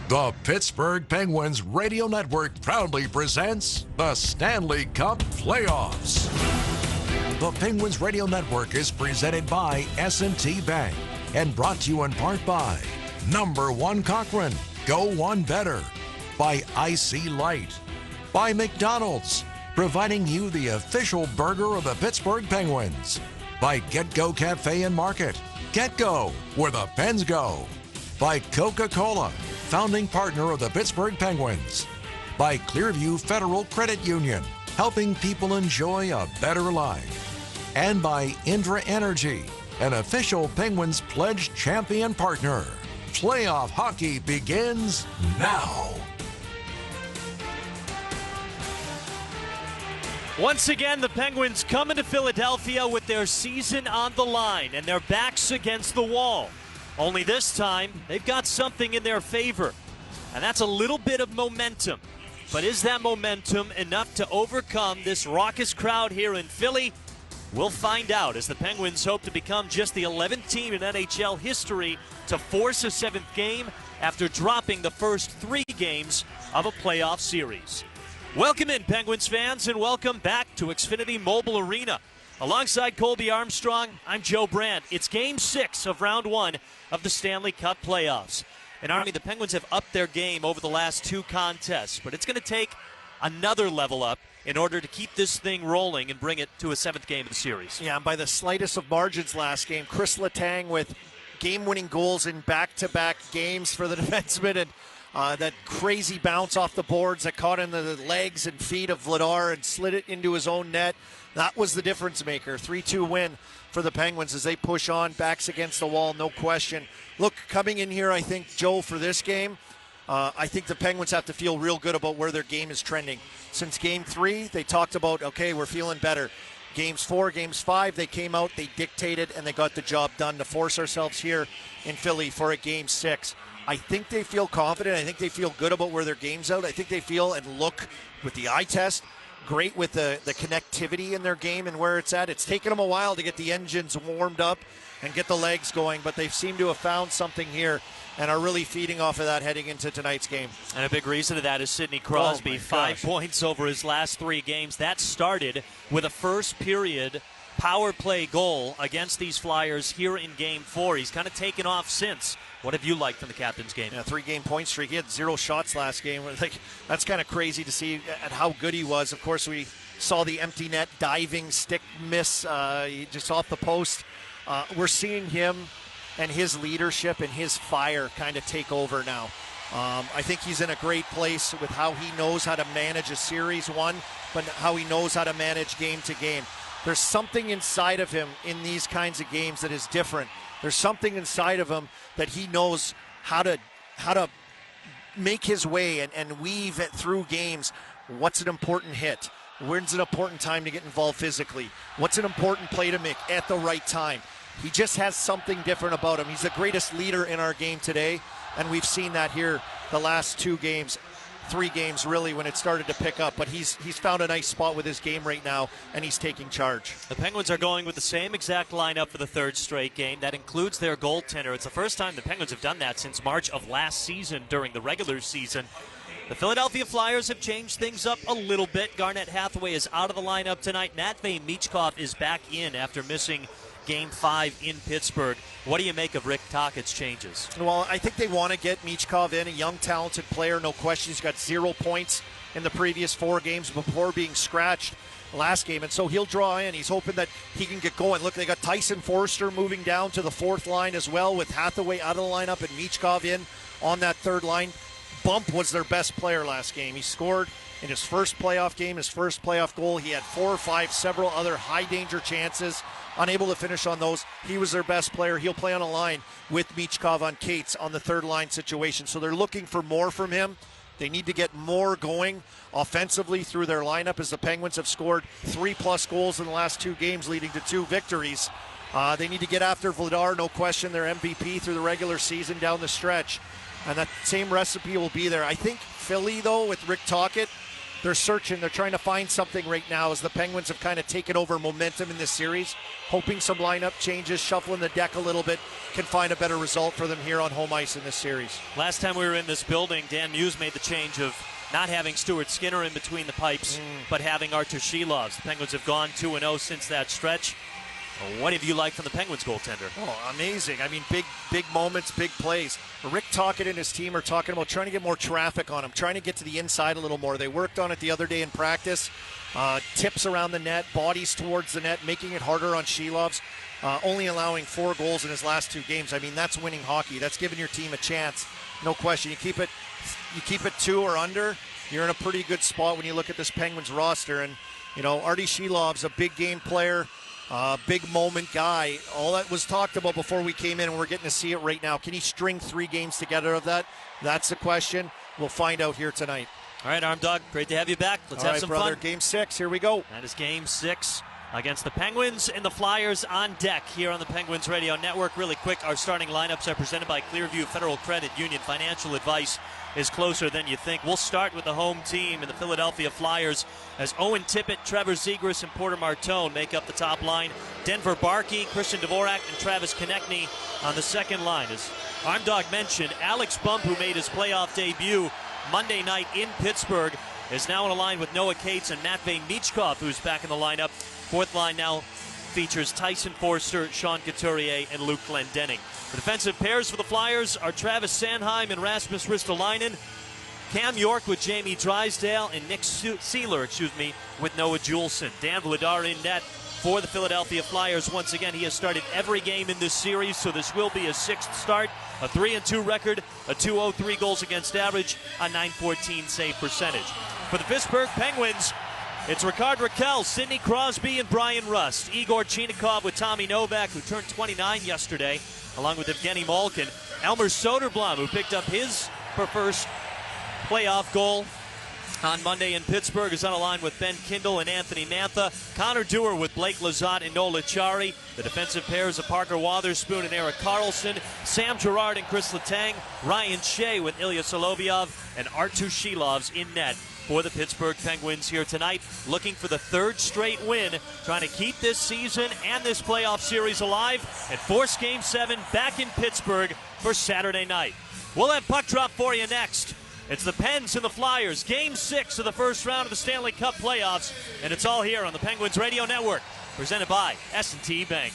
The Pittsburgh Penguins Radio Network proudly presents the Stanley Cup Playoffs. The Penguins Radio Network is presented by S&T Bank and brought to you in part by Number One Cochrane, Go One Better, by IC Light, by McDonald's, providing you the official burger of the Pittsburgh Penguins, by Get Go Cafe and Market, Get Go, where the Pens go, by Coca-Cola, founding partner of the Pittsburgh Penguins, by Clearview Federal Credit Union, helping people enjoy a better life, and by Indra Energy, an official Penguins Pledge champion partner. Playoff hockey begins now. Once again, the Penguins come into Philadelphia with their season on the line and their backs against the wall. Only this time, they've got something in their favor, and that's a little bit of momentum. But is that momentum enough to overcome this raucous crowd here in Philly? We'll find out as the Penguins hope to become just the 11th team in NHL history to force a seventh game after dropping the first 3 games of a playoff series. Welcome in, Penguins fans, and welcome back to Xfinity Mobile Arena. Alongside Colby Armstrong, I'm Joe Brandt. It's Game 6 of Round 1 of the Stanley Cup playoffs. And Army, the Penguins have upped their game over the last 2 contests, but it's going to take another level up in order to keep this thing rolling and bring it to a 7th game of the series. Yeah, and by the slightest of margins last game, Chris Letang with game-winning goals in back-to-back games for the defenseman, and that crazy bounce off the boards that caught in the legs and feet of Vladar and slid it into his own net. That was the difference maker. 3-2 win for the Penguins as they push on, backs against the wall, no question. Look, coming in here, I think, Joe, for this game, I think the Penguins have to feel real good about where their game is trending. Since Game 3, they talked about, okay, we're feeling better. Games 4, Games 5, they came out, they dictated, and they got the job done to force ourselves here in Philly for a Game 6. I think they feel confident. I think they feel good about where their game's out. I think they feel and look with the eye test great with the connectivity in their game and where it's at. It's taken them a while to get the engines warmed up and get the legs going, but they seem to have found something here and are really feeding off of that heading into tonight's game. And a big reason of that is Sidney Crosby, 5 points over his last 3 games. That started with a first period power play goal against these Flyers here in Game 4. He's kind of taken off since. What have you liked from the captain's game? Yeah, 3-game point streak. He had 0 shots last game. That's kind of crazy to see at how good he was. Of course, we saw the empty net diving stick miss just off the post. We're seeing him and his leadership and his fire kind of take over now. I think he's in a great place with how he knows how to manage a series one, but how he knows how to manage game to game. There's something inside of him in these kinds of games that is different. There's something inside of him that he knows how to make his way and weave it through games. What's an important hit? When's an important time to get involved physically? What's an important play to make at the right time? He just has something different about him. He's the greatest leader in our game today, and we've seen that here the last 2 games. 3 games really when it started to pick up, but he's found a nice spot with his game right now, and he's taking charge. The Penguins are going with the same exact lineup for the 3rd straight game. That includes their goaltender. It's the first time the Penguins have done that since March of last season during the regular season. The Philadelphia Flyers have changed things up a little bit. Garnett Hathaway is out of the lineup tonight. Matvei Michkov is back in after missing Game 5 in Pittsburgh. What do you make of Rick Tocchet's changes? Well, I think they want to get Michkov in, a young, talented player, no question. He's got 0 points in the previous 4 games before being scratched last game, and so he'll draw in. He's hoping that he can get going. Look, they got Tyson Forster moving down to the 4th line as well, with Hathaway out of the lineup and Michkov in on that 3rd line. Bump was their best player last game. He scored in his first playoff game, his first playoff goal. He had 4 or 5, several other high-danger chances. Unable to finish on those. He was their best player. He'll play on a line with Michkov on Cates on the 3rd line situation. So they're looking for more from him. They need to get more going offensively through their lineup, as the Penguins have scored 3+ goals in the last 2 games, leading to 2 victories. They need to get after Vladar, no question, their MVP through the regular season down the stretch. And that same recipe will be there. I think Philly, though, with Rick Tocchet, They're searching. They're trying to find something right now as the Penguins have kind of taken over momentum in this series, hoping some lineup changes, shuffling the deck a little bit, can find a better result for them here on home ice in this series. Last time we were in this building, Dan Muse made the change of not having Stuart Skinner in between the pipes, but having Artur Shilovs. The Penguins have gone 2-0 since that stretch. What have you liked from the Penguins goaltender? Oh, amazing. I mean, big moments, big plays. Rick Tocchet and his team are talking about trying to get more traffic on him, trying to get to the inside a little more. They worked on it the other day in practice. Tips around the net, bodies towards the net, making it harder on Shilovs. Only allowing 4 goals in his last 2 games. I mean, that's winning hockey. That's giving your team a chance. No question. You keep it 2 or under, you're in a pretty good spot when you look at this Penguins roster. And, Artur Shilov's a big game player. Big moment guy. All that was talked about before we came in, and we're getting to see it right now. Can he string 3 games together of that? That's the question. We'll find out here tonight. All right, Arm Dog, great to have you back. Let's have some brother. fun. Game 6, here we go. That is Game 6 against the Penguins and the Flyers on deck here on the Penguins Radio Network. Really quick, our starting lineups are presented by Clearview Federal Credit Union. Financial advice is closer than you think. We'll start with the home team in the Philadelphia Flyers as Owen Tippett, Trevor Zegras, and Porter Martone make up the top line. Denver Barkey, Christian Dvorak, and Travis Konechny on the second line. As Armdog mentioned, Alex Bump, who made his playoff debut Monday night in Pittsburgh, is now in a line with Noah Cates and Matvei Michkov, who's back in the lineup. Fourth line now features Tyson Forster, Sean Couturier, and Luke Glendening. The defensive pairs for the Flyers are Travis Sanheim and Rasmus Ristolainen, Cam York with Jamie Drysdale, and Nick Seeler, with Noah Juleson. Dan Vladar in net for the Philadelphia Flyers. Once again, he has started every game in this series, so this will be his 6th start. A 3-2 record, a .203 goals against average, a .914 save percentage. For the Pittsburgh Penguins, it's Ricard Raquel, Sidney Crosby, and Brian Rust. Igor Chinikov with Tommy Novak, who turned 29 yesterday, along with Evgeny Malkin. Elmer Soderblom, who picked up his first playoff goal on Monday in Pittsburgh, is on a line with Ben Kindle and Anthony Mantha. Connor Dewar with Blake Lizotte and Nola Chari. The defensive pairs of Parker Wotherspoon and Eric Carlson. Sam Girard and Chris Letang. Ryan Shea with Ilya Solovyov. And Artur Shilovs in net for the Pittsburgh Penguins here tonight, looking for the 3rd straight win, trying to keep this season and this playoff series alive, and force Game 7 back in Pittsburgh for Saturday night. We'll have Puck Drop for you next. It's the Pens and the Flyers, Game 6 of the first round of the Stanley Cup playoffs, and it's all here on the Penguins Radio Network, presented by S&T Bank.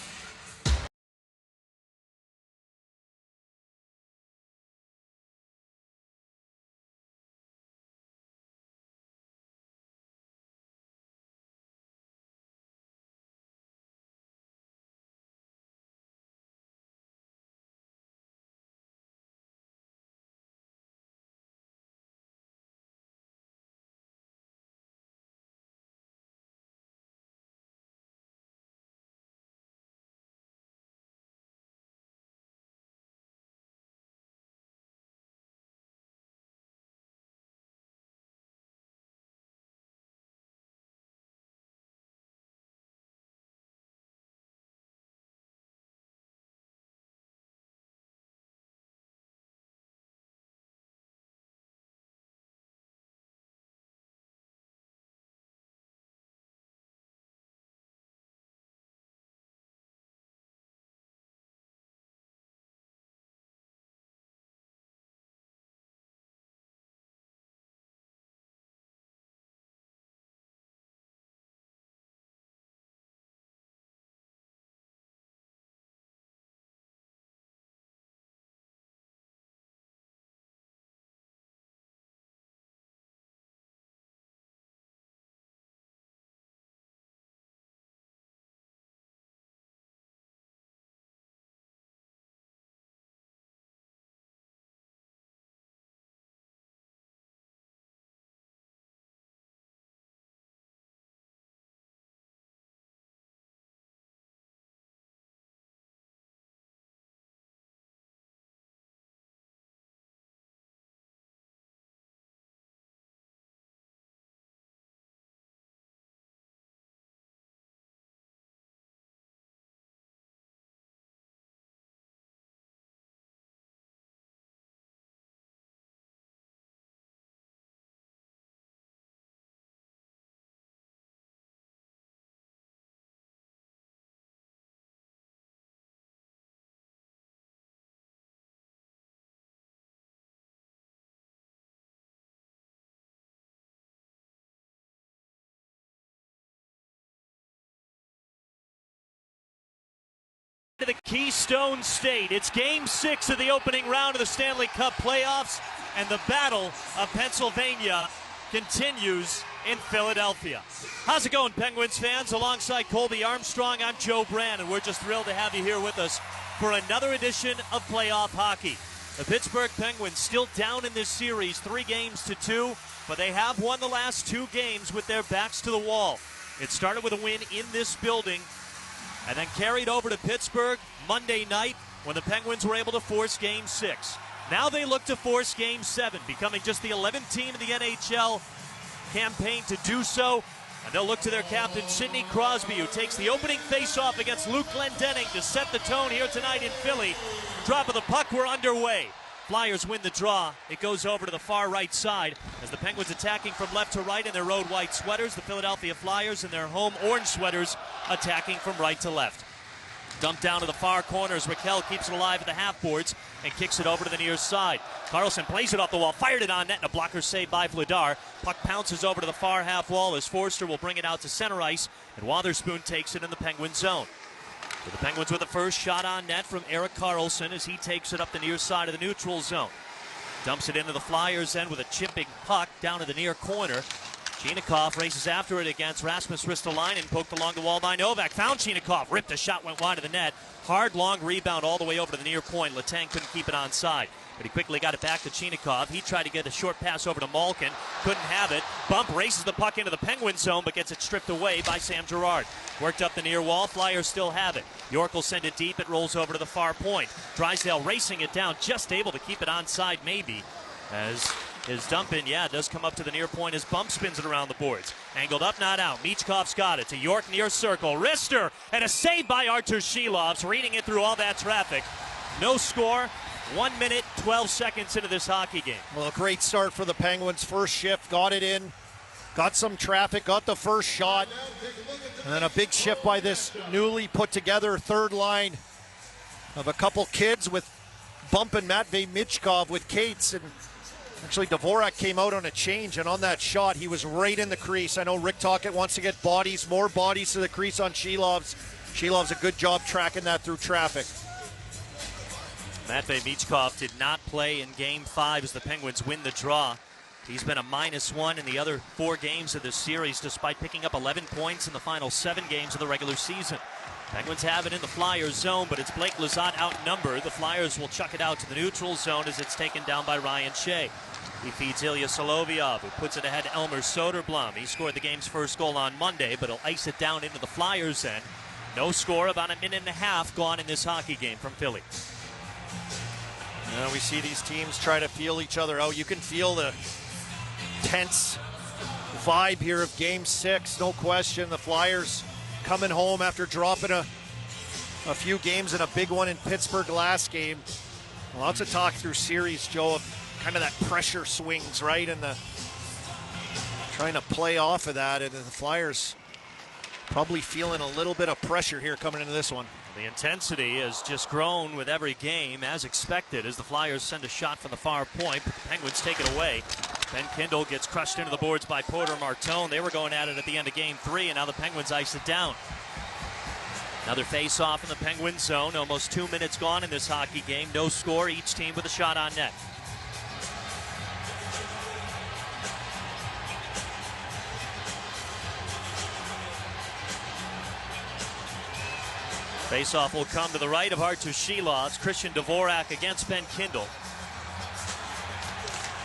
to the Keystone State. It's Game 6 of the opening round of the Stanley Cup playoffs, and the battle of Pennsylvania continues in Philadelphia. How's it going, Penguins fans? Alongside Colby Armstrong, I'm Joe Brand, and we're just thrilled to have you here with us for another edition of playoff hockey. The Pittsburgh Penguins still down in this series, 3-2, but they have won the last 2 games with their backs to the wall. It started with a win in this building and then carried over to Pittsburgh Monday night when the Penguins were able to force Game 6. Now they look to force Game 7, becoming just the 11th team in the NHL campaign to do so. And they'll look to their captain, Sidney Crosby, who takes the opening face-off against Luke Glendening to set the tone here tonight in Philly. Drop of the puck, we're underway. Flyers win the draw. It goes over to the far right side as the Penguins attacking from left to right in their road white sweaters. The Philadelphia Flyers in their home orange sweaters attacking from right to left. Dumped down to the far corners. Raquel keeps it alive at the half boards and kicks it over to the near side. Carlson plays it off the wall, fired it on net, and a blocker saved by Vladar. Puck pounces over to the far half wall as Forster will bring it out to center ice, and Wotherspoon takes it in the Penguin zone. So the Penguins with the first shot on net from Erik Karlsson as he takes it up the near side of the neutral zone. Dumps it into the Flyers end with a chipping puck down to the near corner. Chinakhov races after it against Rasmus Ristolainen, poked along the wall by Novak. Found Chinakhov, ripped a shot, went wide of the net. Hard, long rebound all the way over to the near point. Letang couldn't keep it onside, but he quickly got it back to Chinakhov. He tried to get a short pass over to Malkin, couldn't have it. Bump races the puck into the Penguin zone, but gets it stripped away by Sam Girard. Worked up the near wall, Flyers still have it. York will send it deep, it rolls over to the far point. Drysdale racing it down, just able to keep it onside maybe, as his dump in, does come up to the near point as Bump spins it around the boards. Angled up, not out. Michkov's got it to York near circle. Wrister, and a save by Artur Shilovs, reading it through all that traffic. No score. 1 minute, 12 seconds into this hockey game. Well, a great start for the Penguins. First shift, got it in, got some traffic, got the first shot. And then a big shift by this newly put together third line of a couple kids with Bump and Matvei Michkov with Cates. And actually, Dvorak came out on a change, and on that shot, he was right in the crease. I know Rick Tocchet wants to get more bodies to the crease on Shilovs. Shilovs a good job tracking that through traffic. Matvei Michkov did not play in Game 5 as the Penguins win the draw. He's been a -1 in the other 4 games of this series, despite picking up 11 points in the final 7 games of the regular season. Penguins have it in the Flyers zone, but it's Blake Lizotte outnumbered. The Flyers will chuck it out to the neutral zone as it's taken down by Ryan Shea. He feeds Ilya Solovyov, who puts it ahead to Elmer Soderblom. He scored the game's first goal on Monday, but he'll ice it down into the Flyers end. No score, about a minute and a half gone in this hockey game from Philly. We see these teams try to feel each other out. You can feel the tense vibe here of Game 6, no question. The Flyers coming home after dropping a few games and a big one in Pittsburgh last game. Lots of talk through series, Joe, of kind of that pressure swings, right? And the trying to play off of that, and the Flyers probably feeling a little bit of pressure here coming into this one. The intensity has just grown with every game, as expected, as the Flyers send a shot from the far point, but the Penguins take it away. Ben Kindle gets crushed into the boards by Porter Martone. They were going at it at the end of Game 3, and now the Penguins ice it down. Another face-off in the Penguins zone. Almost 2 minutes gone in this hockey game. No score, each team with a shot on net. Face-off will come to the right of Artur Shilovs. Christian Dvorak against Ben Kindle.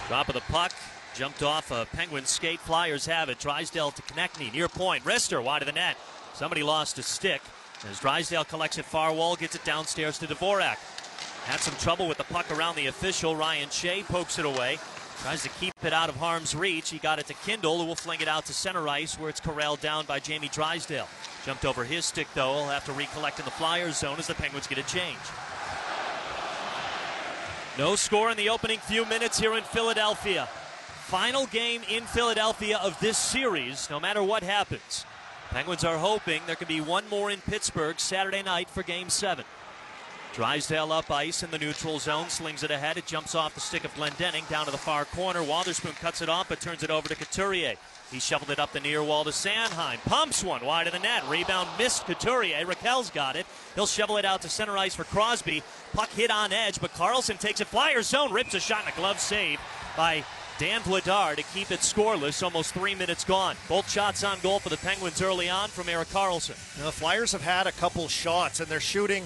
Drop of the puck. Jumped off a Penguin skate. Flyers have it. Drysdale to Konechny. Near point. Wrister wide of the net. Somebody lost a stick. As Drysdale collects it far wall, gets it downstairs to Dvorak. Had some trouble with the puck around the official. Ryan Shea pokes it away. Tries to keep it out of harm's reach. He got it to Kindle, who will fling it out to center ice, where it's corralled down by Jamie Drysdale. Jumped over his stick, though. He'll have to recollect in the Flyers zone as the Penguins get a change. No score in the opening few minutes here in Philadelphia. Final game in Philadelphia of this series, no matter what happens. Penguins are hoping there could be one more in Pittsburgh Saturday night for Game 7. Drysdale up ice in the neutral zone, slings it ahead. It jumps off the stick of Glendening down to the far corner. Wotherspoon cuts it off, but turns it over to Couturier. He shoveled it up the near wall to Sanheim. Pumps one wide of the net. Rebound missed Couturier. Raquel's got it. He'll shovel it out to center ice for Crosby. Puck hit on edge, but Carlson takes it. Flyers zone, rips a shot and a glove save by Dan Vladar to keep it scoreless. Almost 3 minutes gone. Both shots on goal for the Penguins early on from Erik Karlsson. Now, the Flyers have had a couple shots, and they're shooting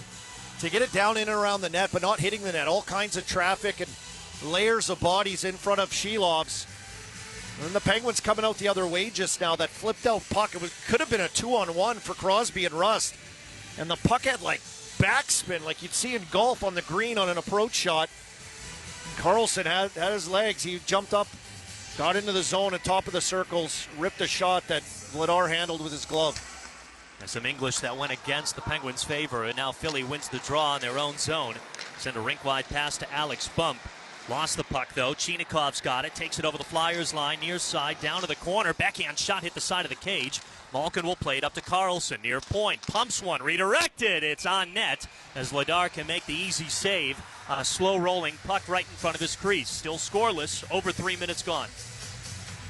to get it down in and around the net, but not hitting the net. All kinds of traffic and layers of bodies in front of Shelov's. And the Penguins coming out the other way just now. That flipped out puck, could have been a 2-on-1 for Crosby and Rust. And the puck had like backspin, like you'd see in golf on the green on an approach shot. Karlsson had his legs. He jumped up, got into the zone at top of the circles, ripped a shot that Vladar handled with his glove. And some English that went against the Penguins' favor, and now Philly wins the draw in their own zone. Send a rink-wide pass to Alex Bump. Lost the puck, though. Chinikov's got it. Takes it over the Flyers line, near side, down to the corner. Backhand shot hit the side of the cage. Malkin will play it up to Karlsson, near point. Pumps one, redirected. It's on net as Vladar can make the easy save on a slow-rolling puck right in front of his crease. Still scoreless, over 3 minutes gone.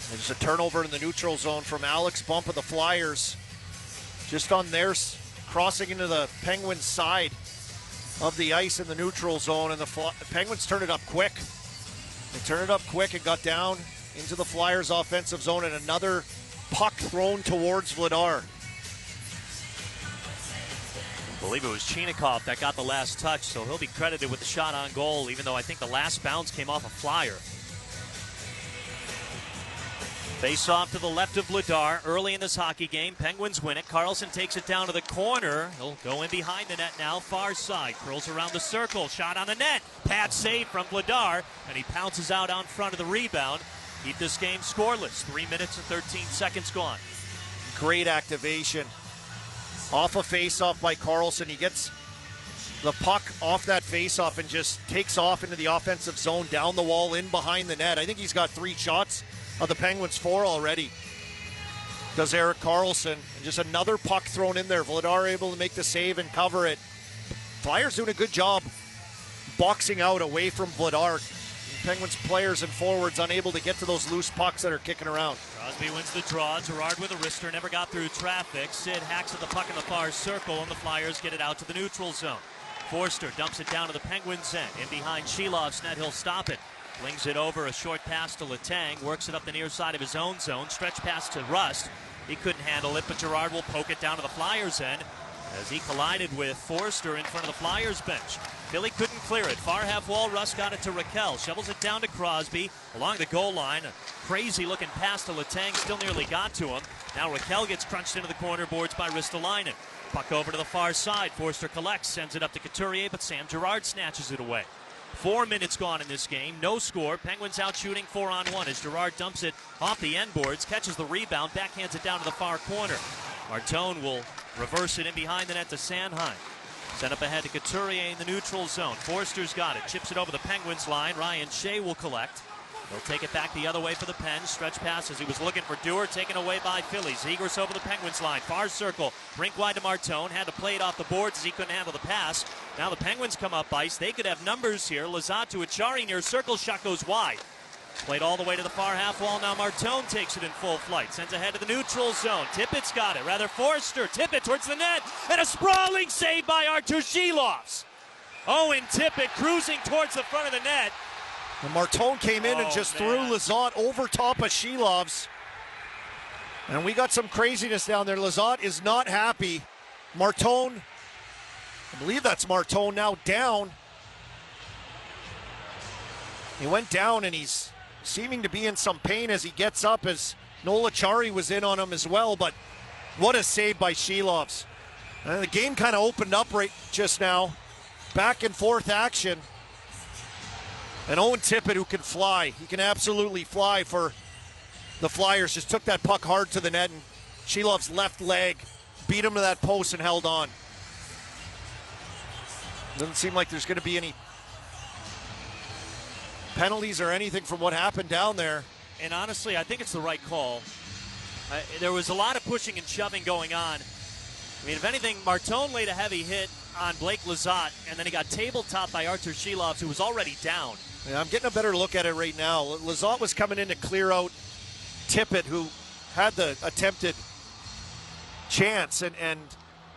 There's a turnover in the neutral zone from Alex Bump of the Flyers. Just on theirs, crossing into the Penguins' side of the ice in the neutral zone, and the Penguins turned it up quick. They turned it up quick and got down into the Flyers' offensive zone, and another puck thrown towards Vladar. I believe it was Chinikov that got the last touch, so he'll be credited with the shot on goal, even though I think the last bounce came off a Flyer. Face off to the left of Vladar early in this hockey game. Penguins win it. Karlsson takes it down to the corner. He'll go in behind the net now, far side. Curls around the circle. Shot on the net. Pad save from Vladar, and he pounces out on front of the rebound. Keep this game scoreless. 3 minutes and 13 seconds gone. Great activation. Off a face-off by Karlsson. He gets the puck off that face-off and just takes off into the offensive zone, down the wall, in behind the net. I think he's got 3 shots of the Penguins 4 already. Does Erik Karlsson. And just another puck thrown in there. Vladar able to make the save and cover it. Flyers doing a good job boxing out away from Vladar. Penguins players and forwards unable to get to those loose pucks that are kicking around. Crosby wins the draw. Gerard with a wrister, never got through traffic. Sid hacks at the puck in the far circle, and the Flyers get it out to the neutral zone. Forster dumps it down to the Penguins' end. In behind Shelov's net, he'll stop it. Flings it over, a short pass to Letang, works it up the near side of his own zone, stretch pass to Rust. He couldn't handle it, but Gerard will poke it down to the Flyers' end as he collided with Forster in front of the Flyers' bench. Philly couldn't clear it. Far half wall, Rust got it to Raquel. Shovels it down to Crosby along the goal line. A crazy-looking pass to Letang, still nearly got to him. Now Raquel gets crunched into the corner boards by Ristolainen. Puck over to the far side. Forster collects, sends it up to Couturier, but Sam Girard snatches it away. 4 minutes gone in this game, no score. Penguins out shooting 4-on-1 as Girard dumps it off the end boards, catches the rebound, backhands it down to the far corner. Martone will reverse it in behind the net to Sanheim. Sent up ahead to Couturier in the neutral zone. Forster's got it, chips it over the Penguins line. Ryan Shea will collect. He'll take it back the other way for the Pens. Stretch pass as he was looking for Dewar, taken away by Philly. Zegras over the Penguins line. Far circle. Rink wide to Martone. Had to play it off the boards as he couldn't handle the pass. Now the Penguins come up ice. They could have numbers here. Lazat to Achari near circle. Shot goes wide. Played all the way to the far half wall. Now Martone takes it in full flight. Sends ahead to the neutral zone. Tippett's got it. Rather Forster. Tippett towards the net. And a sprawling save by Artur Shelovs. Owen Tippett cruising towards the front of the net. And Martone came in and just threw Lazat over top of Shelovs. And we got some craziness down there. Lazat is not happy. Martone, I believe that's Martone now down. He went down and he's seeming to be in some pain as he gets up, as Noel Achari was in on him as well. But what a save by Shelovs. The game kind of opened up right just now. Back and forth action. And Owen Tippett, who can fly, he can absolutely fly for the Flyers, just took that puck hard to the net, and Shelov's left leg beat him to that post and held on. Doesn't seem like there's going to be any penalties or anything from what happened down there. And honestly, I think it's the right call. There was a lot of pushing and shoving going on. I mean, if anything, Martone laid a heavy hit on Blake Lizotte, and then he got tabletop by Artur Shilovs, who was already down. Yeah, I'm getting a better look at it right now. Lizotte was coming in to clear out Tippett, who had the attempted chance, and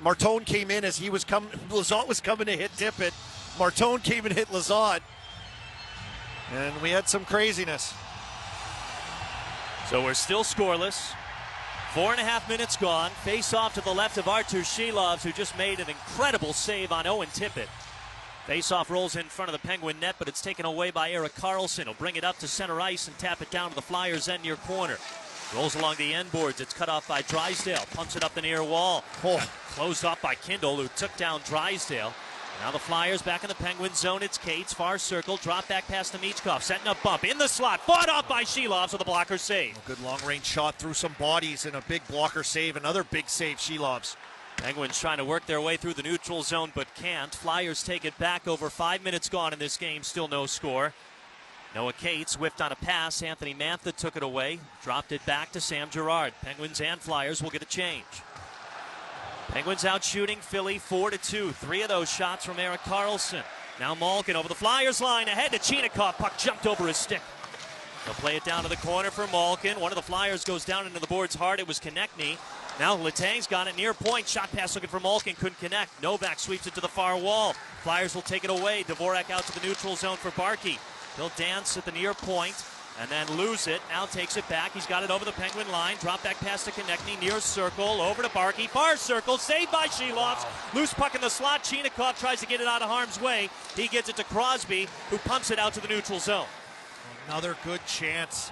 Martone came in as he was coming. Lizotte was coming to hit Tippett. Martone came and hit Lizotte, and we had some craziness. So we're still scoreless. 4.5 minutes gone. Face off to the left of Artur Shilovs, who just made an incredible save on Owen Tippett. Face off rolls in front of the Penguin net, but it's taken away by Erik Karlsson. He'll bring it up to center ice and tap it down to the Flyers' end near corner. Rolls along the end boards. It's cut off by Drysdale. Pumps it up the near wall. Closed off by Kindle, who took down Drysdale. Now the Flyers back in the Penguin zone. It's Cates, far circle, drop back past Nemichkov, setting up bump in the slot, fought off by Shilovs with a blocker save. Good long-range shot through some bodies and a big blocker save. Another big save, Shilovs. Penguins trying to work their way through the neutral zone, but can't. Flyers take it back. Over 5 minutes gone in this game, still no score. Noah Cates whiffed on a pass. Anthony Mantha took it away, dropped it back to Sam Girard. Penguins and Flyers will get a change. Penguins out shooting Philly 4-2. 3 of those shots from Erik Karlsson. Now Malkin over the Flyers line, ahead to Chinakhov. Puck jumped over his stick. They'll play it down to the corner for Malkin. One of the Flyers goes down into the boards hard. It was Konechny. Now Letang's got it near point. Shot pass looking for Malkin. Couldn't connect. Novak sweeps it to the far wall. Flyers will take it away. Dvorak out to the neutral zone for Barkey. He'll dance at the near point and then lose it. Now takes it back. He's got it over the Penguin line. Drop back pass to Konechny. Near circle. Over to Barkey. Far circle. Saved by Shilovs. Loose puck in the slot. Chinakhov tries to get it out of harm's way. He gets it to Crosby, who pumps it out to the neutral zone. Another good chance.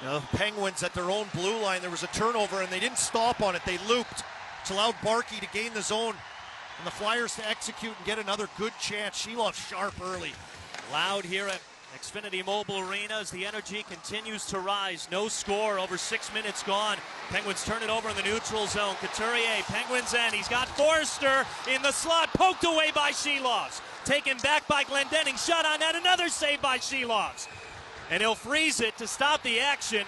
Now, the Penguins at their own blue line, there was a turnover, and they didn't stop on it. They looped, which allowed Barkey to gain the zone, and the Flyers to execute and get another good chance. Shilovs sharp early. Loud here at Xfinity Mobile Arena as the energy continues to rise. No score, over 6 minutes gone. Penguins turn it over in the neutral zone. Couturier, Penguins end. He's got Forster in the slot, poked away by Shilovs. Taken back by Glendening. Shot on that, another save by Shilovs. And he'll freeze it to stop the action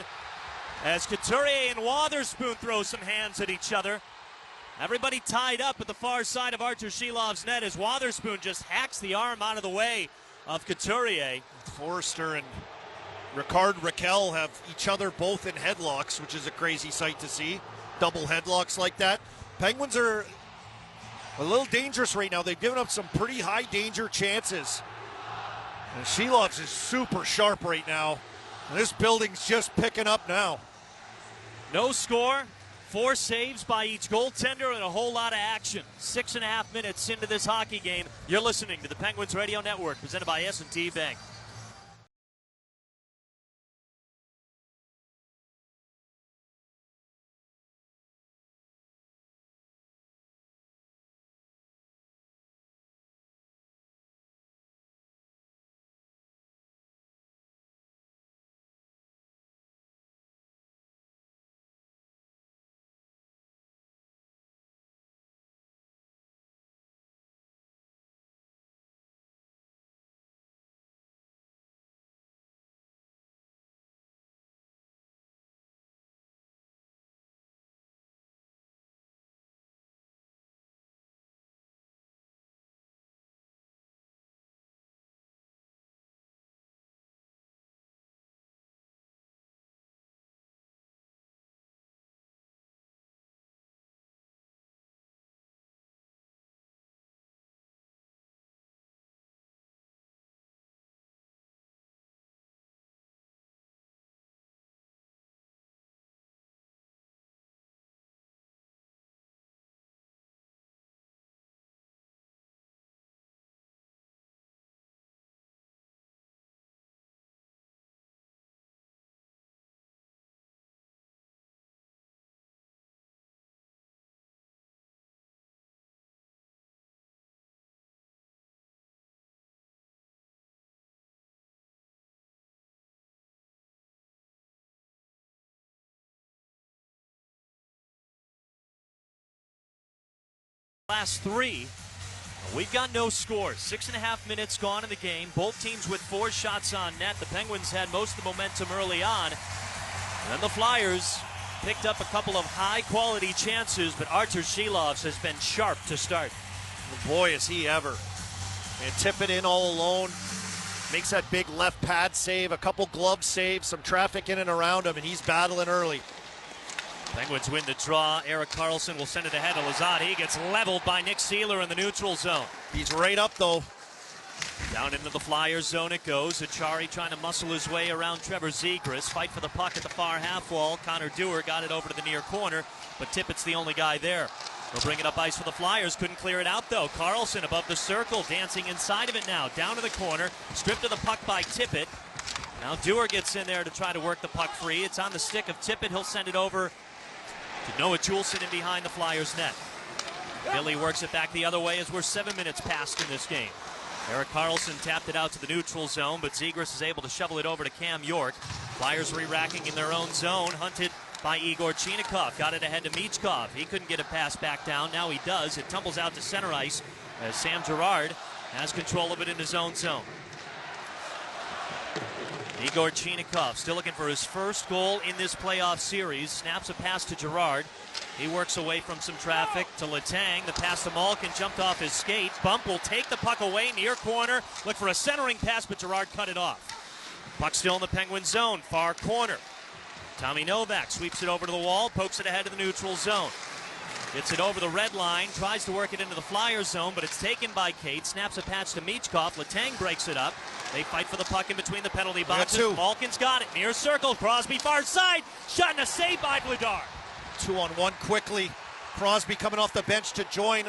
as Couturier and Wotherspoon throw some hands at each other. Everybody tied up at the far side of Artur Shilovs' net as Wotherspoon just hacks the arm out of the way of Couturier. Forster and Ricard Raquel have each other both in headlocks, which is a crazy sight to see. Double headlocks like that. Penguins are a little dangerous right now. They've given up some pretty high danger chances. And Shilovs is super sharp right now. And this building's just picking up now. No score, 4 saves by each goaltender, and a whole lot of action. 6.5 minutes into this hockey game. You're listening to the Penguins Radio Network, presented by S&T Bank. Last 3, we've got no scores. 6.5 minutes gone in the game. Both teams with 4 shots on net. The Penguins had most of the momentum early on. And then the Flyers picked up a couple of high-quality chances, but Artur Shilovs has been sharp to start. Boy, is he ever. And Tippett in all alone. Makes that big left pad save, a couple glove saves, some traffic in and around him, and he's battling early. Penguins win the draw. Erik Karlsson will send it ahead to Lazat. He gets leveled by Nick Seeler in the neutral zone. He's right up, though. Down into the Flyers zone it goes. Achari trying to muscle his way around Trevor Zegras. Fight for the puck at the far half wall. Connor Dewar got it over to the near corner, but Tippett's the only guy there. They'll bring it up ice for the Flyers. Couldn't clear it out, though. Karlsson above the circle, dancing inside of it now. Down to the corner. Stripped of the puck by Tippett. Now Dewar gets in there to try to work the puck free. It's on the stick of Tippett. He'll send it over to Noah Juulsen in behind the Flyers net. Billy works it back the other way as we're 7 minutes past in this game. Erik Karlsson tapped it out to the neutral zone, but Zegras is able to shovel it over to Cam York. Flyers re-racking in their own zone, hunted by Igor Chinakhov. Got it ahead to Michkov. He couldn't get a pass back down. Now he does. It tumbles out to center ice as Sam Girard has control of it in his own zone. Igor Chinakhov still looking for his first goal in this playoff series. Snaps a pass to Girard. He works away from some traffic to Letang. The pass to Malkin jumped off his skate. Bump will take the puck away near corner. Look for a centering pass, but Girard cut it off. Puck still in the Penguin zone, far corner. Tommy Novak sweeps it over to the wall, pokes it ahead of the neutral zone. Gets it over the red line, tries to work it into the Flyers zone, but it's taken by Kate. Snaps a patch to Michkov. Letang breaks it up. They fight for the puck in between the penalty boxes. Malkin's got it. Near circle. Crosby far side. Shot and a save by Vladar. 2-on-1 quickly. Crosby coming off the bench to join.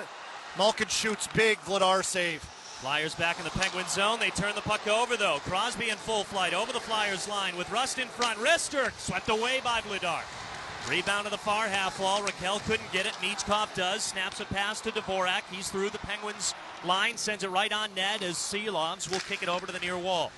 Malkin shoots big. Vladar save. Flyers back in the Penguin zone. They turn the puck over, though. Crosby in full flight over the Flyers line with Rust in front. Rister swept away by Vladar. Rebound to the far half wall. Raquel couldn't get it. Michkov does. Snaps a pass to Dvorak. He's through the Penguins line. Sends it right on net as Seelovs will kick it over to the near wall.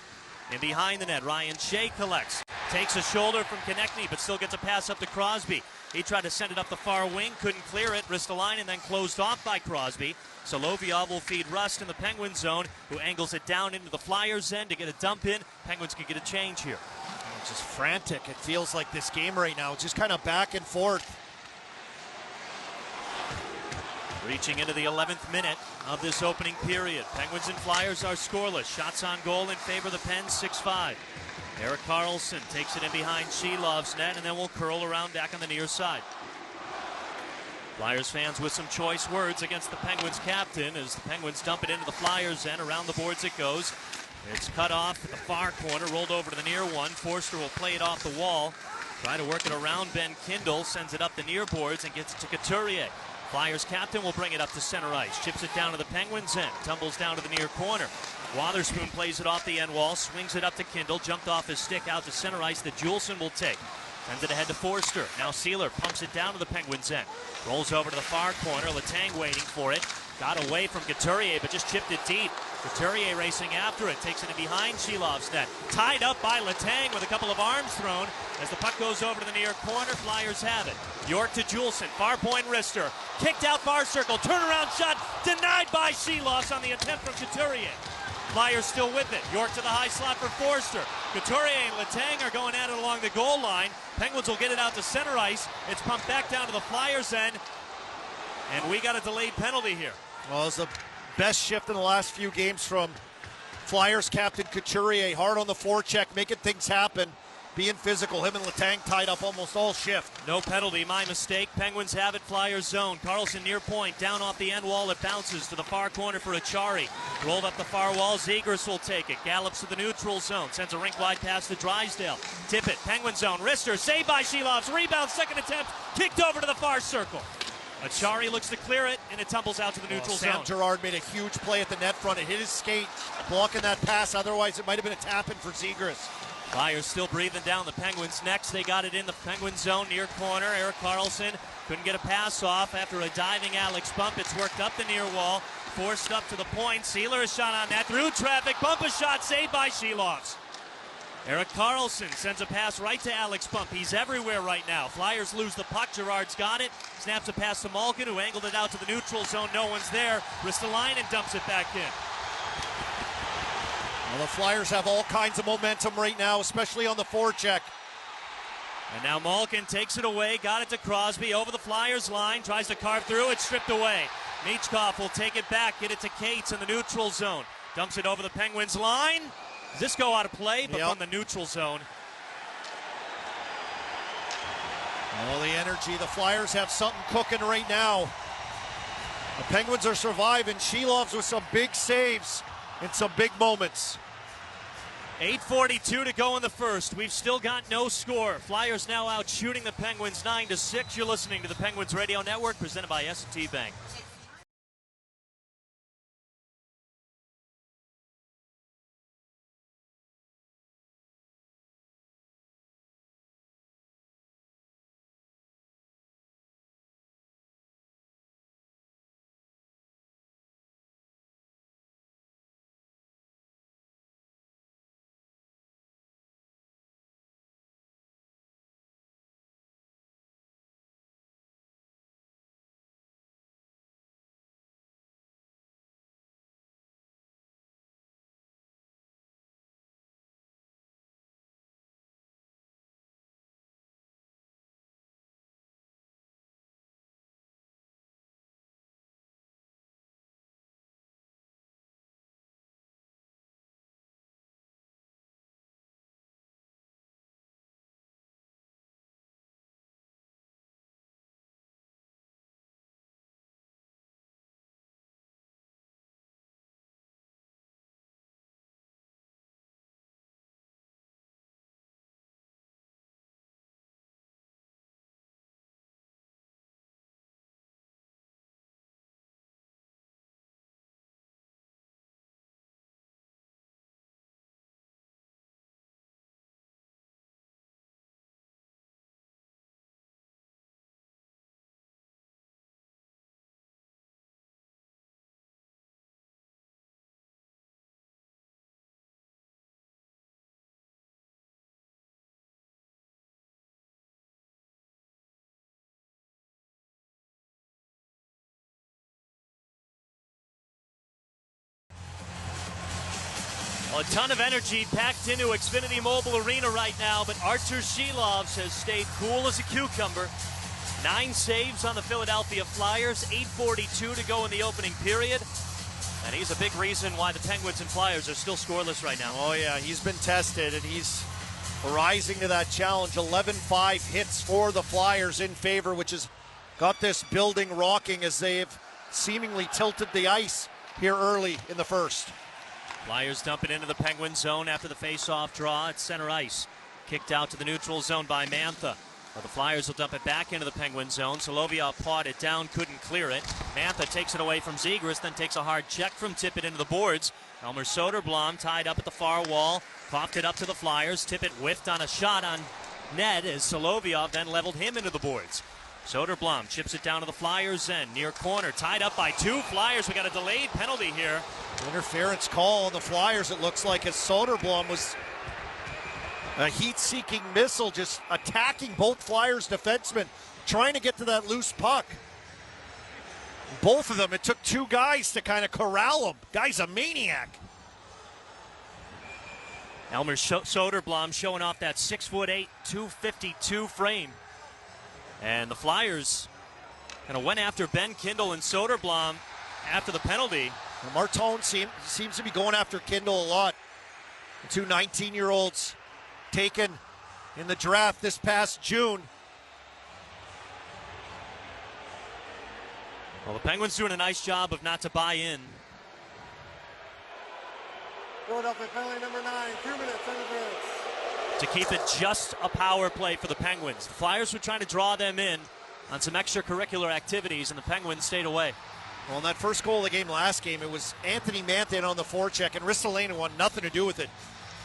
And behind the net, Ryan Shea collects. Takes a shoulder from Konechny, but still gets a pass up to Crosby. He tried to send it up the far wing. Couldn't clear it. Ristolainen then closed off by Crosby. Solovyov will feed Rust in the Penguin zone, who angles it down into the Flyers' end to get a dump in. Penguins could get a change here. Just frantic. It feels like this game right now. It's just kind of back and forth. Reaching into the 11th minute of this opening period. Penguins and Flyers are scoreless. Shots on goal in favor of the Pens, 6-5. Erik Karlsson takes it in behind Shilov's net and then will curl around back on the near side. Flyers fans with some choice words against the Penguins captain as the Penguins dump it into the Flyers end. Around the boards it goes. It's cut off at the far corner, rolled over to the near one. Forster will play it off the wall. Try to work it around Ben Kindle, sends it up the near boards and gets it to Couturier. Flyers captain will bring it up to center ice. Chips it down to the Penguins end. Tumbles down to the near corner. Wotherspoon plays it off the end wall. Swings it up to Kindle. Jumped off his stick out to center ice that Juulsen will take. Sends it ahead to Forster. Now Seeler pumps it down to the Penguins end. Rolls over to the far corner. Letang waiting for it. Got away from Couturier, but just chipped it deep. Couturier racing after it. Takes it in behind Shilov's net. Tied up by Letang with a couple of arms thrown. As the puck goes over to the near corner, Flyers have it. York to Juulsen. Far point Rister. Kicked out far circle. Turnaround shot. Denied by Shilovs on the attempt from Couturier. Flyers still with it. York to the high slot for Forster. Couturier and Letang are going at it along the goal line. Penguins will get it out to center ice. It's pumped back down to the Flyers end. And we got a delayed penalty here. Well, it was the best shift in the last few games from Flyers captain Couturier. Hard on the forecheck, making things happen. Being physical. Him and Letang tied up almost all shift. No penalty, my mistake. Penguins have it, Flyers zone. Karlsson near point, down off the end wall. It bounces to the far corner for Achari. Rolled up the far wall, Zegras will take it. Gallops to the neutral zone, sends a rink-wide pass to Drysdale. Tippett, Penguin zone, Rister, saved by Shilovs. Rebound, second attempt, kicked over to the far circle. Achari looks to clear it, and it tumbles out to the neutral zone. Sam Girard made a huge play at the net front. It hit his skate, blocking that pass. Otherwise, it might have been a tap-in for Zegras. Flyers still breathing down the Penguins next. They got it in the Penguin zone, near corner. Erik Karlsson couldn't get a pass off after a diving Alex bump. It's worked up the near wall, forced up to the point. Seeler is shot on net through traffic. Bump a shot saved by Shilovs. Erik Karlsson sends a pass right to Alex Bump. He's everywhere right now. Flyers lose the puck. Girard's got it. Snaps a pass to Malkin, who angled it out to the neutral zone. No one's there. Ristolainen dumps it back in. Well, the Flyers have all kinds of momentum right now, especially on the forecheck. And now Malkin takes it away, got it to Crosby over the Flyers line, tries to carve through, it's stripped away. Michkov will take it back, get it to Cates in the neutral zone. Dumps it over the Penguins line. Does this go out of play? But from the neutral zone. All the energy. The Flyers have something cooking right now. The Penguins are surviving. Shilov's with some big saves in some big moments. 8:42 to go in the first. We've still got no score. Flyers now out shooting the Penguins 9-6. You're listening to the Penguins Radio Network, presented by S&T Bank. A ton of energy packed into Xfinity Mobile Arena right now, but Artur Shilovs has stayed cool as a cucumber. 9 saves on the Philadelphia Flyers, 8:42 to go in the opening period. And he's a big reason why the Penguins and Flyers are still scoreless right now. Oh yeah, he's been tested and he's rising to that challenge. 11-5 hits for the Flyers in favor, which has got this building rocking as they've seemingly tilted the ice here early in the first. Flyers dump it into the Penguin zone after the face-off draw at center ice. Kicked out to the neutral zone by Mantha. But the Flyers will dump it back into the Penguin zone. Solovyov pawed it down, couldn't clear it. Mantha takes it away from Zegras, then takes a hard check from Tippett into the boards. Elmer Soderblom tied up at the far wall, coughed it up to the Flyers. Tippett whiffed on a shot on net as Solovyov then leveled him into the boards. Soderblom chips it down to the Flyers' end, near corner, tied up by 2 Flyers. We got a delayed penalty here. Interference call on the Flyers, it looks like, as Soderblom was a heat-seeking missile, just attacking both Flyers defensemen, trying to get to that loose puck. Both of them, it took 2 guys to kind of corral him. Guy's a maniac. Elmer Soderblom showing off that 6'8", 252 frame. And the Flyers kind of went after Ben Kindle and Soderblom after the penalty. Well, Martone seems to be going after Kindle a lot. The 2 19-year-olds taken in the draft this past June. Well, the Penguins doing a nice job of not to buy in. Philadelphia penalty number 9, 2 minutes, to keep it just a power play for the Penguins. The Flyers were trying to draw them in on some extracurricular activities, and the Penguins stayed away. Well, in that first goal of the game last game, it was Anthony Mantha on the forecheck, and Ristolainen wanted nothing to do with it,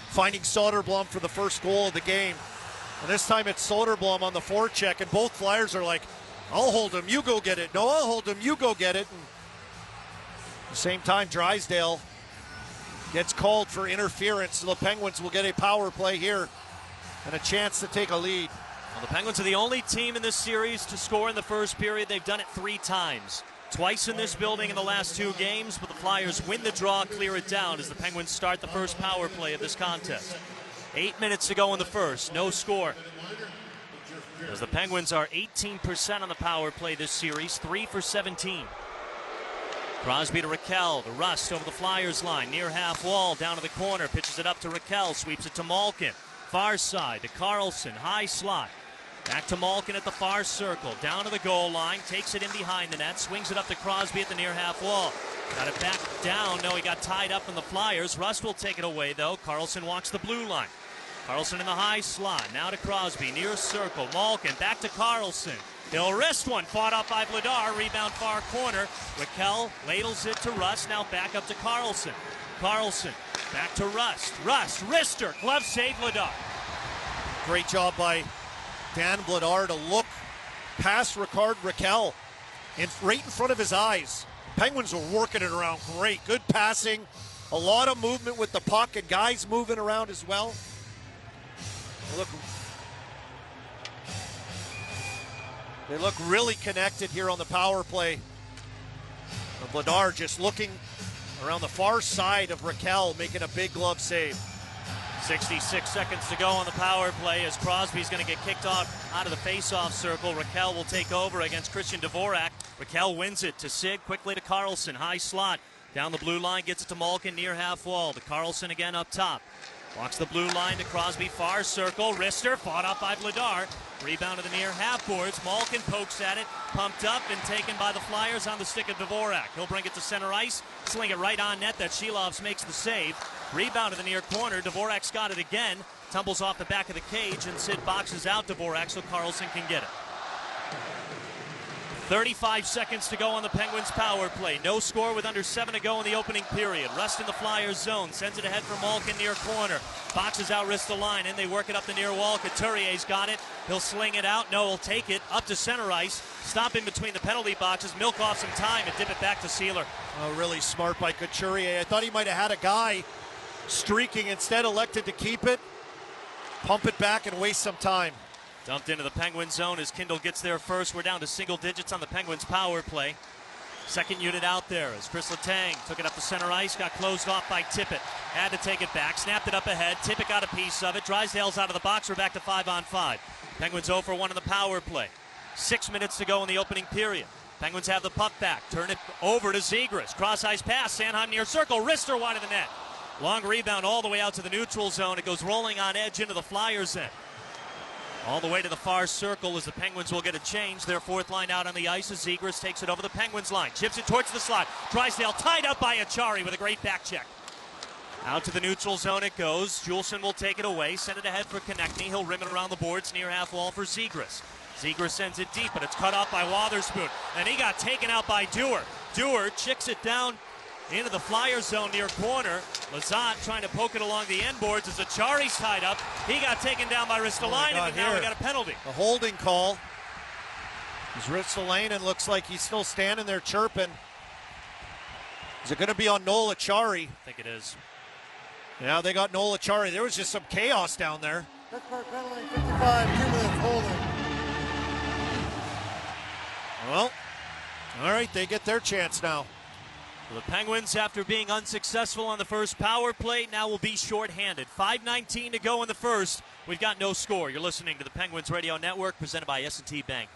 finding Soderblom for the first goal of the game. And this time it's Soderblom on the forecheck, and both Flyers are like, I'll hold him, you go get it. No, I'll hold him, you go get it. And at the same time, Drysdale gets called for interference, so the Penguins will get a power play here and a chance to take a lead. Well, the Penguins are the only team in this series to score in the first period. They've done it 3 times. Twice in this building in the last 2 games, but the Flyers win the draw, clear it down as the Penguins start the first power play of this contest. 8 minutes to go in the first, no score. As the Penguins are 18% on the power play this series, 3 for 17. Crosby to Raquel, to Rust over the Flyers line, near half wall, down to the corner, pitches it up to Raquel, sweeps it to Malkin. Far side to Carlson, high slot. Back to Malkin at the far circle, down to the goal line, takes it in behind the net, swings it up to Crosby at the near half wall. Got it back down, no, he got tied up in the Flyers. Rust will take it away though, Carlson walks the blue line. Carlson in the high slot, now to Crosby, near circle, Malkin, back to Carlson. He'll wrist one, fought up by Vladar, rebound far corner. Raquel ladles it to Rust, now back up to Carlson. Carlson, back to Rust. Rust, wrister, glove save, Vladar. Great job by Dan Vladar to look past Raquel right in front of his eyes. Penguins were working it around great. Good passing, a lot of movement with the puck, and guys moving around as well. They look really connected here on the power play. Vladar just looking around the far side of Raquel, making a big glove save. 66 seconds to go on the power play as Crosby's going to get kicked off out of the face-off circle. Raquel will take over against Christian Dvorak. Raquel wins it to Sig, quickly to Carlson, high slot. Down the blue line, gets it to Malkin near half wall. To Carlson again up top. Walks the blue line to Crosby, far circle. Wrister, fought up by Vladar. Rebound to the near half boards. Malkin pokes at it, pumped up and taken by the Flyers on the stick of Dvorak. He'll bring it to center ice, sling it right on net. That Shilovs makes the save. Rebound to the near corner. Dvorak's got it again. Tumbles off the back of the cage, and Sid boxes out Dvorak so Carlson can get it. 35 seconds to go on the Penguins power play. No score with under 7 to go in the opening period. Rust in the Flyers zone. Sends it ahead for Malkin near corner. Boxes out, wrist the line, and they work it up the near wall. Couturier's got it. He'll sling it out. No, he'll take it up to center ice. Stop in between the penalty boxes. Milk off some time and dip it back to Sealer. Oh, really smart by Couturier. I thought he might have had a guy streaking. Instead elected to keep it, pump it back, and waste some time. Dumped into the Penguins zone as Kindle gets there first. We're down to single digits on the Penguins power play. Second unit out there as Chris Letang took it up the center ice, got closed off by Tippett. Had to take it back, snapped it up ahead. Tippett got a piece of it. Drysdale's out of the box. We're back to 5-on-5. Penguins 0 for 1 in the power play. 6 minutes to go in the opening period. Penguins have the puck back. Turn it over to Zegras. Cross-ice pass. Sanheim near circle. Wrister wide of the net. Long rebound all the way out to the neutral zone. It goes rolling on edge into the Flyers' end. All the way to the far circle as the Penguins will get a change. Their fourth line out on the ice as Zegras takes it over the Penguins line. Chips it towards the slot. Drysdale tied up by Achari with a great back check. Out to the neutral zone it goes. Juleson will take it away. Send it ahead for Konechny. He'll rim it around the boards near half wall for Zegras. Zegras sends it deep, but it's cut off by Wotherspoon. And he got taken out by Dewar. Dewar chicks it down into the Flyers zone near corner. Lazat trying to poke it along the end boards as Achari's tied up. He got taken down by Ristolainen, and now we got a penalty. A holding call. As Ristolainen looks like he's still standing there chirping. Is it going to be on Noel Achari? I think it is. Yeah, they got Noel Achari. There was just some chaos down there. Pittsburgh penalty, 55, 2 minutes holding. Well, all right, they get their chance now. The Penguins, after being unsuccessful on the first power play, now will be shorthanded. 5:19 to go in the first. We've got no score. You're listening to the Penguins Radio Network, presented by S&T Bank.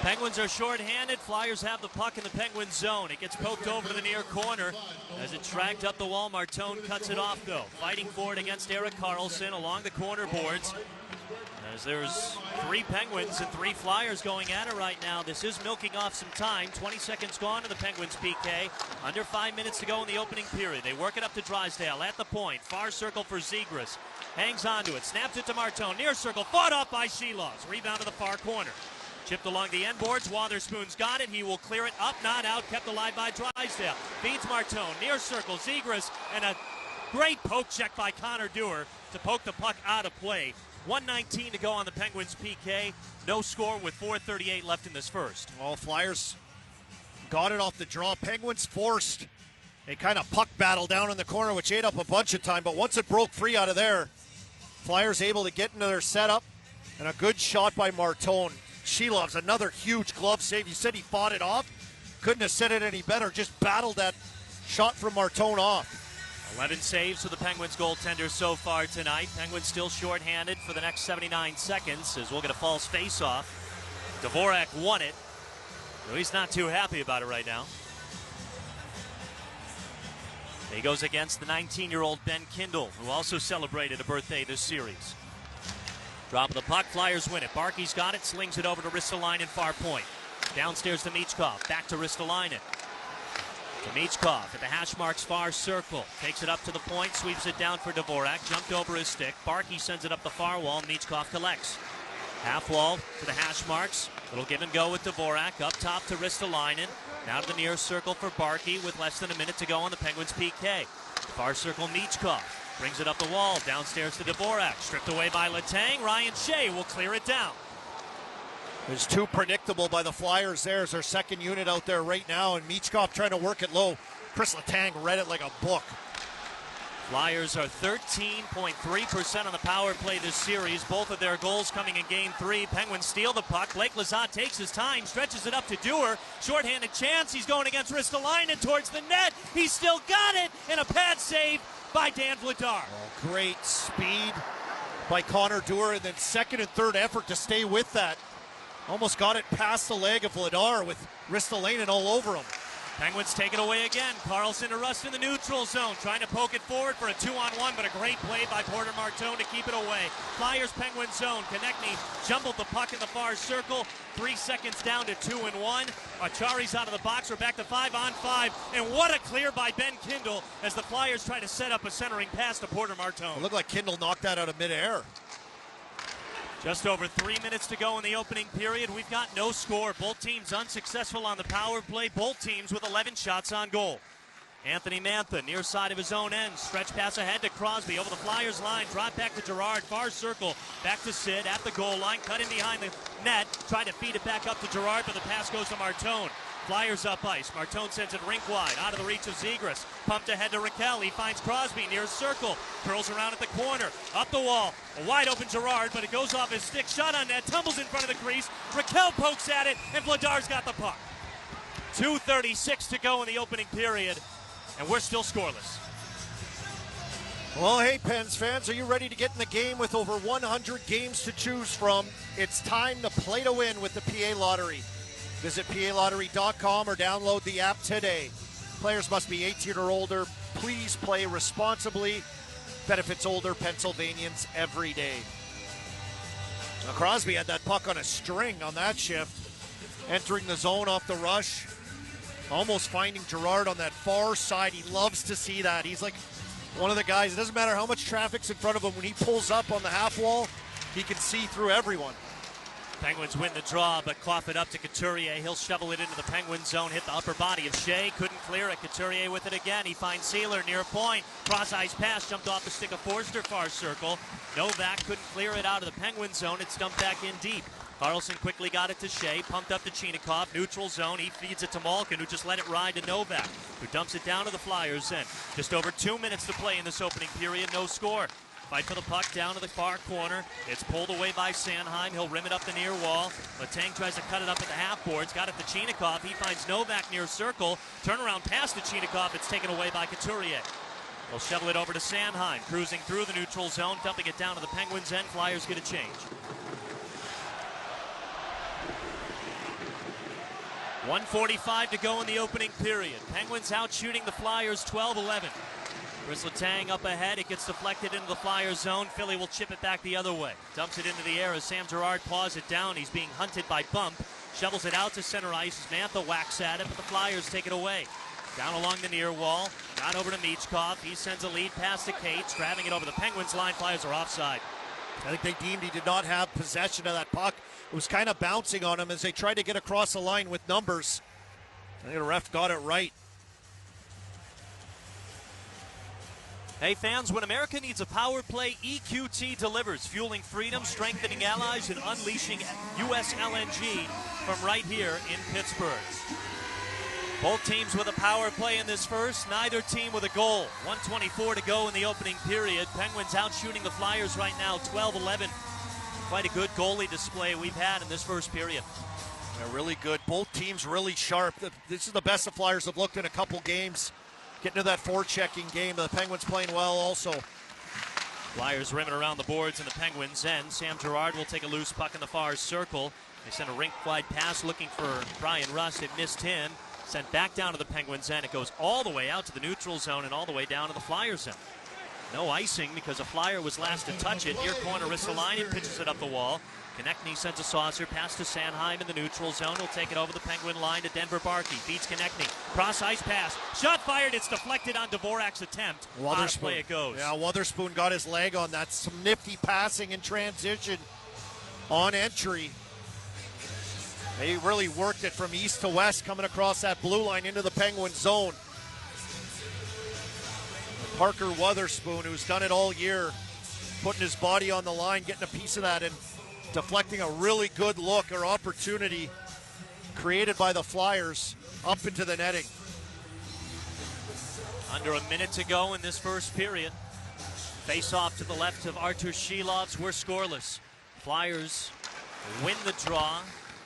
Penguins are shorthanded. Flyers have the puck in the Penguins zone. It gets poked over to the near corner as it's dragged up the wall. Martone cuts it off, though. Fighting for it against Erik Karlsson along the corner boards. As there's 3 Penguins and 3 Flyers going at it right now. This is milking off some time. 20 seconds gone to the Penguins PK. Under 5 minutes to go in the opening period. They work it up to Drysdale at the point. Far circle for Zegras. Hangs onto it. Snaps it to Martone. Near circle. Fought off by Shelovs. Rebound to the far corner. Chipped along the end boards. Wotherspoon's got it. He will clear it up, not out. Kept alive by Drysdale. Feeds Martone. Near circle. Zegras. And a great poke check by Connor Dewar to poke the puck out of play. 1:19 to go on the Penguins PK. No score with 4:38 left in this first. Well, Flyers got it off the draw. Penguins forced a kind of puck battle down in the corner, which ate up a bunch of time. But once it broke free out of there, Flyers able to get into their setup. And a good shot by Martone. Shelovs, another huge glove save. You said he fought it off. Couldn't have said it any better. Just battled that shot from Martone off. 11 saves for the Penguins goaltender so far tonight. Penguins still shorthanded for the next 79 seconds as we'll get a false face-off. Dvorak won it, though he's not too happy about it right now. He goes against the 19-year-old Ben Kindle, who also celebrated a birthday this series. Drop of the puck, Flyers win it. Barkey's got it, slings it over to Ristolainen, far point. Downstairs to Michkov, back to Ristolainen. To Michkov at the hash marks far circle. Takes it up to the point, sweeps it down for Dvorak. Jumped over his stick. Barkey sends it up the far wall. Michkov collects. Half wall to the hash marks. Little give and go with Dvorak. Up top to Ristolainen. Now to the near circle for Barkey with less than a minute to go on the Penguins PK. Far circle Michkov. Brings it up the wall. Downstairs to Dvorak. Stripped away by Letang. Ryan Shea will clear it down. It's too predictable by the Flyers there as their second unit out there right now, and Michkov trying to work it low. Chris Letang read it like a book. Flyers are 13.3% on the power play this series. Both of their goals coming in Game 3. Penguins steal the puck. Blake Lizotte takes his time, stretches it up to Dewar. Shorthanded chance. He's going against Ristolainen towards the net. He's still got it, and a pad save by Dan Vladar. Oh, great speed by Connor Dewar, and then second and third effort to stay with that. Almost got it past the leg of Vladar with Ristolainen all over him. Penguins take it away again. Karlsson to Rust in the neutral zone, trying to poke it forward for a 2-on-1, but a great play by Porter Martone to keep it away. Flyers Penguins zone. Konechny jumbled the puck in the far circle. 3 seconds down to 2-1. Achari's out of the box. We're back to 5-on-5. And what a clear by Ben Kindle as the Flyers try to set up a centering pass to Porter Martone. It looked like Kindle knocked that out of midair. Just over 3 minutes to go in the opening period. We've got no score. Both teams unsuccessful on the power play. Both teams with 11 shots on goal. Anthony Mantha near side of his own end. Stretch pass ahead to Crosby over the Flyers line. Drop back to Girard. Far circle. Back to Sid at the goal line. Cut in behind the net. Tried to feed it back up to Girard, but the pass goes to Martone. Flyers up ice. Martone sends it rink wide. Out of the reach of Zegras. Pumped ahead to Raquel. He finds Crosby near circle. Curls around at the corner. Up the wall. A wide open Girard, but it goes off his stick. Shot on net. Tumbles in front of the crease. Raquel pokes at it, and Vladar's got the puck. 2:36 to go in the opening period, and we're still scoreless. Well, hey, Pens fans, are you ready to get in the game with over 100 games to choose from? It's time to play to win with the PA Lottery. Visit PALottery.com or download the app today. Players must be 18 or older. Please play responsibly. Benefits older Pennsylvanians every day. Now, Crosby had that puck on a string on that shift. Entering the zone off the rush. Almost finding Girard on that far side. He loves to see that. He's like one of the guys. It doesn't matter how much traffic's in front of him. When he pulls up on the half wall, he can see through everyone. Penguins win the draw, but cough it up to Couturier. He'll shovel it into the Penguin zone, hit the upper body of Shea. Couldn't clear it. Couturier with it again. He finds Sealer near point. Cross-ice pass, jumped off the stick of Forster, far circle. Novak couldn't clear it out of the Penguin zone. It's dumped back in deep. Karlsson quickly got it to Shea, pumped up to Chinikov, neutral zone. He feeds it to Malkin, who just let it ride to Novak, who dumps it down to the Flyers end. Just over 2 minutes to play in this opening period, no score. Fight for the puck down to the far corner. It's pulled away by Sanheim. He'll rim it up the near wall. Letang tries to cut it up at the half boards. Got it to Chinikov. He finds Novak near circle. Turnaround pass to Chinikov. It's taken away by Couturier. They'll shovel it over to Sanheim. Cruising through the neutral zone. Dumping it down to the Penguins end. Flyers get a change. 1:45 to go in the opening period. Penguins out shooting the Flyers 12-11. Chris Letang up ahead. It gets deflected into the Flyers zone. Philly will chip it back the other way. Dumps it into the air as Sam Girard paws it down. He's being hunted by Bump. Shovels it out to center ice as Mantha whacks at it, but the Flyers take it away. Down along the near wall. Got over to Michkov. He sends a lead pass to Cates. Grabbing it over the Penguins line. Flyers are offside. I think they deemed he did not have possession of that puck. It was kind of bouncing on him as they tried to get across the line with numbers. I think the ref got it right. Hey fans, when America needs a power play, EQT delivers, fueling freedom, strengthening allies, and unleashing U.S. LNG from right here in Pittsburgh. Both teams with a power play in this first, neither team with a goal. 1:24 to go in the opening period. Penguins out shooting the Flyers right now, 12-11. Quite a good goalie display we've had in this first period. They're really good. Both teams really sharp. This is the best the Flyers have looked in a couple games. Getting to that forechecking game. The Penguins playing well also. Flyers rimming around the boards in the Penguins' end. Sam Girard will take a loose puck in the far circle. They send a rink-wide pass looking for Brian Rust. It missed him. Sent back down to the Penguins' end. It goes all the way out to the neutral zone and all the way down to the Flyers' zone. No icing because a Flyer was last to touch it. Near corner, Ristolainen pitches it up the wall. Konechny sends a saucer pass to Sanheim in the neutral zone. He'll take it over the Penguin line to Denver Barkey. Beats Konechny. Cross ice pass. Shot fired. It's deflected on Dvorak's attempt. Out of play it goes. Yeah, Wotherspoon got his leg on that. Some nifty passing in transition on entry. They really worked it from east to west coming across that blue line into the Penguin zone. Parker Wotherspoon, who's done it all year, putting his body on the line, getting a piece of that and deflecting a really good look or opportunity created by the Flyers up into the netting. Under a minute to go in this first period. Face off to the left of Artur Shilovs. We're scoreless. Flyers win the draw.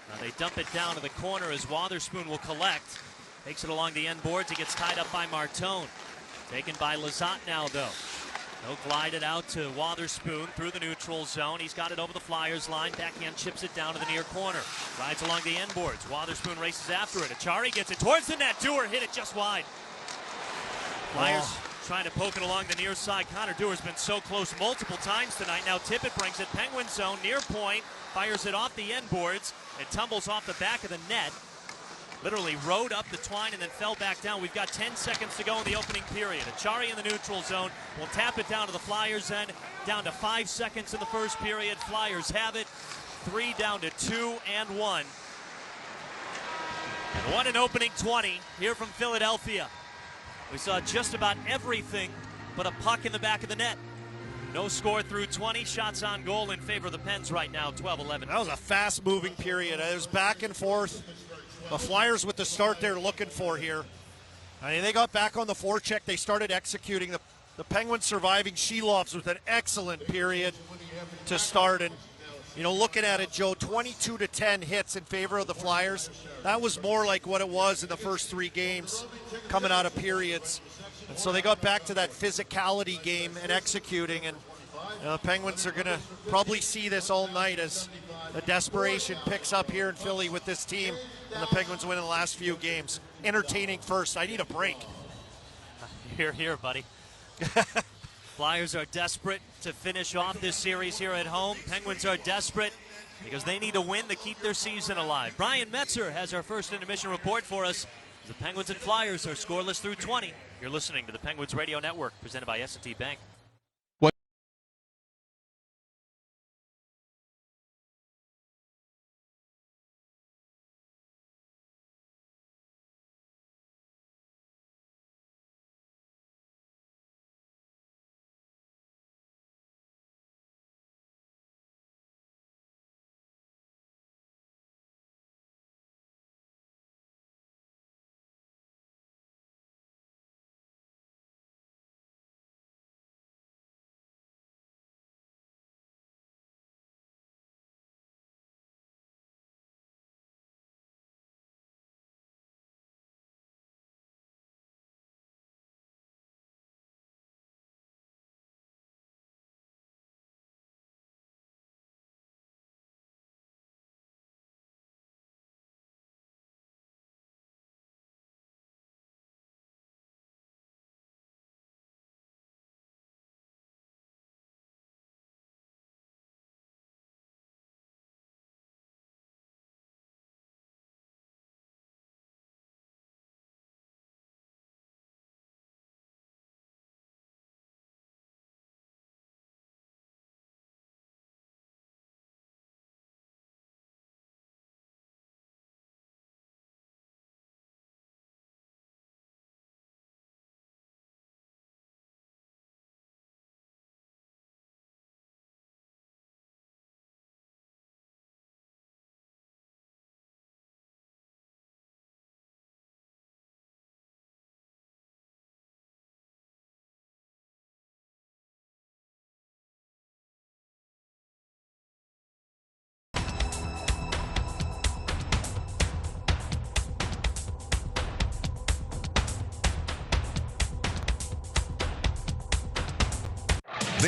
Now they dump it down to the corner as Wotherspoon will collect. Takes it along the end boards. He gets tied up by Martone. Taken by Lizotte now, though. He'll glide it out to Wotherspoon through the neutral zone. He's got it over the Flyers line. Backhand chips it down to the near corner. Rides along the end boards. Wotherspoon races after it. Achari gets it towards the net. Dewar hit it just wide. Flyers trying to poke it along the near side. Connor Dewar's been so close multiple times tonight. Now Tippett brings it. Penguin zone, near point. Fires it off the end boards. It tumbles off the back of the net. Literally rode up the twine and then fell back down. We've got 10 seconds to go in the opening period. Achari in the neutral zone will tap it down to the Flyers' end. Down to 5 seconds in the first period. Flyers have it. 3 down to 2 and 1. And 1 in opening 20 here from Philadelphia. We saw just about everything but a puck in the back of the net. No score through 20. Shots on goal in favor of the Pens right now, 12-11. That was a fast-moving period. It was back and forth. The Flyers with the start they're looking for here. I mean, they got back on the forecheck. They started executing. The Penguins surviving. Shilovs with an excellent period to start. And, you know, looking at it, Joe, 22-10 hits in favor of the Flyers. That was more like what it was in the first 3 games coming out of periods. And so they got back to that physicality game and executing. And the Penguins are going to probably see this all night as the desperation picks up here in Philly with this team. And the Penguins win in the last few games. Entertaining first. I need a break. Here, buddy. Flyers are desperate to finish off this series here at home. Penguins are desperate because they need a win to keep their season alive. Brian Metzer has our first intermission report for us. The Penguins and Flyers are scoreless through 20. You're listening to the Penguins Radio Network, presented by S&T Bank.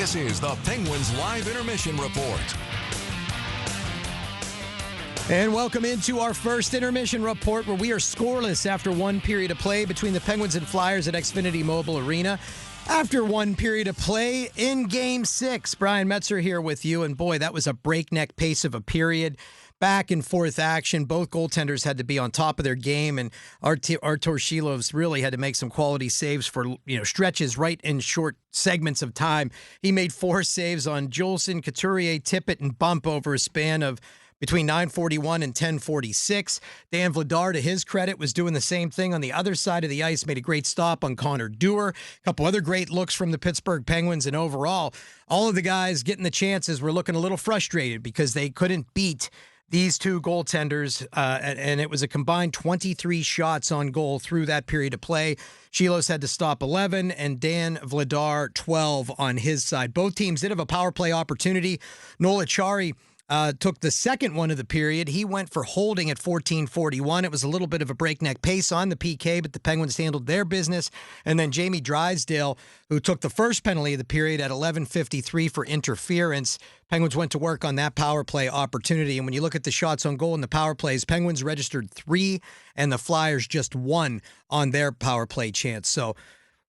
This is the Penguins Live Intermission Report. And welcome into our first intermission report, where we are scoreless after one period of play between the Penguins and Flyers at Xfinity Mobile Arena. After one period of play in Game 6, Brian Metzer here with you. And boy, that was a breakneck pace of a period. Back and forth action. Both goaltenders had to be on top of their game, and Artur Shilovs really had to make some quality saves for stretches right in short segments of time. He made 4 saves on Jolson, Couturier, Tippett, and Bump over a span of between 9:41 and 10:46. Dan Vladar, to his credit, was doing the same thing on the other side of the ice, made a great stop on Connor Dewar. A couple other great looks from the Pittsburgh Penguins, and overall, all of the guys getting the chances were looking a little frustrated because they couldn't beat these two goaltenders, and it was a combined 23 shots on goal through that period of play. Shilos had to stop 11, and Dan Vladar 12 on his side. Both teams did have a power play opportunity. Noel Acciari took the second one of the period. He went for holding at 14:41. It was a little bit of a breakneck pace on the PK, but the Penguins handled their business. And then Jamie Drysdale, who took the first penalty of the period at 11:53 for interference. Penguins went to work on that power play opportunity. And when you look at the shots on goal in the power plays, Penguins registered 3 and the Flyers just 1 on their power play chance. So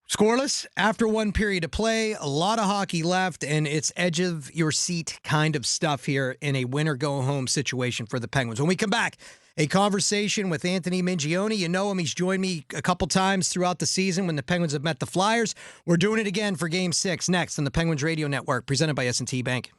scoreless after one period of play, a lot of hockey left, and it's edge of your seat kind of stuff here in a win or go home situation for the Penguins. When we come back, a conversation with Anthony Mingione. You know him. He's joined me a couple times throughout the season when the Penguins have met the Flyers. We're doing it again for Game 6 next on the Penguins Radio Network, presented by S&T Bank.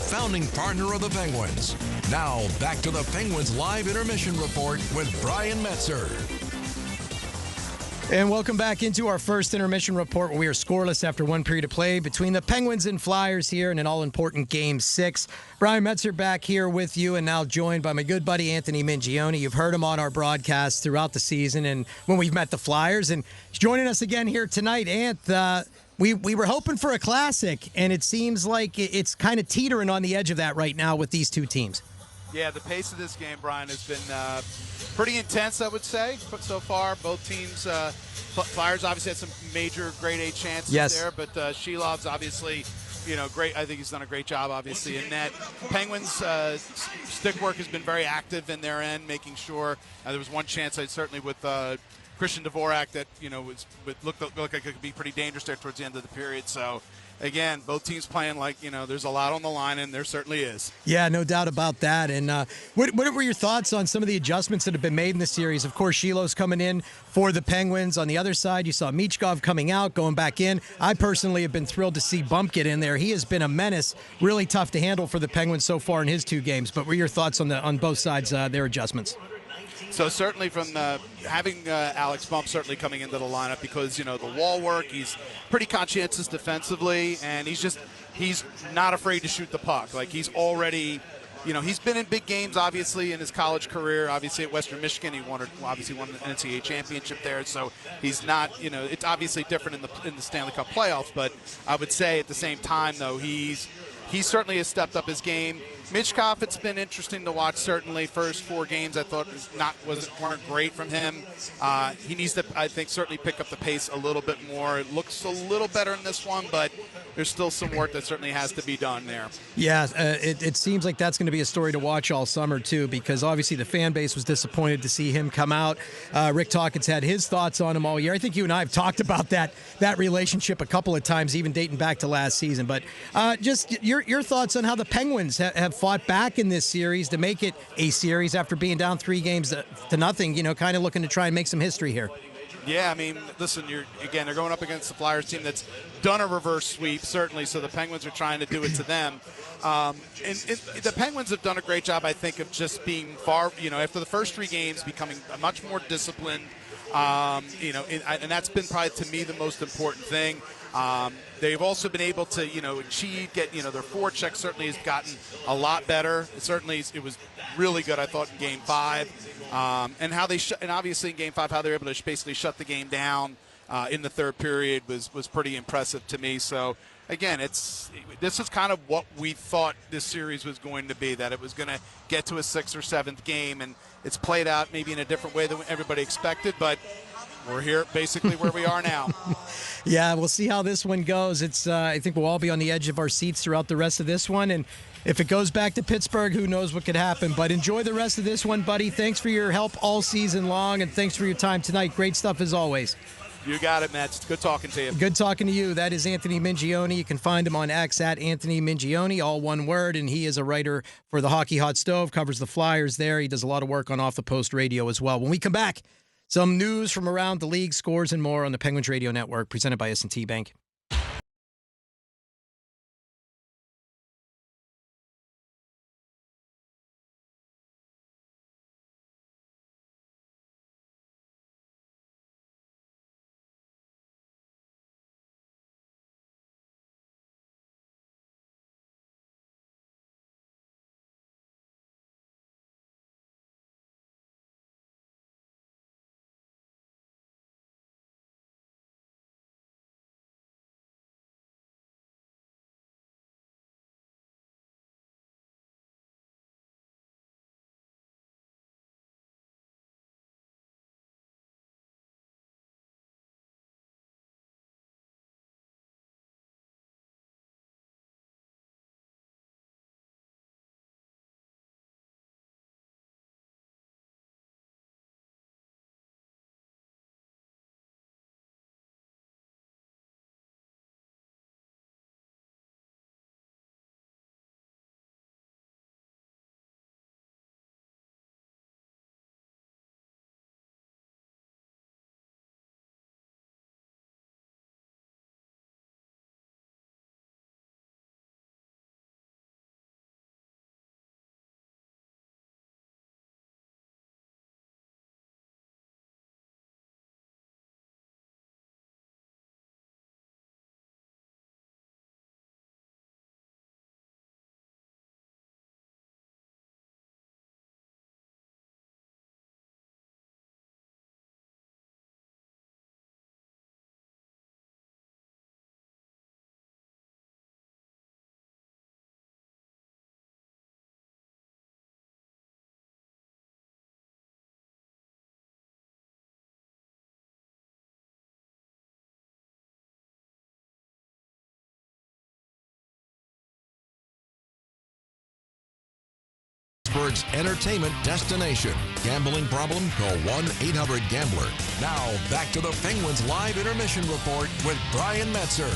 Founding partner of the Penguins. Now, back to the Penguins Live Intermission Report with Brian Metzer. And welcome back into our first intermission report, where we are scoreless after one period of play between the Penguins and Flyers here in an all-important Game 6. Brian Metzer back here with you, and now joined by my good buddy Anthony Mingione. You've heard him on our broadcast throughout the season and when we've met the Flyers, and he's joining us again here tonight. Anth, we were hoping for a classic, and it seems like it's kind of teetering on the edge of that right now with these two teams. Yeah, the pace of this game, Brian, has been pretty intense, I would say, so far. Both teams, Flyers obviously had some major grade A chances there, but Shilov's obviously, great. I think he's done a great job, obviously, in net. Penguins' stick work has been very active in their end, making sure there was one chance, certainly with Christian Dvorak, that looked like it could be pretty dangerous there towards the end of the period. So again, both teams playing like, there's a lot on the line, and there certainly is. Yeah, no doubt about that. And what were your thoughts on some of the adjustments that have been made in the series? Of course, Shiloh's coming in for the Penguins. On the other side, you saw Michkov coming out, going back in. I personally have been thrilled to see Bump get in there. He has been a menace, really tough to handle for the Penguins so far in his 2 games. But what were your thoughts on both sides, their adjustments? So certainly from having Alex Bump certainly coming into the lineup, because, the wall work, he's pretty conscientious defensively, and he's not afraid to shoot the puck. Like, he's already, he's been in big games, obviously, in his college career. Obviously at Western Michigan, he won an NCAA championship there. So he's not, it's obviously different in the Stanley Cup playoffs. But I would say at the same time, though, he certainly has stepped up his game. Michkov, it's been interesting to watch. Certainly, first 4 games I thought weren't great from him. He needs to, I think, certainly pick up the pace a little bit more. It looks a little better in this one, but there's still some work that certainly has to be done there. Yeah, it seems like that's going to be a story to watch all summer, too, because obviously the fan base was disappointed to see him come out. Rick Tocchet's had his thoughts on him all year. I think you and I have talked about that relationship a couple of times, even dating back to last season. But just your thoughts on how the Penguins have fought back in this series to make it a series after being down 3 games to nothing, kind of looking to try and make some history here. Yeah, I mean, listen, they're going up against the Flyers team that's done a reverse sweep, certainly, so the Penguins are trying to do it to them. And the Penguins have done a great job, I think, of just being after the first 3 games, becoming much more disciplined, and that's been probably, to me, the most important thing. They've also been able to, get their forecheck certainly has gotten a lot better. It was really good, I thought, in Game 5. And how and obviously in Game 5, how they were able to basically shut the game down in the third period was pretty impressive to me. So, again, this is kind of what we thought this series was going to be, that it was going to get to a 6th or 7th game, and it's played out maybe in a different way than everybody expected, but we're here basically where we are now. Yeah, we'll see how this one goes. I think we'll all be on the edge of our seats throughout the rest of this one, and if it goes back to Pittsburgh, who knows what could happen. But enjoy the rest of this one, buddy. Thanks for your help all season long, and thanks for your time tonight. Great stuff as always. You got it, Matt. It's good talking to you. Good talking to you. That is Anthony Mingione. You can find him on X at Anthony Mingione, all one word, and he is a writer for the Hockey Hot Stove, covers the Flyers there. He does a lot of work on Off the Post Radio as well. When we come back, some news from around the league, scores, and more on the Penguins Radio Network, presented by S&T Bank. Pittsburgh's entertainment destination. Gambling problem? Call 1-800-GAMBLER. Now, back to the Penguins Live Intermission Report with Brian Metzer.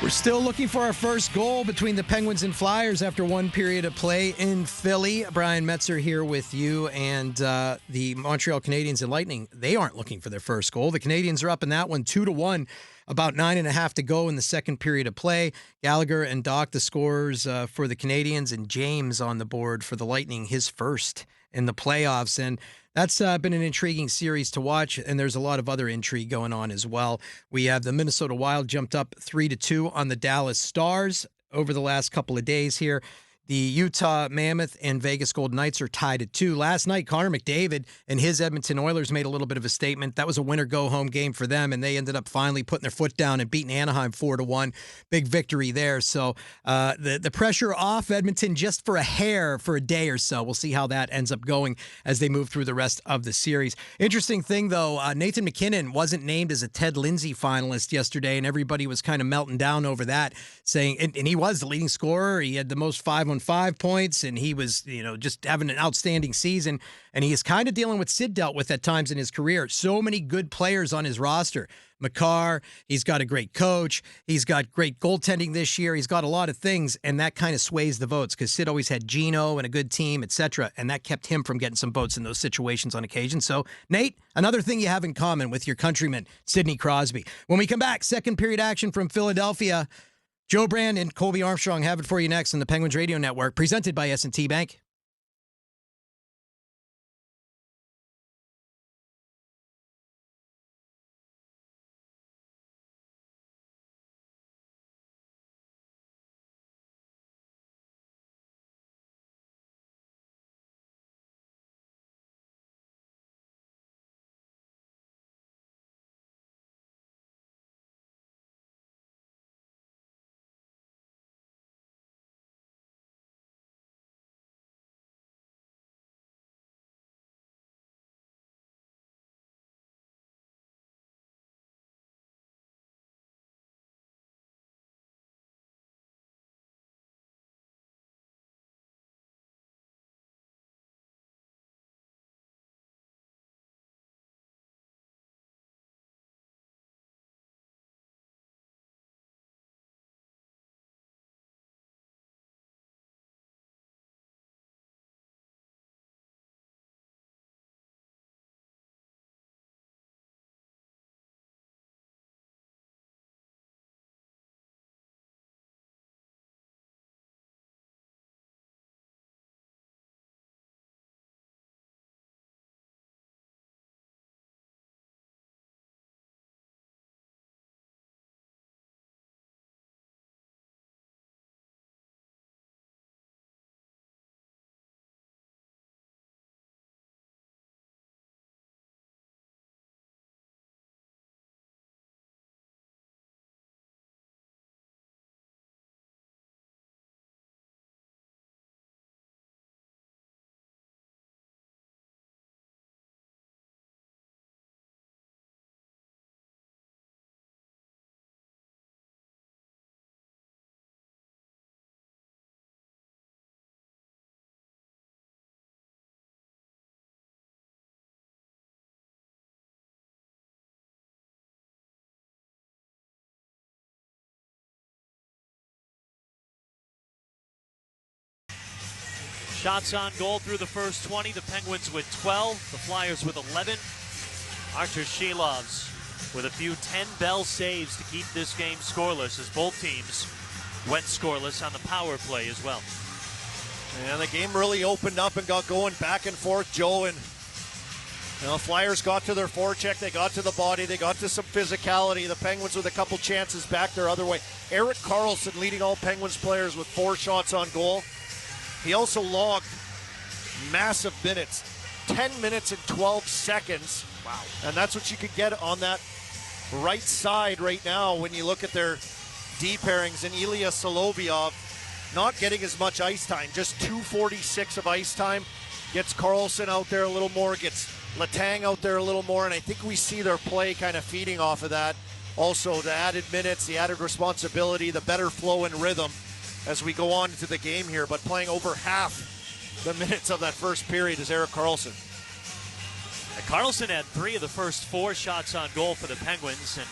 We're still looking for our first goal between the Penguins and Flyers after one period of play in Philly. Brian Metzer here with you, and the Montreal Canadiens and Lightning, they aren't looking for their first goal. The Canadiens are up in that one 2-1, about 9.5 to go in the second period of play. Gallagher and Doc, the scorers for the Canadiens, and James on the board for the Lightning, his first in the playoffs. And that's been an intriguing series to watch, and there's a lot of other intrigue going on as well. We have the Minnesota Wild jumped up 3-2 on the Dallas Stars over the last couple of days here. The Utah Mammoth and Vegas Golden Knights are tied at 2. Last night, Connor McDavid and his Edmonton Oilers made a little bit of a statement. That was a winner-go-home game for them, and they ended up finally putting their foot down and beating Anaheim 4-1. Big victory there. So the pressure off Edmonton just for a hair for a day or so. We'll see how that ends up going as they move through the rest of the series. Interesting thing, though, Nathan McKinnon wasn't named as a Ted Lindsay finalist yesterday, and everybody was kind of melting down over that, saying, and he was the leading scorer. He had the most 5-on-5 points, and he was, just having an outstanding season. And he is kind of dealing with Sid dealt with at times in his career. So many good players on his roster. Makar, he's got a great coach. He's got great goaltending this year. He's got a lot of things, and that kind of sways the votes because Sid always had Gino and a good team, etc., and that kept him from getting some votes in those situations on occasion. So, Nate, another thing you have in common with your countryman, Sidney Crosby. When we come back, second period action from Philadelphia. Joe Brand and Colby Armstrong have it for you next on the Penguins Radio Network, presented by S&T Bank. Shots on goal through the first 20. The Penguins with 12. The Flyers with 11. Artur Shilovs with a few 10-bell saves to keep this game scoreless as both teams went scoreless on the power play as well. And the game really opened up and got going back and forth, Joe. And Flyers got to their forecheck. They got to the body. They got to some physicality. The Penguins with a couple chances back their other way. Erik Karlsson leading all Penguins players with 4 shots on goal. He also logged massive minutes, 10 minutes and 12 seconds. Wow. And that's what you could get on that right side right now when you look at their D pairings. And Ilya Solovyov not getting as much ice time, just 2:46 of ice time. Gets Karlsson out there a little more, gets Letang out there a little more, and I think we see their play kind of feeding off of that. Also, the added minutes, the added responsibility, the better flow and rhythm as we go on into the game here. But playing over half the minutes of that first period is Erik Karlsson. Karlsson had 3 of the first 4 shots on goal for the Penguins, and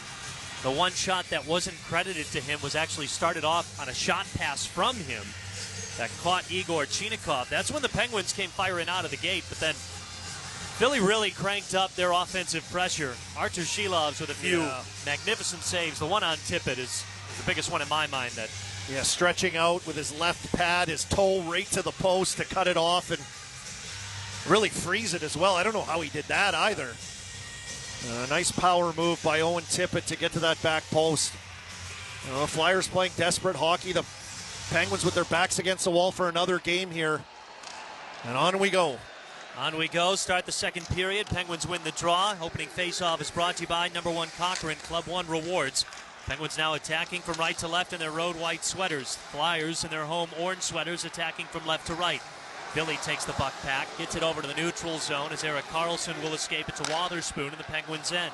The one shot that wasn't credited to him was actually started off on a shot pass from him that caught Igor Chinikov. That's when the Penguins came firing out of the gate, but then Philly really cranked up their offensive pressure. Artur Shilovs with a few magnificent saves. The one on Tippett is the biggest one in my mind. That stretching out with his left pad, his toe right to the post to cut it off and really freeze it as well. I don't know how he did that either. A nice power move by Owen Tippett to get to that back post. Flyers playing desperate hockey. The Penguins with their backs against the wall for another game here. And on we go. On we go. Start the second period. Penguins win the draw. Opening faceoff is brought to you by number 1 Cochrane Club 1 Rewards. Penguins now attacking from right to left in their road white sweaters. Flyers in their home orange sweaters attacking from left to right. Billy takes the puck back, gets it over to the neutral zone as Erik Karlsson will escape it to Wotherspoon in the Penguins' end.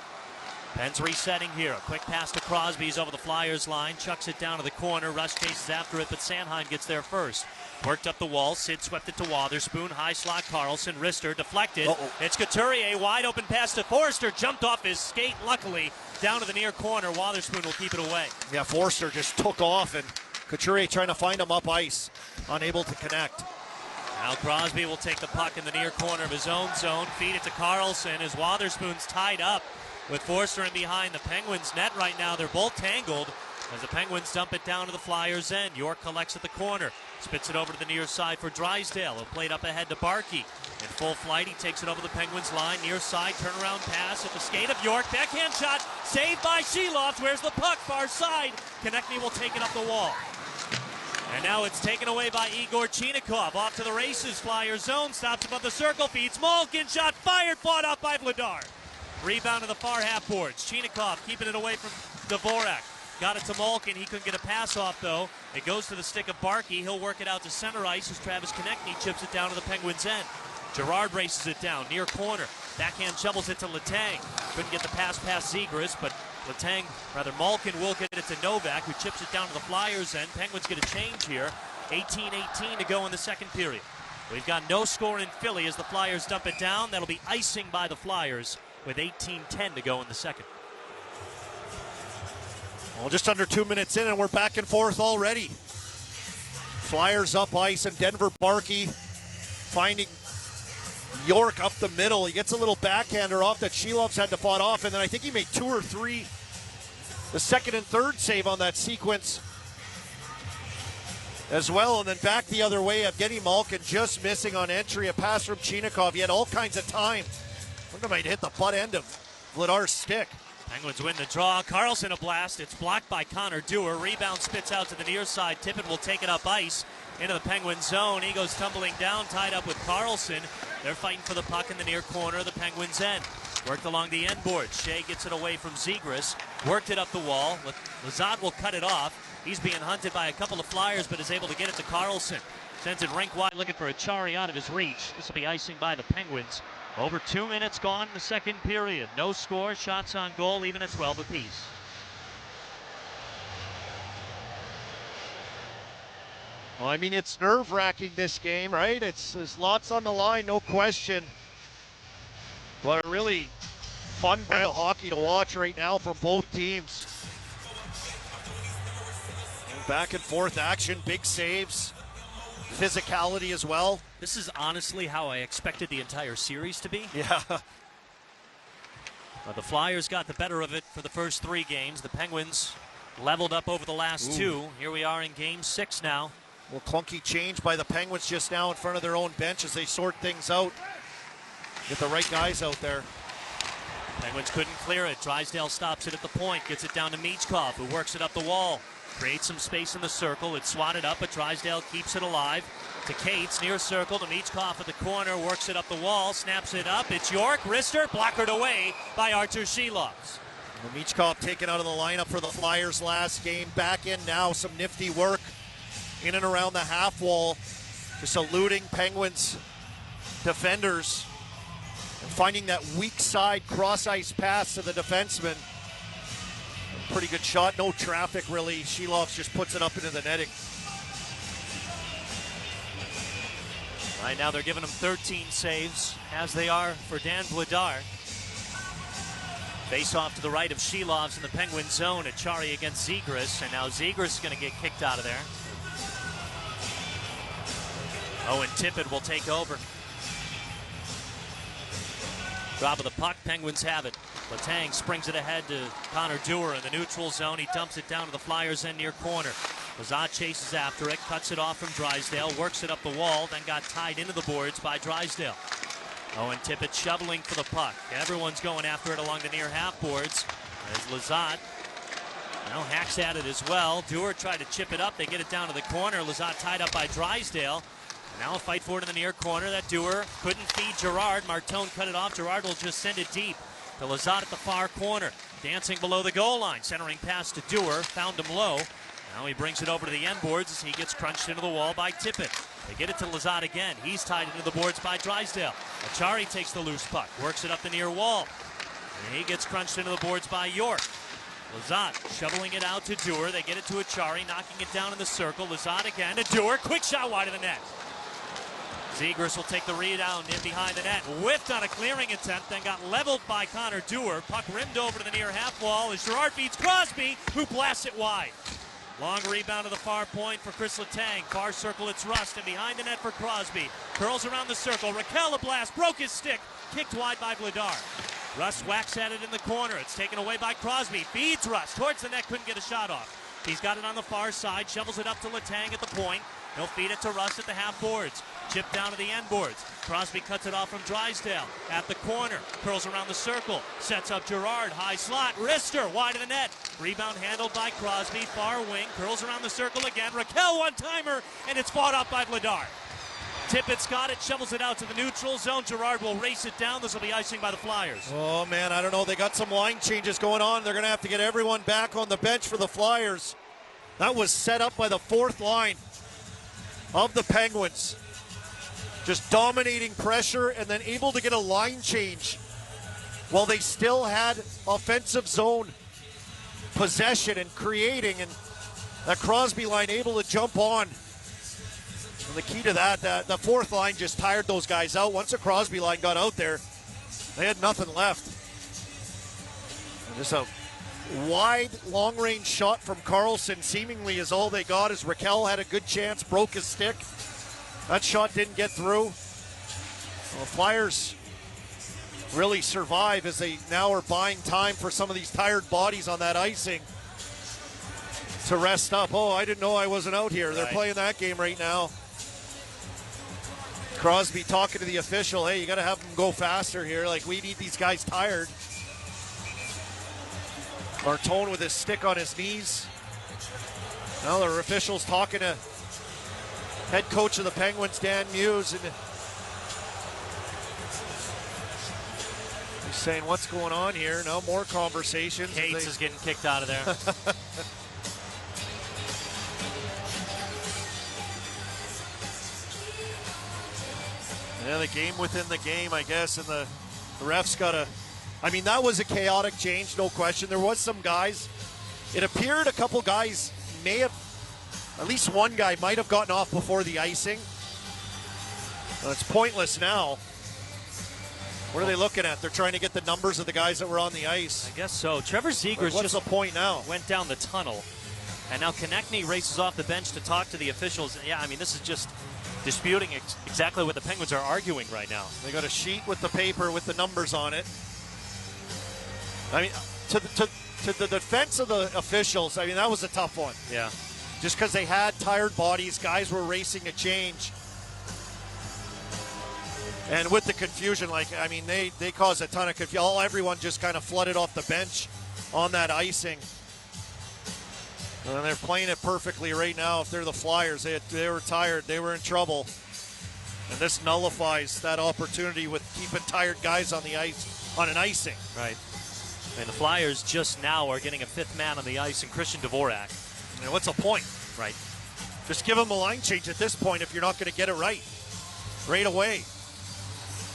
Penn's resetting here. A quick pass to Crosby. He's over the Flyers line, chucks it down to the corner. Russ chases after it, but Sanheim gets there first. Worked up the wall. Sid swept it to Wotherspoon. High slot Karlsson. Wrister deflected. It's Couturier. Wide open pass to Forster. Jumped off his skate, luckily, down to the near corner. Wotherspoon will keep it away. Yeah, Forster just took off, and Couturier trying to find him up ice. Unable to connect. Now Crosby will take the puck in the near corner of his own zone. Feed it to Karlsson as Wotherspoon's tied up with Forster in behind the Penguins' net right now. They're both tangled as the Penguins dump it down to the Flyers' end. York collects at the corner. Spits it over to the near side for Drysdale. He'll play it up ahead to Barkey. In full flight, he takes it over the Penguins' line. Near side, turnaround pass at the skate of York. Backhand shot, saved by Shilovs. Where's the puck? Far side. Konechny will take it up the wall. And now it's taken away by Igor Chinikov. Off to the races. Flyers zone. Stops above the circle. Feeds Malkin. Shot fired. Fought off by Vladar. Rebound to the far half boards. Chinikov keeping it away from Dvorak. Got it to Malkin. He couldn't get a pass off, though. It goes to the stick of Barkey. He'll work it out to center ice as Travis Konechny chips it down to the Penguins' end. Gerard races it down, near corner. Backhand shovels it to Letang. Couldn't get the pass past Zegras, but Malkin will get it to Novak, who chips it down to the Flyers' end. Penguins get a change here. 18-18 to go in the second period. We've got no score in Philly as the Flyers dump it down. That'll be icing by the Flyers with 18-10 to go in the second. Well, just under 2 minutes in, and we're back and forth already. Flyers up ice, and Denver Barkey finding York up the middle. He gets a little backhander off that Shilovs had to fight off, and then I think he made 2 or 3, the second and third save on that sequence as well. And then back the other way, Evgeny Malkin just missing on entry. A pass from Chinikov. He had all kinds of time. I wonder if he'd hit the butt end of Vladar's stick. Penguins win the draw. Karlsson a blast. It's blocked by Connor Dewar. Rebound spits out to the near side. Tippett will take it up ice into the Penguin zone. He goes tumbling down, tied up with Karlsson. They're fighting for the puck in the near corner of the Penguins' end. Worked along the end board. Shea gets it away from Zegras. Worked it up the wall. Lazat will cut it off. He's being hunted by a couple of Flyers, but is able to get it to Karlsson. Sends it rink wide, looking for a Chari out of his reach. This will be icing by the Penguins. Over 2 minutes gone in the second period. No score, shots on goal, even at 12 apiece. Well, I mean, it's nerve-wracking, this game, right? There's lots on the line, no question. But a really fun brand of hockey to watch right now from both teams. Back and forth action, big saves, physicality as well. This is honestly how I expected the entire series to be. Yeah. The Flyers got the better of it for the first 3 games. The Penguins leveled up over the last 2. Here we are in game 6 now. Well, clunky change by the Penguins just now in front of their own bench as they sort things out. Get the right guys out there. Penguins couldn't clear it. Drysdale stops it at the point, gets it down to Michkov, who works it up the wall. Creates some space in the circle. It's swatted up, but Drysdale keeps it alive. To Cates, near circle, to Michkov at the corner, works it up the wall, snaps it up. It's York, Wrister, blockered away by Artur Shilovs. Michkov taken out of the lineup for the Flyers last game. Back in now, some nifty work in and around the half wall. Just eluding Penguins defenders and finding that weak side cross-ice pass to the defenseman. Pretty good shot, no traffic really. Shilovs just puts it up into the netting. Right now they're giving him 13 saves, as they are for Dan Vladar. Face off to the right of Shilovs in the Penguin zone. Achari against Zegras, and now Zegras is going to get kicked out of there. Owen Tippett will take over. Drop of the puck, Penguins have it. Letang springs it ahead to Connor Dewar in the neutral zone. He dumps it down to the Flyers' end near corner. Lazat chases after it, cuts it off from Drysdale, works it up the wall, then got tied into the boards by Drysdale. Owen Tippett shoveling for the puck. Everyone's going after it along the near half boards. As Lazat now hacks at it as well. Dewar tried to chip it up. They get it down to the corner. Lazat tied up by Drysdale. Now a fight for it in the near corner. That Dewar couldn't feed Gerard. Martone cut it off. Gerard will just send it deep to Lazat at the far corner. Dancing below the goal line. Centering pass to Dewar. Found him low. Now he brings it over to the end boards as he gets crunched into the wall by Tippett. They get it to Lazat again. He's tied into the boards by Drysdale. Achari takes the loose puck. Works it up the near wall. And he gets crunched into the boards by York. Lazat shoveling it out to Dewar. They get it to Achari, knocking it down in the circle. Lazat again to Dewar. Quick shot wide of the net. Zegras will take the rebound in behind the net. Whiffed on a clearing attempt, then got leveled by Connor Dewar. Puck rimmed over to the near half wall as Gerard feeds Crosby, who blasts it wide. Long rebound to the far point for Chris Letang. Far circle, it's Rust, and behind the net for Crosby. Curls around the circle. Raquel a blast, broke his stick. Kicked wide by Vladar. Rust whacks at it in the corner. It's taken away by Crosby. Feeds Rust towards the net, couldn't get a shot off. He's got it on the far side, shovels it up to Letang at the point. He'll feed it to Rust at the half boards. Chip down to the end boards. Crosby cuts it off from Drysdale at the corner. Curls around the circle. Sets up Gerard. High slot. Wrister wide of the net. Rebound handled by Crosby. Far wing. Curls around the circle again. Raquel one-timer. And it's fought up by Vladar. Tippett's got it. Shovels it out to the neutral zone. Gerard will race it down. This will be icing by the Flyers. Oh, man, I don't know. They got some line changes going on. They're going to have to get everyone back on the bench for the Flyers. That was set up by the fourth line of the Penguins. Just dominating pressure and then able to get a line change while they still had offensive zone possession and creating, and that Crosby line able to jump on. And the key to that, the fourth line just tired those guys out. Once the Crosby line got out there, they had nothing left. And just a wide, long-range shot from Carlson seemingly is all they got, as Raquel had a good chance, broke his stick. That shot didn't get through. Well, the Flyers really survive as they now are buying time for some of these tired bodies on that icing to rest up. Oh, I didn't know I wasn't out here. They're playing that game right now. Crosby talking to the official, hey, you got to have them go faster here. Like, we need these guys tired. Martone with his stick on his knees. Now the officials talking to head coach of the Penguins, Dan Muse, and he's saying, what's going on here? Now more conversations. Cates is getting kicked out of there. Yeah, the game within the game, I guess, and the refs got to... I mean, that was a chaotic change, no question. There was some guys. It appeared a couple guys may have, at least one guy might have gotten off before the icing. Well, it's pointless now. What are they looking at? They're trying to get the numbers of the guys that were on the ice. I guess so. Trevor Zegras what's the point now? Went down the tunnel. And now Konechny races off the bench to talk to the officials. And yeah, I mean, this is just disputing exactly what the Penguins are arguing right now. They got a sheet with the paper with the numbers on it. I mean, to the defense of the officials, I mean, that was a tough one. Yeah. Just because they had tired bodies, guys were racing a change. And with the confusion, like, I mean, they caused a ton of confusion. Everyone just kind of flooded off the bench on that icing. And they're playing it perfectly right now. If they're the Flyers, they were tired. They were in trouble. And this nullifies that opportunity with keeping tired guys on the ice, on an icing. Right. And the Flyers just now are getting a fifth man on the ice in Christian Dvorak. And what's the point? Right. Just give them a line change at this point if you're not going to get it right away.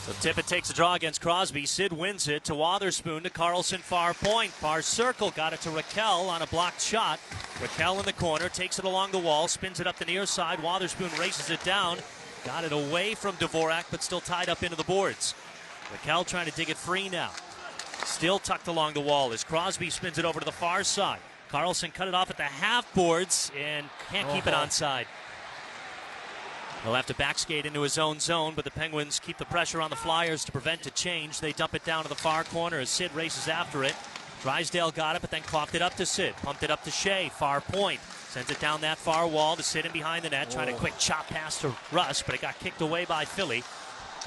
So Tippett takes a draw against Crosby. Sid wins it to Wotherspoon to Carlson, far point. Far circle, got it to Raquel on a blocked shot. Raquel in the corner, takes it along the wall, spins it up the near side. Wotherspoon races it down. Got it away from Dvorak, but still tied up into the boards. Raquel trying to dig it free now. Still tucked along the wall as Crosby spins it over to the far side. Carlson cut it off at the half boards and can't keep it onside. He'll have to backskate into his own zone, but the Penguins keep the pressure on the Flyers to prevent a change. They dump it down to the far corner as Sid races after it. Drysdale got it, but then coughed it up to Sid. Pumped it up to Shea, far point. Sends it down that far wall to Sid in behind the net. Trying a quick chop pass to Russ, but it got kicked away by Philly.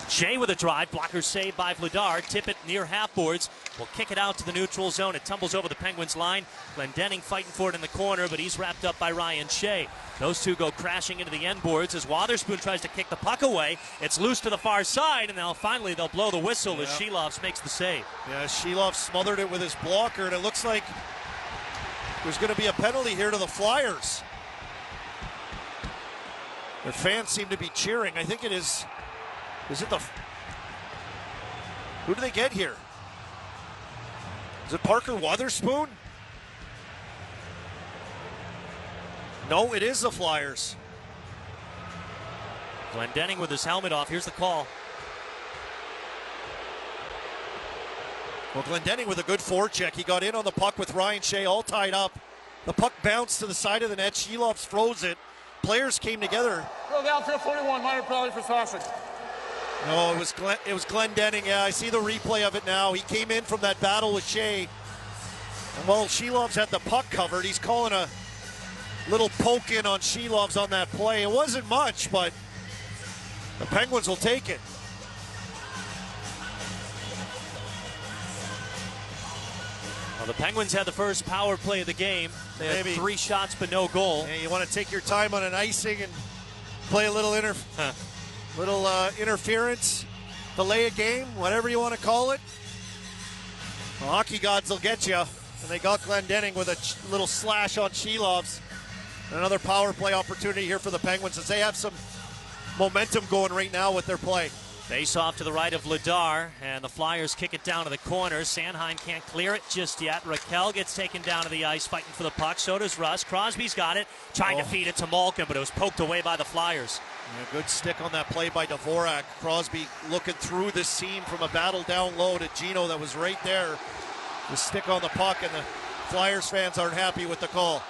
Shea with a drive, blocker saved by Vladar. Tip it near half boards. Will kick it out to the neutral zone. It tumbles over the Penguins line. Glendening fighting for it in the corner, but he's wrapped up by Ryan Shea. Those two go crashing into the end boards as Wotherspoon tries to kick the puck away. It's loose to the far side, and now finally they'll blow the whistle as Shelovs makes the save. Yeah, Shelovs smothered it with his blocker, and it looks like there's going to be a penalty here to the Flyers. Their fans seem to be cheering. I think it is. Is it the... Who do they get here? Is it Parker Wotherspoon? No, it is the Flyers. Glendening with his helmet off. Here's the call. Well, Glendening with a good forecheck. He got in on the puck with Ryan Shea all tied up. The puck bounced to the side of the net. Shelovs froze it. Players came together. Go down to 41, minor penalty for Sausage. No, it was Glendening. Yeah, I see the replay of it now. He came in from that battle with Shea. And while Shelovs had the puck covered, he's calling a little poke in on Shelovs on that play. It wasn't much, but the Penguins will take it. Well, the Penguins had the first power play of the game. They had 3 shots but no goal. Yeah, you want to take your time on an icing and play a little interference, delay a game, whatever you want to call it. The hockey gods will get you. And they got Glendening with a little slash on Shelovs. Another power play opportunity here for the Penguins as they have some momentum going right now with their play. Face off to the right of Vladar, and the Flyers kick it down to the corner. Sanheim can't clear it just yet. Raquel gets taken down to the ice fighting for the puck. So does Russ. Crosby's got it, trying to feed it to Malkin, but it was poked away by the Flyers. Yeah, good stick on that play by Dvorak. Crosby looking through the seam from a battle down low to Gino that was right there. The stick on the puck, and the Flyers fans aren't happy with the call.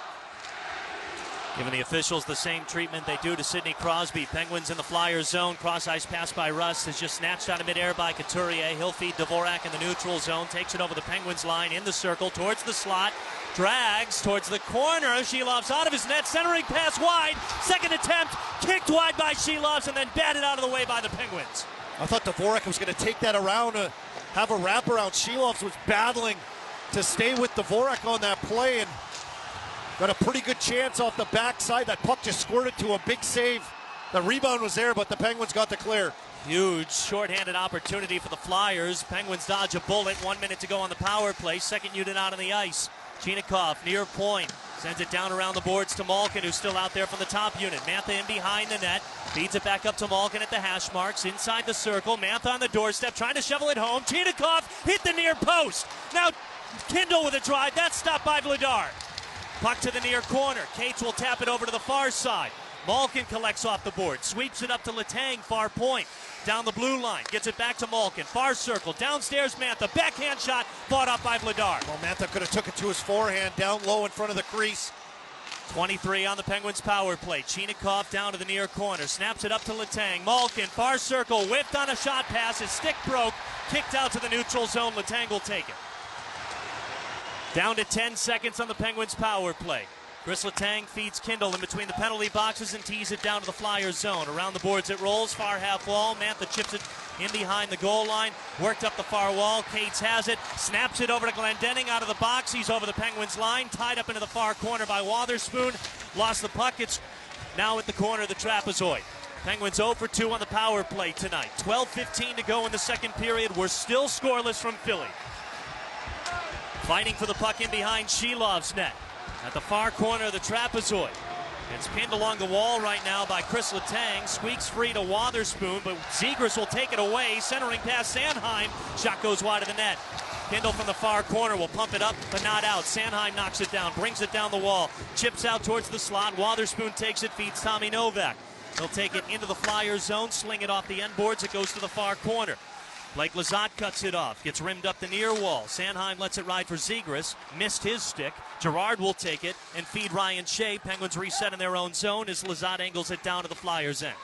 Giving the officials the same treatment they do to Sidney Crosby. Penguins in the Flyers zone. Cross-ice pass by Russ is just snatched out of midair by Couturier. He'll feed Dvorak in the neutral zone. Takes it over the Penguins line in the circle towards the slot. Drags towards the corner. Shelovs out of his net. Centering pass wide. Second attempt. Kicked wide by Shelovs and then batted out of the way by the Penguins. I thought Dvorak was going to take that around, have a wraparound. Shelovs was battling to stay with Dvorak on that play and got a pretty good chance off the backside. That puck just squirted to a big save. The rebound was there, but the Penguins got the clear. Huge shorthanded opportunity for the Flyers. Penguins dodge a bullet. 1 minute to go on the power play. Second unit out on the ice. Chinikov near point. Sends it down around the boards to Malkin, who's still out there from the top unit. Mantha in behind the net. Feeds it back up to Malkin at the hash marks. Inside the circle. Mantha on the doorstep, trying to shovel it home. Chinikov hit the near post. Now Kindle with a drive. That's stopped by Vladar. Puck to the near corner. Cates will tap it over to the far side. Malkin collects off the board. Sweeps it up to Letang, far point. Down the blue line. Gets it back to Malkin. Far circle. Downstairs Mantha. Backhand shot. Fought off by Vladar. Well, Mantha could have took it to his forehand. Down low in front of the crease. 23 on the Penguins power play. Chinikov down to the near corner. Snaps it up to Letang. Malkin. Far circle. Whipped on a shot pass. His stick broke. Kicked out to the neutral zone. Letang will take it. Down to 10 seconds on the Penguins power play. Chris Letang feeds Kindle in between the penalty boxes and tees it down to the Flyers zone. Around the boards it rolls, far half wall. Mantha chips it in behind the goal line. Worked up the far wall. Cates has it. Snaps it over to Glendening out of the box. He's over the Penguins line. Tied up into the far corner by Wotherspoon. Lost the puck. It's now at the corner of the trapezoid. Penguins 0 for 2 on the power play tonight. 12:15 to go in the second period. We're still scoreless from Philly. Fighting for the puck in behind Shelov's net. At the far corner of the trapezoid. It's pinned along the wall right now by Chris Letang. Squeaks free to Wotherspoon, but Zegras will take it away. Centering past Sanheim. Shot goes wide of the net. Kindle from the far corner will pump it up, but not out. Sanheim knocks it down, brings it down the wall. Chips out towards the slot. Wotherspoon takes it, feeds Tommy Novak. He'll take it into the Flyers zone, sling it off the end boards. It goes to the far corner. Blake Lizotte cuts it off, gets rimmed up the near wall. Sanheim lets it ride for Zegras, missed his stick. Gerard will take it and feed Ryan Shea. Penguins reset in their own zone as Lizotte angles it down to the Flyers' end.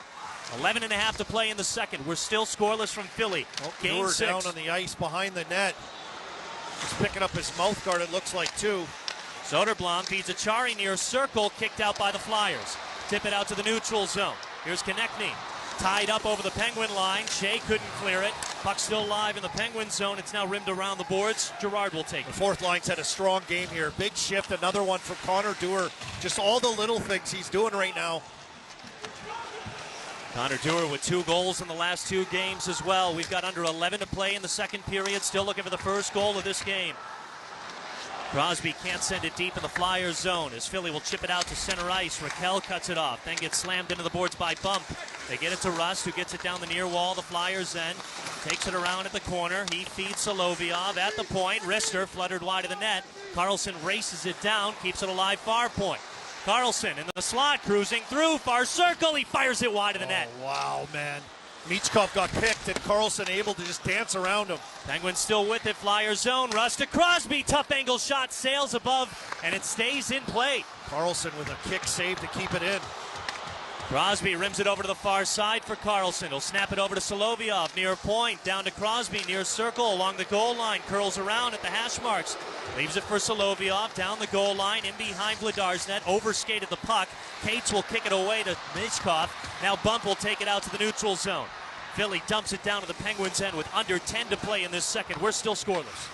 11.5 to play in the second. We're still scoreless from Philly. Game 6. Down on the ice behind the net. He's picking up his mouth guard, it looks like, too. Soderblom feeds Achari near circle, kicked out by the Flyers. Tip it out to the neutral zone. Here's Konechny. Tied up over the Penguin line. Shea couldn't clear it. Puck still live in the Penguin zone. It's now rimmed around the boards. Gerard will take it. The fourth line's had a strong game here. Big shift, another one from Connor Dewar. Just all the little things he's doing right now. Connor Dewar with 2 goals in the last 2 games as well. We've got under 11 to play in the second period. Still looking for the first goal of this game. Crosby can't send it deep in the Flyers zone as Philly will chip it out to center ice. Raquel cuts it off, then gets slammed into the boards by Bump. They get it to Rust, who gets it down the near wall. The Flyers then takes it around at the corner. He feeds Solovyov at the point. Rister fluttered wide of the net. Carlson races it down, keeps it alive far point. Carlson in the slot, cruising through, far circle. He fires it wide of the net. Wow, man. Michkov got picked and Carlson able to just dance around him. Penguins still with it, Flyers zone. Rust to Crosby, tough angle shot, sails above, and it stays in play. Carlson with a kick save to keep it in. Crosby rims it over to the far side for Carlson. He'll snap it over to Solovyov near point, down to Crosby near circle along the goal line, curls around at the hash marks. Leaves it for Solovyov down the goal line, in behind Vladar's net, overskated the puck. Cates will kick it away to Michkov. Now Bump will take it out to the neutral zone. Philly dumps it down to the Penguins' end with under 10 to play in this second. We're still scoreless.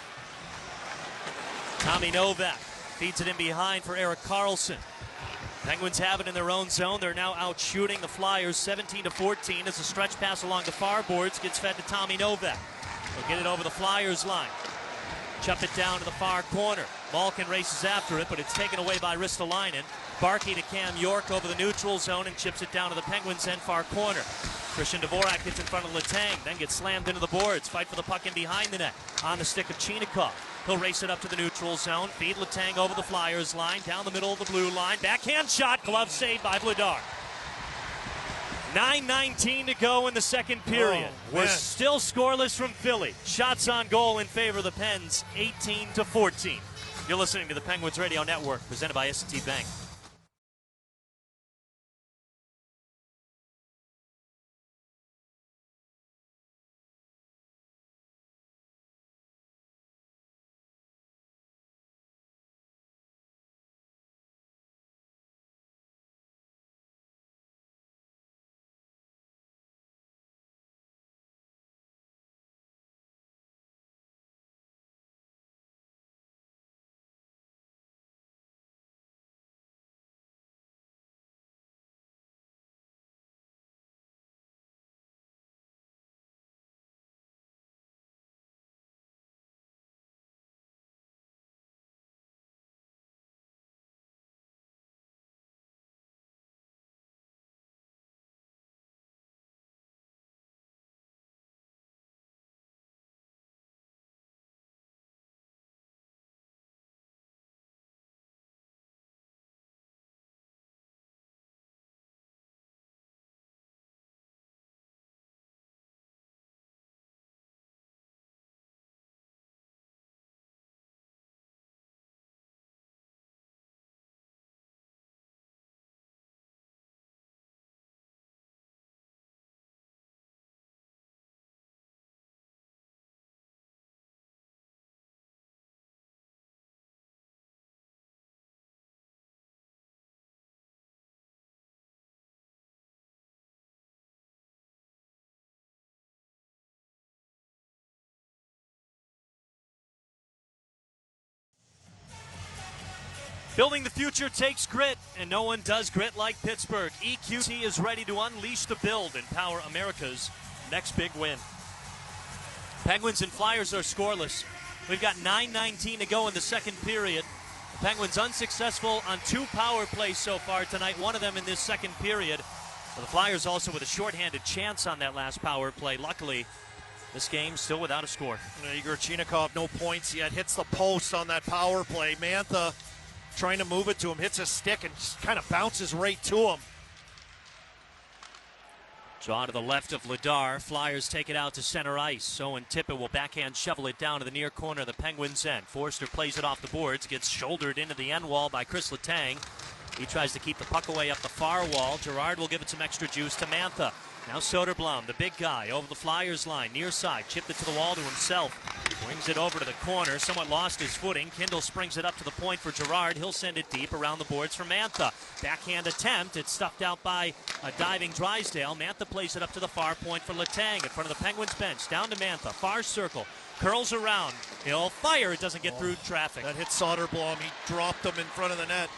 Tommy Novak feeds it in behind for Erik Karlsson. Penguins have it in their own zone. They're now out shooting the Flyers 17-14 as a stretch pass along the far boards gets fed to Tommy Novak. He'll get it over the Flyers line. Chup it down to the far corner. Malkin races after it, but it's taken away by Ristolainen. Barkey to Cam York over the neutral zone and chips it down to the Penguins' end far corner. Christian Dvorak gets in front of Letang, then gets slammed into the boards. Fight for the puck in behind the net. On the stick of Chinikov. He'll race it up to the neutral zone. Feed Letang over the Flyers line, down the middle of the blue line. Backhand shot, glove saved by Vladar. 9:19 to go in the second period. We're still scoreless from Philly. Shots on goal in favor of the Pens, 18-14. You're listening to the Penguins Radio Network, presented by S&T Bank. Building the future takes grit, and no one does grit like Pittsburgh. EQT is ready to unleash the build and power America's next big win. Penguins and Flyers are scoreless. We've got 9:19 to go in the second period. The Penguins unsuccessful on 2 power plays so far tonight, one of them in this second period. But the Flyers also with a shorthanded chance on that last power play. Luckily, this game still without a score. Igor Chinikov, no points yet, hits the post on that power play. Mantha trying to move it to him, hits a stick and just kind of bounces right to him. Draw to the left of Ladar. Flyers take it out to center ice. Owen Tippett will backhand shovel it down to the near corner of the Penguins' end. Forster plays it off the boards, gets shouldered into the end wall by Chris Letang. He tries to keep the puck away up the far wall. Girard will give it some extra juice to Mantha. Now Soderblom, the big guy, over the Flyers line, near side, chipped it to the wall to himself. Brings it over to the corner, somewhat lost his footing. Kindle springs it up to the point for Girard. He'll send it deep around the boards for Mantha. Backhand attempt, it's stuffed out by a diving Drysdale. Mantha plays it up to the far point for Letang in front of the Penguins bench. Down to Mantha, far circle, curls around. He'll fire, it doesn't get through traffic. That hit Soderblom, he dropped him in front of the net.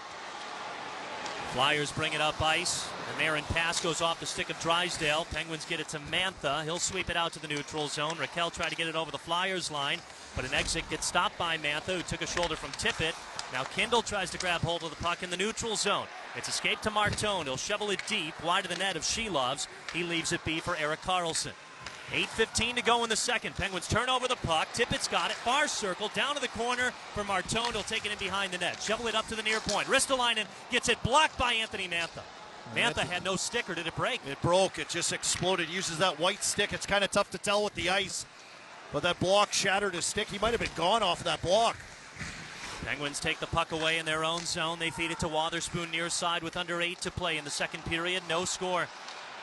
Flyers bring it up ice. The Marin pass goes off the stick of Drysdale. Penguins get it to Mantha. He'll sweep it out to the neutral zone. Raquel tried to get it over the Flyers line, but an exit gets stopped by Mantha, who took a shoulder from Tippett. Now Kindle tries to grab hold of the puck in the neutral zone. It's escaped to Martone. He'll shovel it deep, wide of the net of Shelovs. He leaves it be for Erik Karlsson. 8:15 to go in the second. Penguins turn over the puck. Tippett's got it. Far circle. Down to the corner for Martone. He'll take it in behind the net. Shovel it up to the near point. Ristolainen gets it blocked by Anthony Mantha. Mantha had no stick, or did it break? It broke. It just exploded. Uses that white stick. It's kind of tough to tell with the ice. But that block shattered his stick. He might have been gone off of that block. Penguins take the puck away in their own zone. They feed it to Wotherspoon near side with under 8 to play in the second period. No score.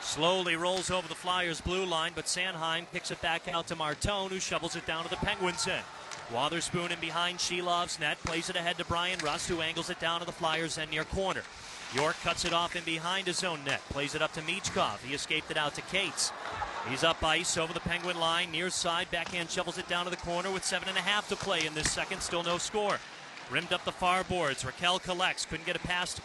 Slowly rolls over the Flyers' blue line, but Sanheim kicks it back out to Martone, who shovels it down to the Penguins' end. Wotherspoon in behind Shelov's net, plays it ahead to Brian Rust, who angles it down to the Flyers' end near corner. York cuts it off in behind his own net, plays it up to Michkov. He escaped it out to Cates. He's up ice over the Penguin line, near side, backhand shovels it down to the corner with 7.5 to play in this second, still no score. Rimmed up the far boards, Raquel collects, couldn't get a pass to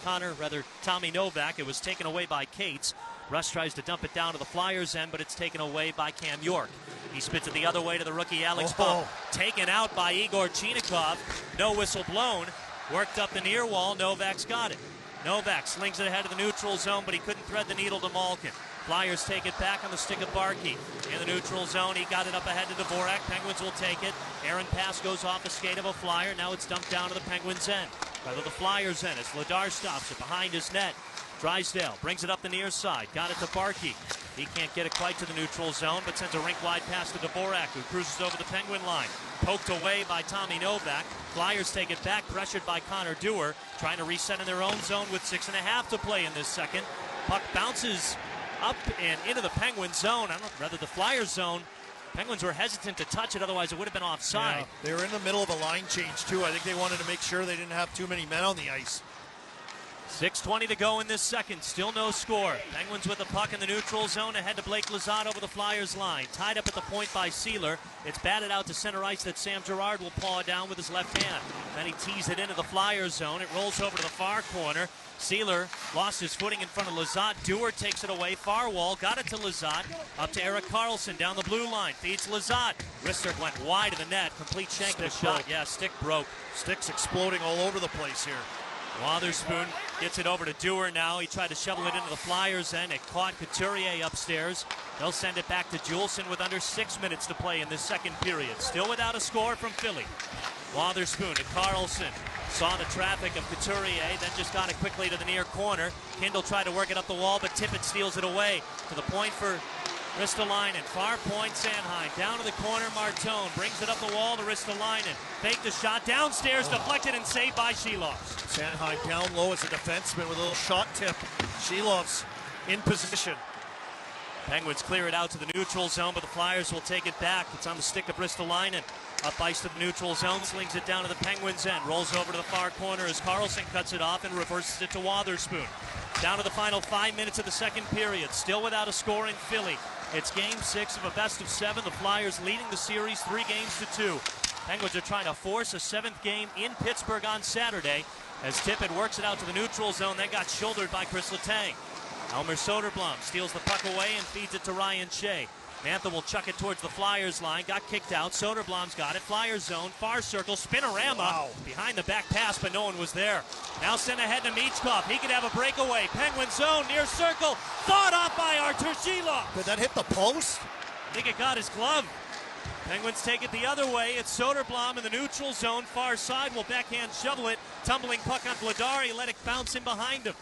Tommy Novak. It was taken away by Cates. Russ tries to dump it down to the Flyers' end, but it's taken away by Cam York. He spits it the other way to the rookie Alex Bump. Taken out by Igor Chinikov. No whistle blown. Worked up the near wall. Novak's got it. Novak slings it ahead of the neutral zone, but he couldn't thread the needle to Malkin. Flyers take it back on the stick of Barkey. In the neutral zone, he got it up ahead to Dvorak. Penguins will take it. Aaron pass goes off the skate of a Flyer. Now it's dumped down to the Penguins' end. Rather the Flyers' end as Ladar stops it behind his net. Drysdale brings it up the near side. Got it to Barkey. He can't get it quite to the neutral zone, but sends a rink-wide pass to Dvorak, who cruises over the Penguin line. Poked away by Tommy Novak. Flyers take it back, pressured by Connor Dewar, trying to reset in their own zone with 6.5 to play in this second. Puck bounces up and into the Penguin zone, rather the Flyers zone. Penguins were hesitant to touch it, otherwise it would have been offside. Yeah, they were in the middle of a line change, too. I think they wanted to make sure they didn't have too many men on the ice. 6:20 to go in this second. Still no score. Penguins with the puck in the neutral zone ahead to Blake Lizotte over the Flyers line. Tied up at the point by Sealer. It's batted out to center ice that Sam Girard will paw down with his left hand. Then he tees it into the Flyers zone. It rolls over to the far corner. Sealer lost his footing in front of Lizotte. Dewar takes it away. Far wall. Got it to Lizotte. Up to Erik Karlsson down the blue line. Feeds Lizotte. Wrister went wide of the net. Complete shank of the shot. Yeah, stick broke. Stick's exploding all over the place here. Wotherspoon gets it over to Dewar now. He tried to shovel it into the Flyers' end. It caught Couturier upstairs. They'll send it back to Juleson with under 6 minutes to play in this second period. Still without a score from Philly. Wotherspoon to Karlsson. Saw the traffic of Couturier, then just got it quickly to the near corner. Kindle tried to work it up the wall, but Tippett steals it away. To the point for Ristolainen. Far point, Sanheim. Down to the corner, Martone. Brings it up the wall to Ristolainen. Fake the shot. Downstairs, deflected and saved by Shelovs. Sanheim down low as a defenseman with a little shot tip. Shelovs in position. Penguins clear it out to the neutral zone, but the Flyers will take it back. It's on the stick of Ristolainen. Up ice to the neutral zone, slings it down to the Penguins' end. Rolls over to the far corner as Karlsson cuts it off and reverses it to Wotherspoon. Down to the final 5 minutes of the second period. Still without a score in Philly. It's game 6 of a best of 7. The Flyers leading the series 3-2. Penguins are trying to force a 7th game in Pittsburgh on Saturday as Tippett works it out to the neutral zone, then got shouldered by Chris Letang. Elmer Soderblom steals the puck away and feeds it to Ryan Shea. Mantha will chuck it towards the Flyers line. Got kicked out. Soderblom's got it. Flyers zone. Far circle. Spinorama. Wow. Behind the back pass, but no one was there. Now sent ahead to Michkov. He could have a breakaway. Penguin zone. Near circle. Fought off by Artur Shelovs. Did that hit the post? I think it got his glove. Penguins take it the other way. It's Soderblom in the neutral zone. Far side will backhand shovel it. Tumbling puck on Vladar. He let it bounce in behind him.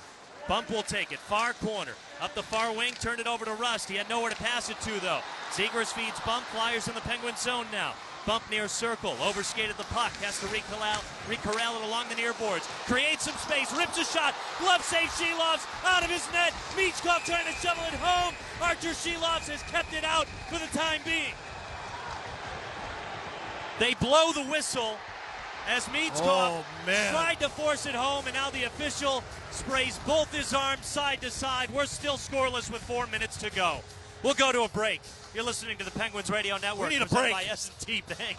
Bump will take it. Far corner. Up the far wing. Turned it over to Rust. He had nowhere to pass it to, though. Zegers feeds Bump. Flyers in the Penguin zone now. Bump near circle. Overskated the puck. Has to re-corral it along the near boards. Creates some space. Rips a shot. Glove save. Shelovs out of his net. Michkov trying to shovel it home. Archer Shelovs has kept it out for the time being. They blow the whistle as Michkov tried to force it home, and now the official sprays both his arms side to side. We're still scoreless with 4 minutes to go. We'll go to a break. You're listening to the Penguins Radio Network. We need a break. By S&T Bank.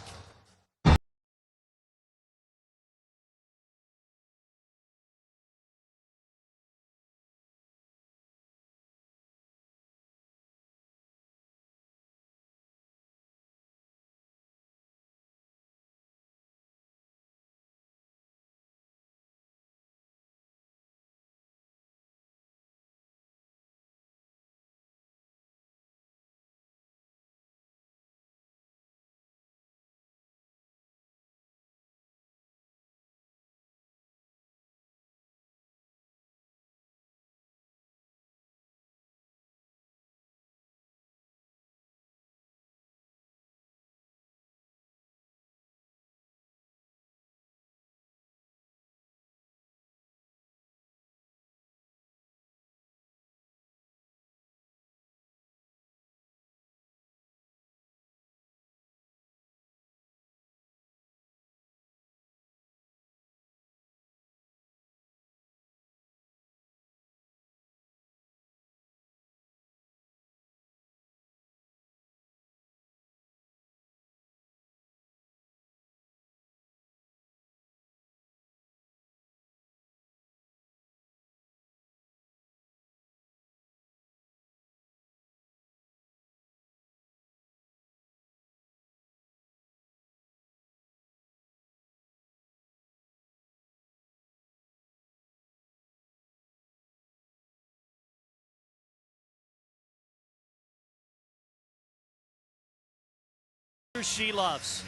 Shelovs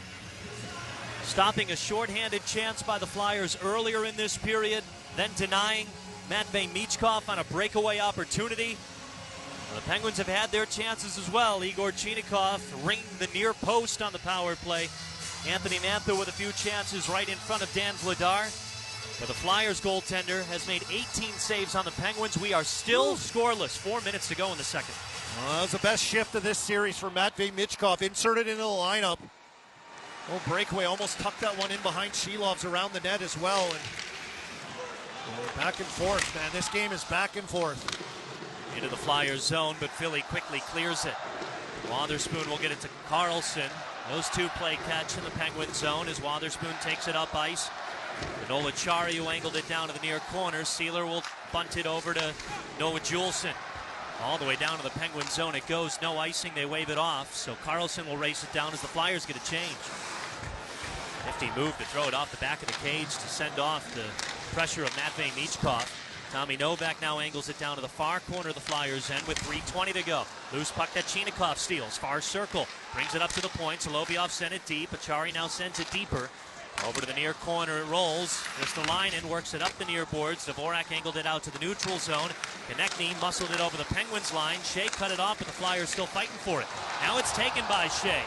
stopping a shorthanded chance by the Flyers earlier in this period, then denying Matvei Michkov on a breakaway opportunity. The Penguins have had their chances as well. Igor Chinikov ringing the near post on the power play. Anthony Mantha with a few chances right in front of Dan Vladar. But the Flyers goaltender has made 18 saves on the Penguins. We are still scoreless. 4 minutes to go in the second. Well, that was the best shift of this series for Matvei Michkov. Inserted into the lineup. Oh, breakaway. Almost tucked that one in behind Shelovs around the net as well. And back and forth, man. This game is back and forth. Into the Flyers zone, but Philly quickly clears it. Wotherspoon will get it to Carlson. Those two play catch in the Penguin zone as Wotherspoon takes it up ice. Nola Chari, who angled it down to the near corner. Sealer will bunt it over to Noah Juleson. All the way down to the Penguin zone it goes. No icing, they wave it off. So Carlson will race it down as the Flyers get a change. Nifty move to throw it off the back of the cage to send off the pressure of Matvei Michkov. Tommy Novak now angles it down to the far corner of the Flyers end with 3:20 to go. Loose puck that Chinikov steals. Far circle. Brings it up to the point. Solovyov sent it deep. Achari now sends it deeper. Over to the near corner, it rolls. Ristolainen works it up the near boards. Dvorak angled it out to the neutral zone. Konechny muscled it over the Penguins line. Shea cut it off, but the Flyers still fighting for it. Now it's taken by Shea.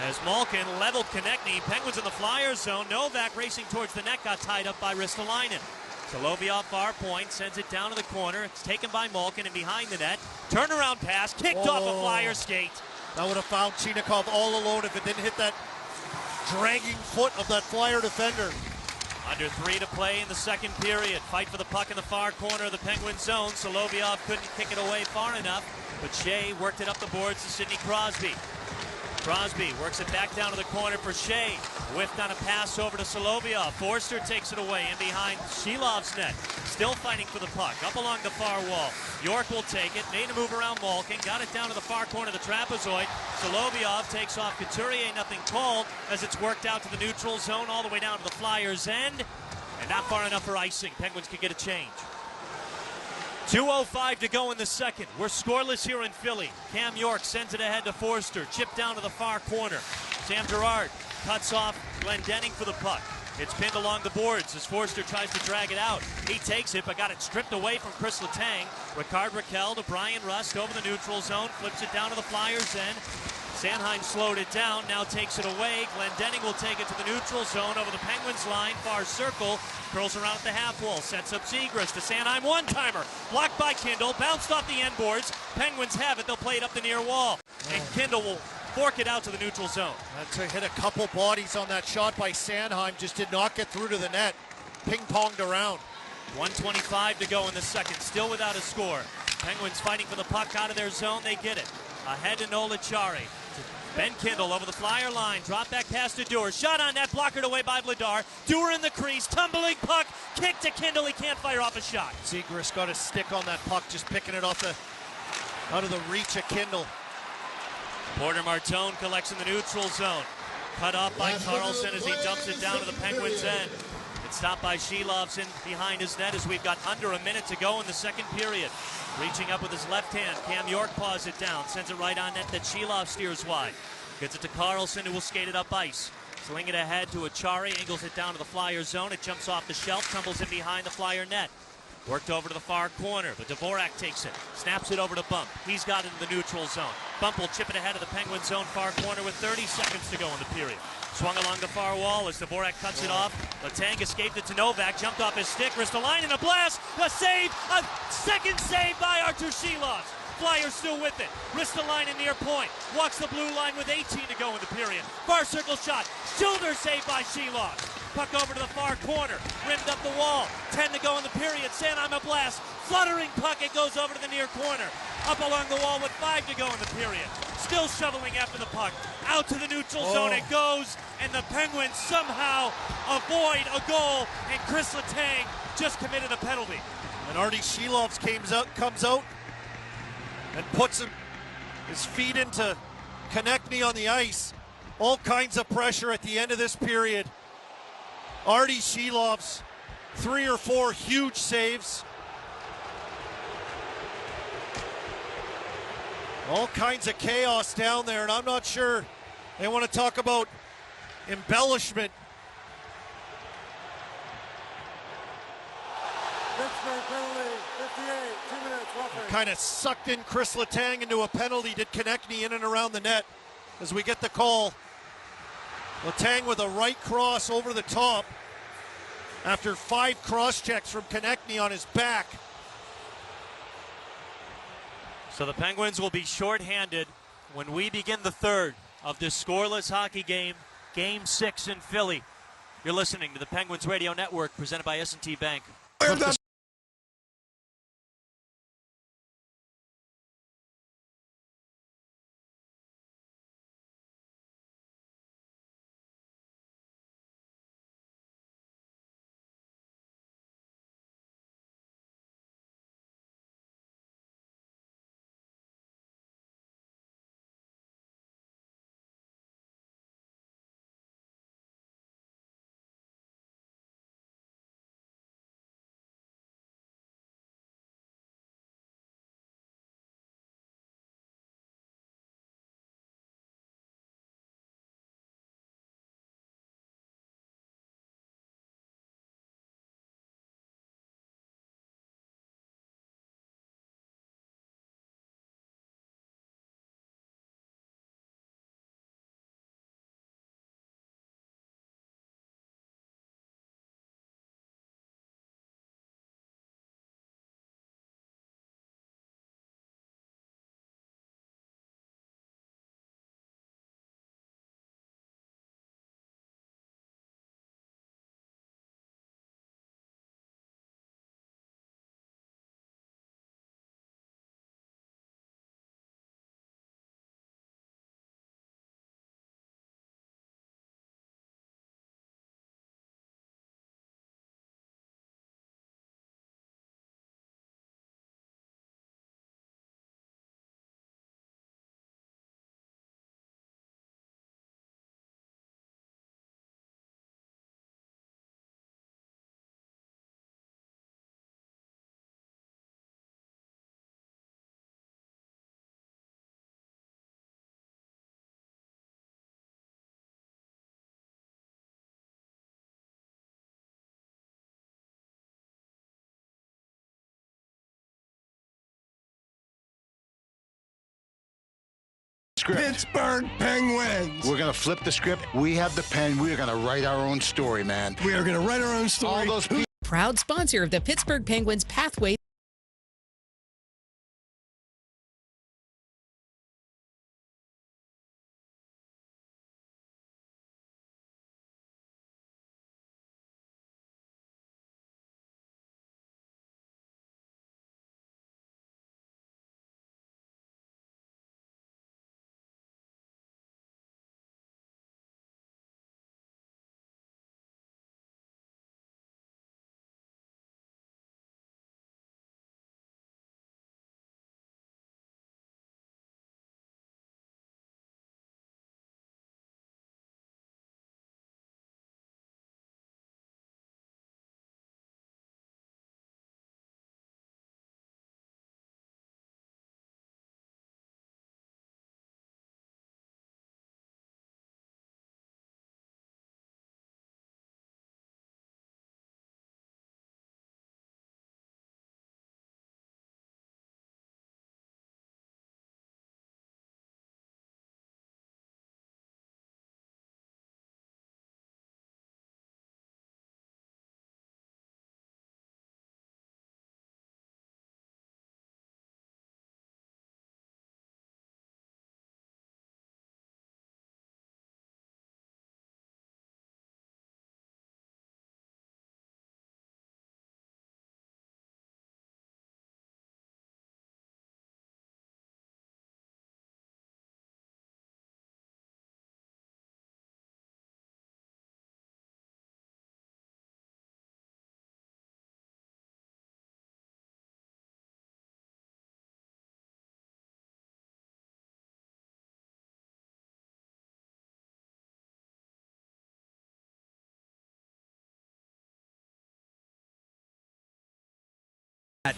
As Malkin leveled Konechny, Penguins in the Flyers zone. Novak racing towards the net, got tied up by Ristolainen. Solovyov far point, sends it down to the corner. It's taken by Malkin and behind the net. Turnaround pass, kicked off a Flyers skate. That would have found Chinikov all alone if it didn't hit that dragging foot of that Flyer defender. Under 3 to play in the second period. Fight for the puck in the far corner of the Penguin zone. Solovyov couldn't kick it away far enough, but Shea worked it up the boards to Sidney Crosby. Crosby works it back down to the corner for Shea. Whiffed on a pass over to Solovyov. Forster takes it away in behind Shelov's net. Still fighting for the puck. Up along the far wall. York will take it. Made a move around Malkin. Got it down to the far corner of the trapezoid. Solovyov takes off Couturier. Nothing called as it's worked out to the neutral zone all the way down to the Flyers' end. And not far enough for icing. Penguins could get a change. 2:05 to go in the second. We're scoreless here in Philly. Cam York sends it ahead to Forster. Chip down to the far corner. Sam Girard cuts off Glendening for the puck. It's pinned along the boards as Forster tries to drag it out. He takes it, but got it stripped away from Chris Letang. Ricard Raquel to Brian Rust over the neutral zone, flips it down to the Flyers' end. Sanheim slowed it down, now takes it away. Glendening will take it to the neutral zone over the Penguins line, far circle, curls around at the half wall, sets up Zegras to Sanheim, one-timer, blocked by Kindle, bounced off the end boards. Penguins have it, they'll play it up the near wall, and Kindle will fork it out to the neutral zone. To hit a couple bodies on that shot by Sanheim, just did not get through to the net. Ping-ponged around. 1:25 to go in the second, still without a score. Penguins fighting for the puck out of their zone, they get it. Ahead to Nola Chari. Ben Kindle over the Flyer line, drop back pass to Dewar, shot on net, blockered away by Vladar. Dewar in the crease, tumbling puck, kick to Kindle, he can't fire off a shot. Zegras got his stick on that puck, just picking it off out of the reach of Kindle. Porter Martone collects in the neutral zone. Cut off by Carlson as he dumps it down to the Penguins' end. It's stopped by Shelovs in behind his net as we've got under a minute to go in the second period. Reaching up with his left hand, Cam York paws it down, sends it right on net that Shelov steers wide. Gets it to Carlson, who will skate it up ice. Sling it ahead to Achari, angles it down to the Flyer zone. It jumps off the shelf, tumbles in behind the Flyer net. Worked over to the far corner, but Dvorak takes it, snaps it over to Bump. He's got it in the neutral zone. Bump will chip it ahead of the Penguin zone far corner with 30 seconds to go in the period. Swung along the far wall as Dvorak cuts it off. Letang escaped it to Novak, jumped off his stick, Ristolainen a blast, a save, a second save by Artur Shelovs. Flyers still with it. Ristolainen near point, walks the blue line with 18 to go in the period. Far circle shot, shoulder save by Shelovs. Puck over to the far corner, rimmed up the wall. 10 to go in the period. Sanheim a blast, fluttering puck. It goes over to the near corner. Up along the wall with 5 to go in the period. Still shoveling after the puck. Out to the neutral zone it goes, and the Penguins somehow avoid a goal, and Chris Letang just committed a penalty. And Artie Shelovs comes out and puts his feet into Konechny on the ice. All kinds of pressure at the end of this period. Artie Shelovs, 3 or 4 huge saves. All kinds of chaos down there, and I'm not sure they want to talk about embellishment. Pittsburgh penalty, 58, 2 minutes, roughing. Kind of sucked in Chris Letang into a penalty, did Konechny in and around the net as we get the call. Letang with a right cross over the top after 5 cross checks from Konechny on his back. So the Penguins will be shorthanded when we begin the third of this scoreless hockey game, Game 6 in Philly. You're listening to the Penguins Radio Network, presented by S&T Bank. Pittsburgh Penguins. We're going to flip the script. We have the pen. We are going to write our own story, man. We are going to write our own story. All those people. Proud sponsor of the Pittsburgh Penguins Pathway.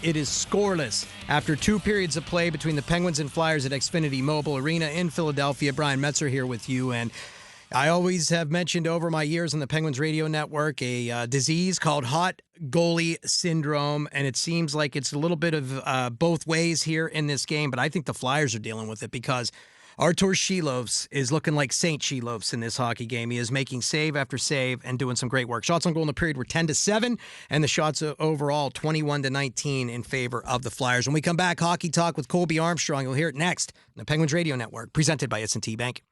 It is scoreless after 2 periods of play between the Penguins and Flyers at Xfinity Mobile Arena in Philadelphia. Brian Metzer here with you, and I always have mentioned over my years on the Penguins radio network a disease called hot goalie syndrome, and it seems like it's a little bit of both ways here in this game, but I think the Flyers are dealing with it because Artur Shilovs is looking like Saint Shilovs in this hockey game. He is making save after save and doing some great work. Shots on goal in the period were 10-7, and the shots overall 21-19 in favor of the Flyers. When we come back, Hockey Talk with Colby Armstrong. You'll hear it next on the Penguins Radio Network, presented by S&T Bank.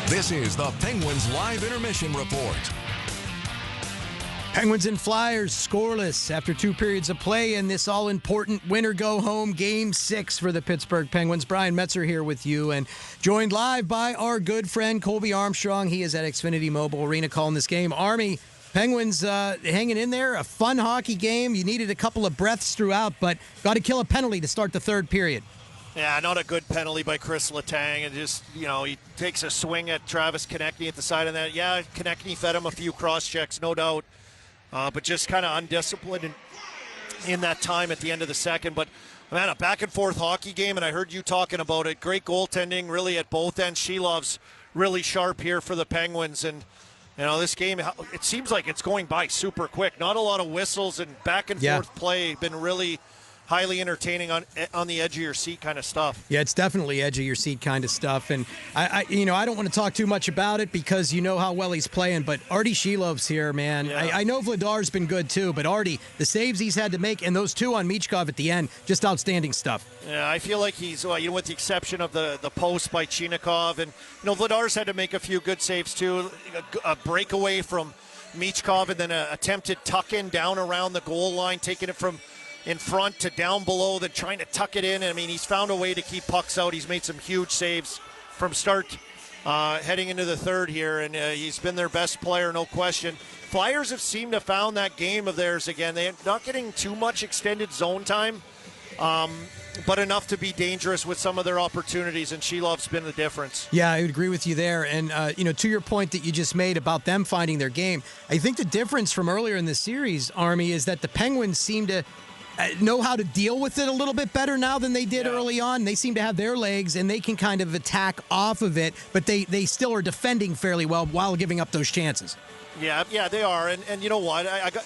This is the Penguins Live Intermission Report. Penguins and Flyers scoreless after 2 periods of play in this all-important winner-go-home Game 6 for the Pittsburgh Penguins. Brian Metzer here with you and joined live by our good friend Colby Armstrong. He is at Xfinity Mobile Arena calling this game. Army, Penguins hanging in there. A fun hockey game. You needed a couple of breaths throughout, but got to kill a penalty to start the third period. Yeah, not a good penalty by Chris Letang. And just, he takes a swing at Travis Konechny at the side of that. Yeah, Konechny fed him a few cross-checks, no doubt. But just kind of undisciplined in that time at the end of the second. But, man, a back-and-forth hockey game, and I heard you talking about it. Great goaltending really at both ends. Shilov's really sharp here for the Penguins. And, this game, it seems like it's going by super quick. Not a lot of whistles and back-and-forth play. Been really highly entertaining on the edge of your seat kind of stuff. Yeah, it's definitely edge of your seat kind of stuff. And I don't want to talk too much about it because you know how well he's playing, but Artie Shilov's here, man. Yeah. I know Vladar's been good too, but Artie, the saves he's had to make, and those two on Michkov at the end, just outstanding stuff. Yeah, I feel like he's, with the exception of the post by Chinikov, and Vladar's had to make a few good saves too. A breakaway from Michkov and then an attempted tuck-in down around the goal line, taking it from in front to down below, then trying to tuck it in. I mean, he's found a way to keep pucks out. He's made some huge saves from start heading into the third here, and he's been their best player, no question. Flyers have seemed to have found that game of theirs again. They're not getting too much extended zone time, but enough to be dangerous with some of their opportunities, and Shilov's been the difference. Yeah, I would agree with you there. And, to your point that you just made about them finding their game, I think the difference from earlier in the series, Army, is that the Penguins seem to know how to deal with it a little bit better now than they did early on. They seem to have their legs, and they can kind of attack off of it, but they still are defending fairly well while giving up those chances. Yeah, they are. And you know what? I got,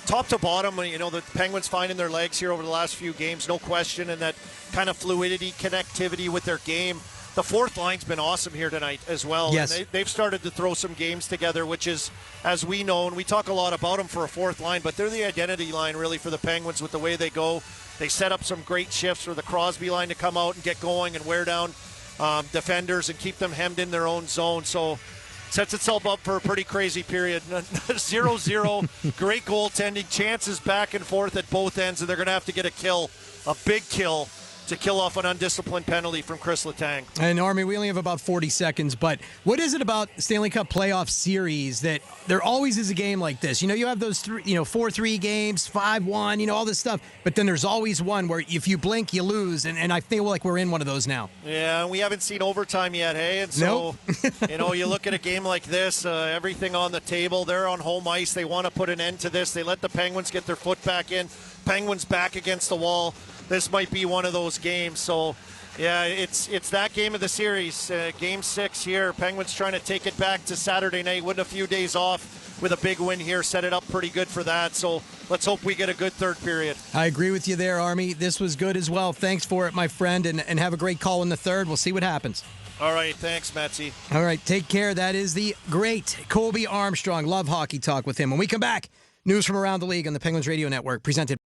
top to bottom, the Penguins finding their legs here over the last few games, no question, and that kind of fluidity, connectivity with their game. The fourth line's been awesome here tonight as well. Yes. And they've started to throw some games together, which is, as we know, and we talk a lot about them for a fourth line, but they're the identity line really for the Penguins with the way they go. They set up some great shifts for the Crosby line to come out and get going and wear down defenders and keep them hemmed in their own zone. So sets itself up for a pretty crazy period. 0-0, great goaltending, chances back and forth at both ends, and they're going to have to get a big kill, to kill off an undisciplined penalty from Chris Letang. And Army, we only have about 40 seconds, but what is it about Stanley Cup playoff series that there always is a game like this? You have those 4-3 games, 5-1, all this stuff, but then there's always one where if you blink, you lose, and I feel like we're in one of those now. Yeah, we haven't seen overtime yet, hey? And so, nope. You look at a game like this, everything on the table, they're on home ice, they want to put an end to this, they let the Penguins get their foot back in, Penguins back against the wall. This might be one of those games. So, yeah, it's that game of the series. Game 6 here. Penguins trying to take it back to Saturday night with a few days off with a big win here. Set it up pretty good for that. So let's hope we get a good third period. I agree with you there, Army. This was good as well. Thanks for it, my friend, and have a great call in the third. We'll see what happens. All right. Thanks, Metzy. All right. Take care. That is the great Colby Armstrong. Love hockey talk with him. When we come back, news from around the league on the Penguins Radio Network, presented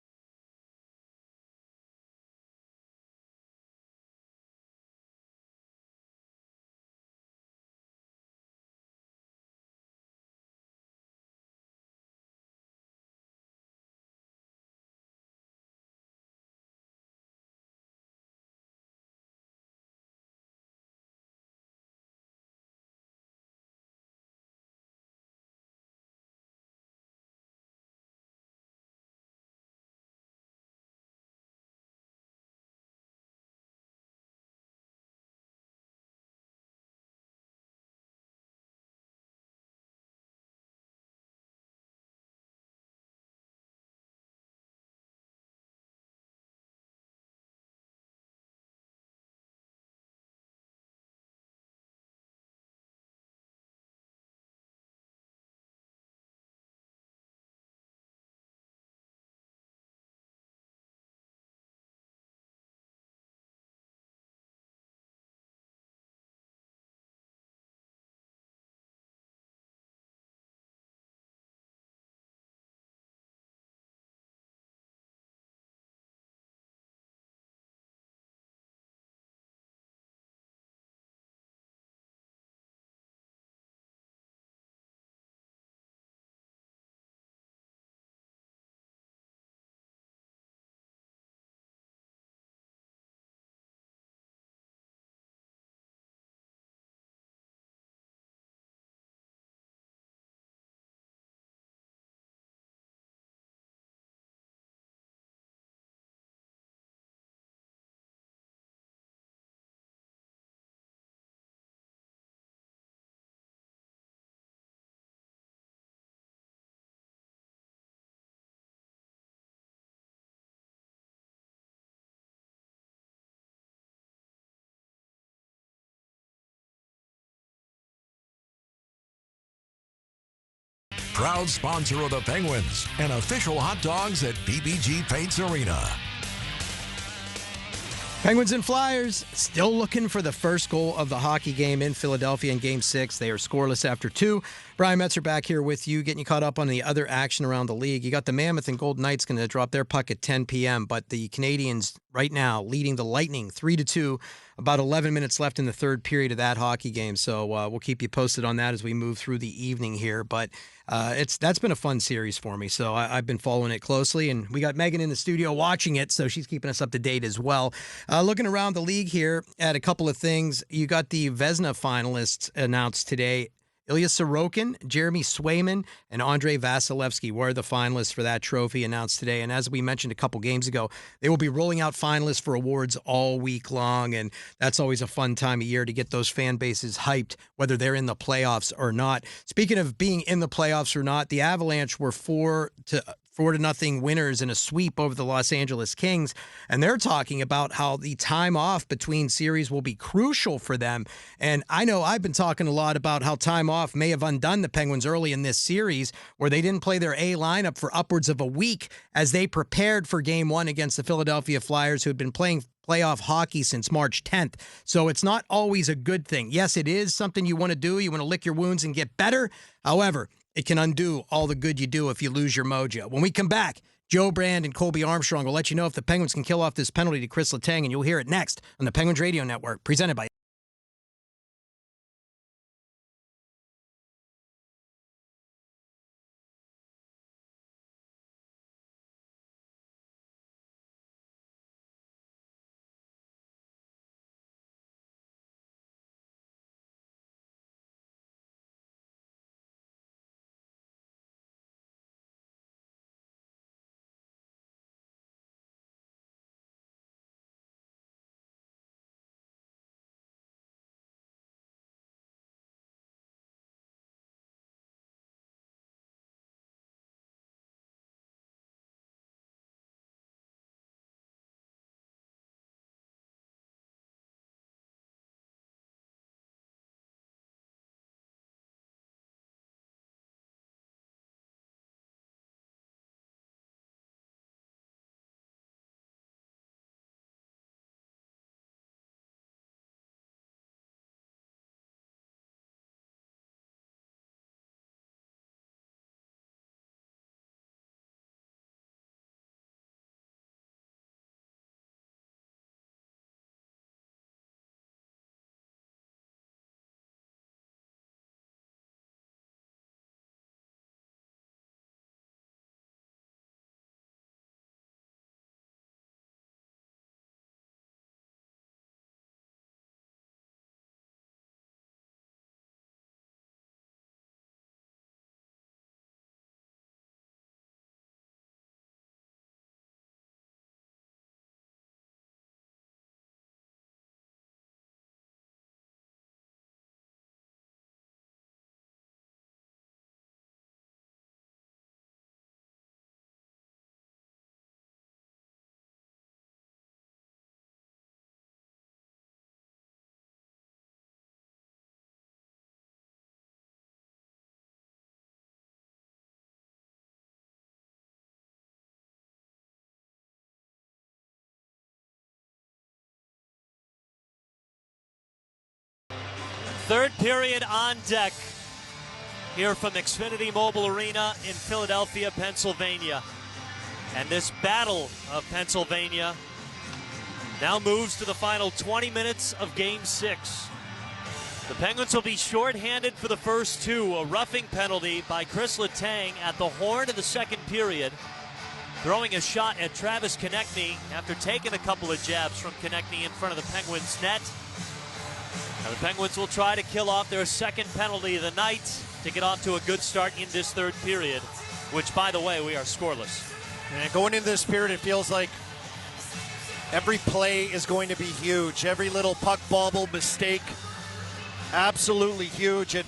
proud sponsor of the Penguins and official hot dogs at PPG Paints Arena. Penguins and Flyers still looking for the first goal of the hockey game in Philadelphia in Game 6. They are scoreless after 2. Brian Metzer back here with you, getting you caught up on the other action around the league. You got the Mammoth and Golden Knights going to drop their puck at 10 p.m., but the Canadians right now leading the Lightning 3-2. About 11 minutes left in the third period of that hockey game, so we'll keep you posted on that as we move through the evening here. But that's been a fun series for me, so I've been following it closely, and we got Megan in the studio watching it, so she's keeping us up to date as well. Looking around the league here at a couple of things, you got the Vezina finalists announced today. Ilya Sorokin, Jeremy Swayman, and Andrei Vasilevsky were the finalists for that trophy announced today. And as we mentioned a couple games ago, they will be rolling out finalists for awards all week long. And that's always a fun time of year to get those fan bases hyped, whether they're in the playoffs or not. Speaking of being in the playoffs or not, the Avalanche were 4-0 winners in a sweep over the Los Angeles Kings. And they're talking about how the time off between series will be crucial for them. And I know I've been talking a lot about how time off may have undone the Penguins early in this series, where they didn't play their A lineup for upwards of a week as they prepared for Game 1 against the Philadelphia Flyers, who had been playing playoff hockey since March 10th. So it's not always a good thing. Yes, it is something you want to do. You want to lick your wounds and get better. However, it can undo all the good you do if you lose your mojo. When we come back, Joe Brand and Colby Armstrong will let you know if the Penguins can kill off this penalty to Chris Letang, and you'll hear it next on the Penguins Radio Network, presented by third period on deck here from Xfinity Mobile Arena in Philadelphia, Pennsylvania. And this battle of Pennsylvania now moves to the final 20 minutes of Game 6. The Penguins will be shorthanded for the first 2. A roughing penalty by Chris Letang at the horn of the second period, throwing a shot at Travis Konechny after taking a couple of jabs from Konechny in front of the Penguins' net. Now the Penguins will try to kill off their second penalty of the night to get off to a good start in this third period, which, by the way, we are scoreless. And going into this period, it feels like every play is going to be huge. Every little puck bobble mistake, absolutely huge. And,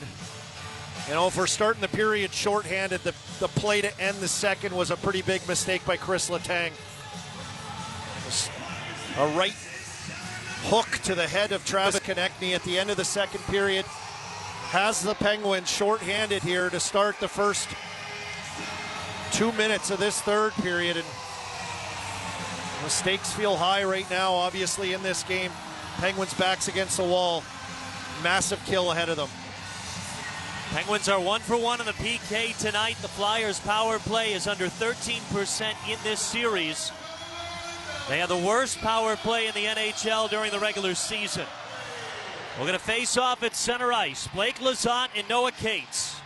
you know, if we're starting the period shorthanded, the play to end the second was a pretty big mistake by Chris Letang. A right hook to the head of Travis Konechny at the end of the second period has the Penguins shorthanded here to start the first 2 minutes of this third period, and the stakes feel high right now, obviously, in this game. Penguins' backs against the wall. Massive kill ahead of them. Penguins are 1 for 1 in the PK tonight. The Flyers' power play is under 13% in this series. They have the worst power play in the NHL during the regular season. We're going to face off at center ice. Blake Lizotte and Noah Cates.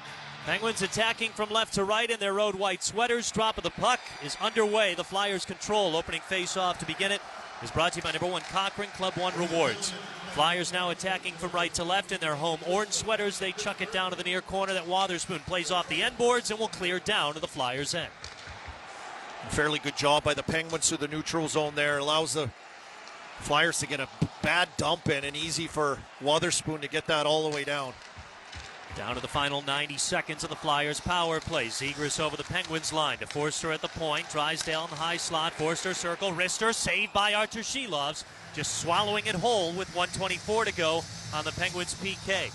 Penguins attacking from left to right in their road white sweaters. Drop of the puck is underway. The Flyers control. Opening face-off to begin it is brought to you by number 1 Cochrane Club 1 Rewards. Flyers now attacking from right to left in their home orange sweaters. They chuck it down to the near corner. That Wotherspoon plays off the end boards and will clear down to the Flyers' end. Fairly good job by the Penguins through the neutral zone there. Allows the Flyers to get a bad dump in, and easy for Wotherspoon to get that all the way down. Down to the final 90 seconds of the Flyers' power play. Zegras over the Penguins line to Forster at the point. Drysdale in the high slot. Forster circle. Rister saved by Artur Shilovs. Just swallowing it whole with 1:24 to go on the Penguins' PK.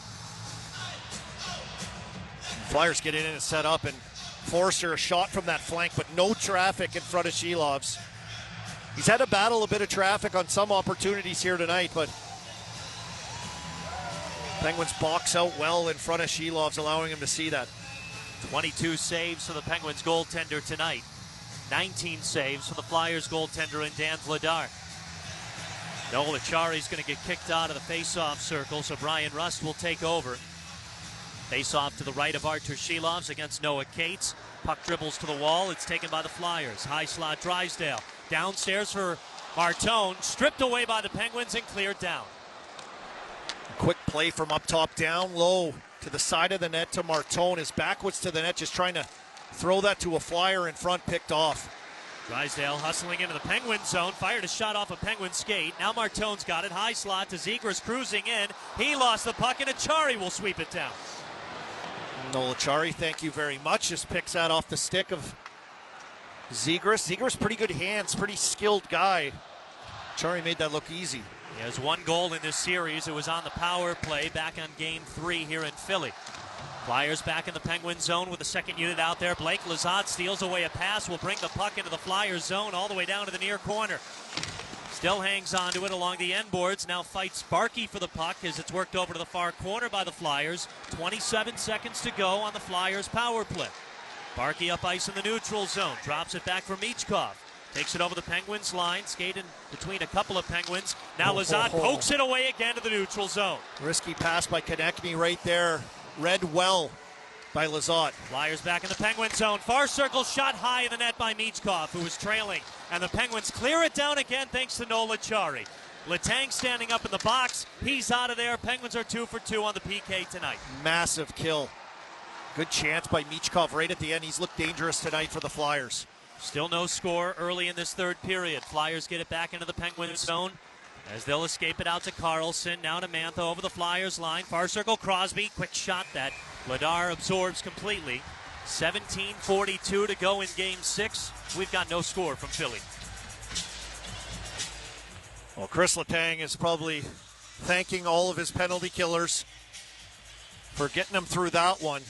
Flyers get in and set up, and Forster a shot from that flank, but no traffic in front of Shilovs. He's had to battle a bit of traffic on some opportunities here tonight, but Penguins box out well in front of Shilovs, allowing him to see that. 22 saves for the Penguins goaltender tonight. 19 saves for the Flyers goaltender in Dan Vladar. Noel Acciari's going to get kicked out of the face-off circle, so Brian Rust will take over. Face-off to the right of Artur Shilovs against Noah Cates. Puck dribbles to the wall. It's taken by the Flyers. High slot Drysdale. Downstairs for Martone. Stripped away by the Penguins and cleared down. Quick play from up top, down low to the side of the net to Martone. Is backwards to the net, just trying to throw that to a Flyer in front, picked off. Drysdale hustling into the Penguin zone. Fired a shot off a Penguin skate. Now Martone's got it. High slot to Zegras cruising in. He lost the puck, and Acciari will sweep it down. Noel Acciari, thank you very much. Just picks that off the stick of Zegras. Zegras, pretty good hands, pretty skilled guy. Acciari made that look easy. He has 1 goal in this series. It was on the power play back on Game 3 here in Philly. Flyers back in the Penguin zone with the second unit out there. Blake Lizotte steals away a pass. Will bring the puck into the Flyers zone all the way down to the near corner. Still hangs on to it along the end boards. Now fights Sparky for the puck as it's worked over to the far corner by the Flyers. 27 seconds to go on the Flyers power play. Sparky up ice in the neutral zone. Drops it back for Michkov. Takes it over the Penguins line. Skating between a couple of Penguins. Now Lizotte pokes it away again to the neutral zone. Risky pass by Konechny right there. Read well by Lizotte. Flyers back in the Penguin zone. Far circle shot high in the net by Michkov, who was trailing. And the Penguins clear it down again thanks to Noel Acciari. Letang standing up in the box. He's out of there. Penguins are 2 for 2 on the PK tonight. Massive kill. Good chance by Michkov right at the end. He's looked dangerous tonight for the Flyers. Still no score early in this third period. Flyers get it back into the Penguins zone as they'll escape it out to Carlson. Now to Mantha over the Flyers line. Far circle Crosby. Quick shot that Vladar absorbs completely. 17:42 to go in Game 6. We've got no score from Philly. Well, Chris Letang is probably thanking all of his penalty killers for getting him through that one.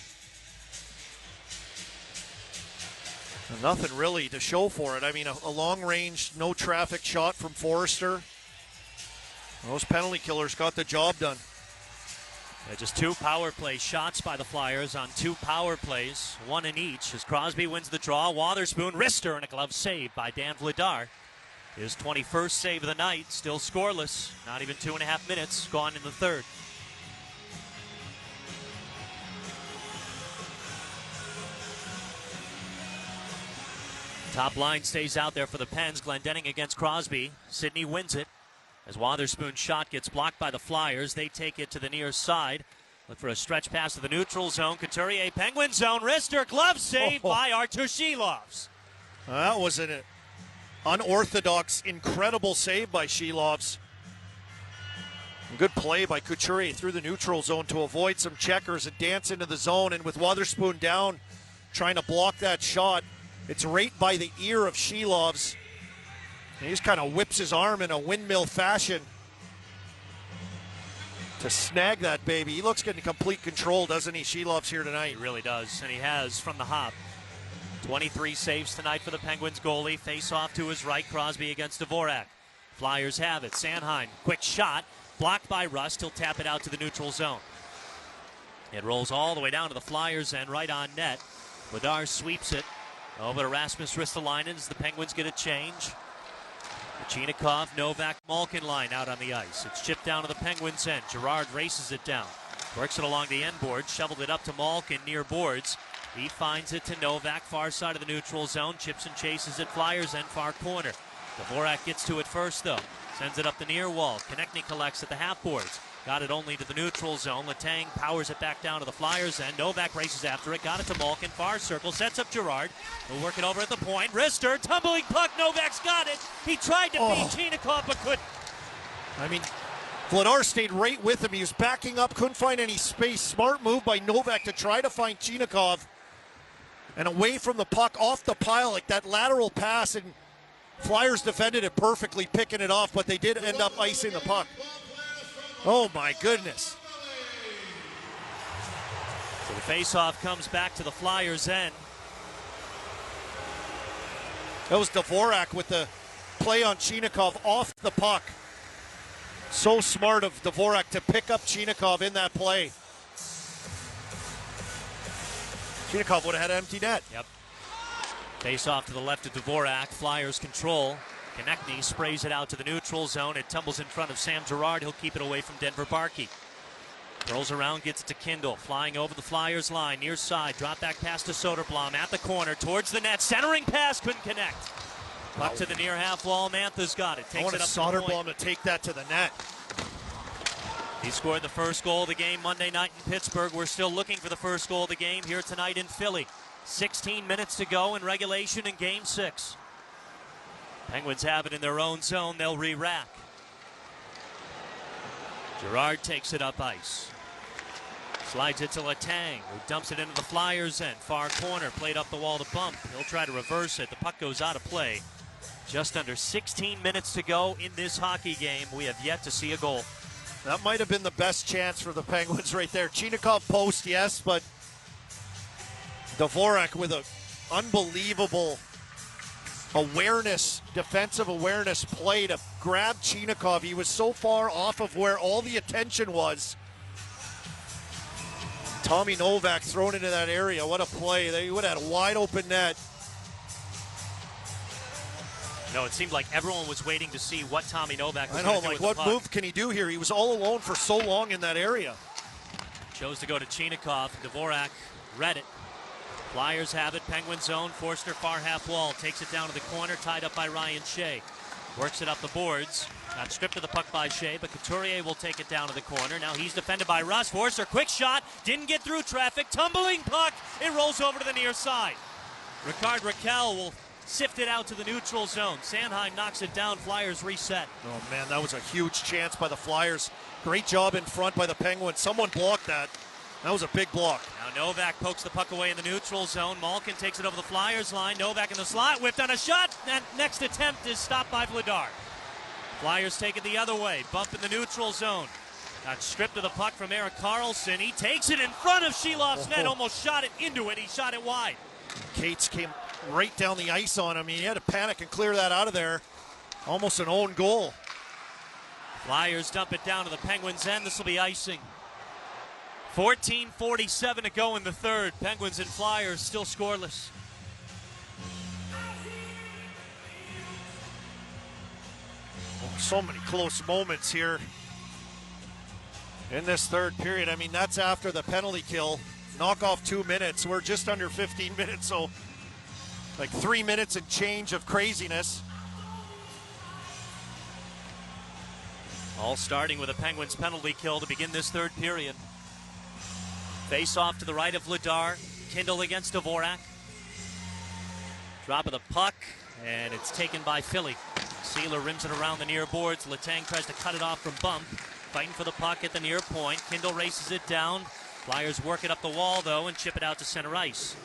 Nothing really to show for it. I mean, a long-range, no-traffic shot from Forrester. Those penalty killers got the job done. Yeah, just 2 power play shots by the Flyers on 2 power plays, 1 in each. As Crosby wins the draw, Wotherspoon, wrister, and a glove save by Dan Vladar. His 21st save of the night, still scoreless. Not even 2.5 minutes gone in the third. Top line stays out there for the Pens. Glendening against Crosby. Sidney wins it. As Wotherspoon's shot gets blocked by the Flyers, they take it to the near side. Look for a stretch pass to the neutral zone. Couturier, Penguin zone. Wrister, glove save by Artur Shilovs. That was an unorthodox, incredible save by Shilovs. Good play by Couturier through the neutral zone to avoid some checkers and dance into the zone. And with Wotherspoon down, trying to block that shot, it's right by the ear of Shilovs. And he just kind of whips his arm in a windmill fashion to snag that baby. He looks in complete control, doesn't he? Shilovs here tonight. He really does, and he has from the hop. 23 saves tonight for the Penguins goalie. Face off to his right, Crosby against Dvorak. Flyers have it. Sanheim, quick shot, blocked by Rust. He'll tap it out to the neutral zone. It rolls all the way down to the Flyers and right on net. Vladar sweeps it over to Rasmus Ristolainen as the Penguins get a change. Chinikov, Novak, Malkin line out on the ice. It's chipped down to the Penguins' end. Girard races it down. Works it along the end board, shoveled it up to Malkin near boards. He finds it to Novak, far side of the neutral zone. Chips and chases it, Flyers end far corner. Dvorak gets to it first though. Sends it up the near wall. Konechny collects at the half boards. Got it only to the neutral zone. Letang powers it back down to the Flyers end. Novak races after it. Got it to Malkin. Far circle. Sets up Girard. He'll work it over at the point. Wrister. Tumbling puck. Novak's got it. He tried to beat Chinikov but couldn't. I mean, Vladar stayed right with him. He was backing up. Couldn't find any space. Smart move by Novak to try to find Chinikov. And away from the puck, off the pile, like that lateral pass. And Flyers defended it perfectly, picking it off. But they did end up icing the puck. Oh my goodness. So the face-off comes back to the Flyers' end. That was Dvorak with the play on Chinikov off the puck. So smart of Dvorak to pick up Chinikov in that play. Chinikov would have had an empty net. Yep. Face-off to the left of Dvorak. Flyers control. Konechny sprays it out to the neutral zone. It tumbles in front of Sam Girard. He'll keep it away from Denver Barkey. Rolls around, gets it to Kindle. Flying over the Flyers line, near side. Drop back pass to Soderblom at the corner, towards the net. Centering pass, couldn't connect. Puck to the near half wall. Mantha's got it. Takes it up Soderblom to take that to the net. He scored the first goal of the game Monday night in Pittsburgh. We're still looking for the first goal of the game here tonight in Philly. 16 minutes to go in regulation in Game 6. Penguins have it in their own zone. They'll re-rack. Girard takes it up ice. Slides it to Letang, who dumps it into the Flyers' end. Far corner, played up the wall to Bump. He'll try to reverse it. The puck goes out of play. Just under 16 minutes to go in this hockey game. We have yet to see a goal. That might have been the best chance for the Penguins right there. Chinikov post, yes, but Dvorak with an unbelievable awareness, defensive awareness play to grab Chinikov. He was so far off of where all the attention was. Tommy Novak thrown into that area. What a play. They would have had a wide open net. No, it seemed like everyone was waiting to see what Tommy Novak was going to do like, with the what puck. move can he do here? He was all alone for so long in that area. Chose to go to Chinikov. Dvorak read it. Flyers have it. Penguin zone. Forster far half wall. Takes it down to the corner. Tied up by Ryan Shea. Works it up the boards. Got stripped of the puck by Shea, but Couturier will take it down to the corner. Now he's defended by Russ. Forster, quick shot. Didn't get through traffic. Tumbling puck. It rolls over to the near side. Ricard Raquel will sift it out to the neutral zone. Sanheim knocks it down. Flyers reset. Oh, man, that was a huge chance by the Flyers. Great job in front by the Penguins. Someone blocked that. That was a big block. Now Novak pokes the puck away in the neutral zone. Malkin takes it over the Flyers line. Novak in the slot, whipped on a shot. That next attempt is stopped by Vladar. Flyers take it the other way. Bump in the neutral zone. Got stripped of the puck from Erik Karlsson. He takes it in front of Shilov's net. Almost shot it into it. He shot it wide. Cates came right down the ice on him. He had to panic and clear that out of there. Almost an own goal. Flyers dump it down to the Penguins' end. This will be icing. 14:47 to go in the third. Penguins and Flyers still scoreless. So many close moments here in this third period. I mean, that's after the penalty kill. Knock off 2 minutes. We're just under 15 minutes, so like 3 minutes and change of craziness. All starting with a Penguins penalty kill to begin this third period. Face off to the right of Vladar. Kindle against Dvorak. Drop of the puck, and it's taken by Philly. Sealer rims it around the near boards. Letang tries to cut it off from Bump. Fighting for the puck at the near point. Kindle races it down. Flyers work it up the wall, though, and chip it out to center ice.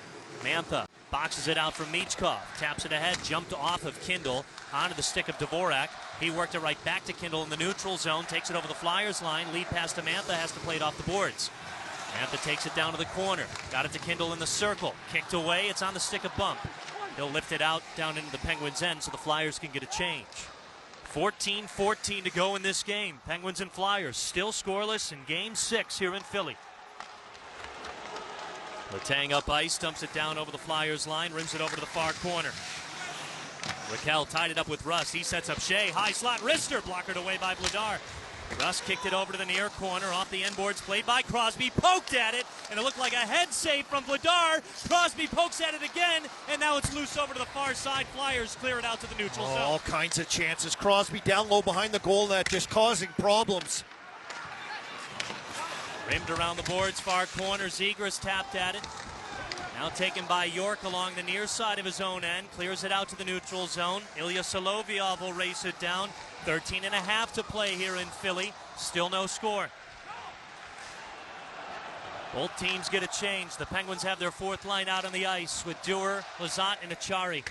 Mantha boxes it out from Michkov. Taps it ahead, jumped off of Kindle onto the stick of Dvorak. He worked it right back to Kindle in the neutral zone. Takes it over the Flyers line. Lead pass to Mantha. Has to play it off the boards. Mantha takes it down to the corner. Got it to Kindle in the circle. Kicked away. It's on the stick of Bump. He'll lift it out down into the Penguins' end so the Flyers can get a change. 14-14 to go in this game. Penguins and Flyers still scoreless in Game 6 here in Philly. Letang up ice, dumps it down over the Flyers line, rims it over to the far corner. Raquel tied it up with Russ. He sets up Shea. High slot, wrister, blockered away by Vladar. Russ kicked it over to the near corner, off the end boards, played by Crosby, poked at it, and it looked like a head save from Vladar. Crosby pokes at it again, and now it's loose over to the far side. Flyers clear it out to the neutral zone. All kinds of chances. Crosby down low behind the goal net, just causing problems. Rimmed around the boards, far corner. Zegras tapped at it. Now taken by York along the near side of his own end. Clears it out to the neutral zone. Ilya Solovyov will race it down. 13.5 to play here in Philly. Still no score. Both teams get a change. The Penguins have their fourth line out on the ice with Dewar, Lizotte, and Achari.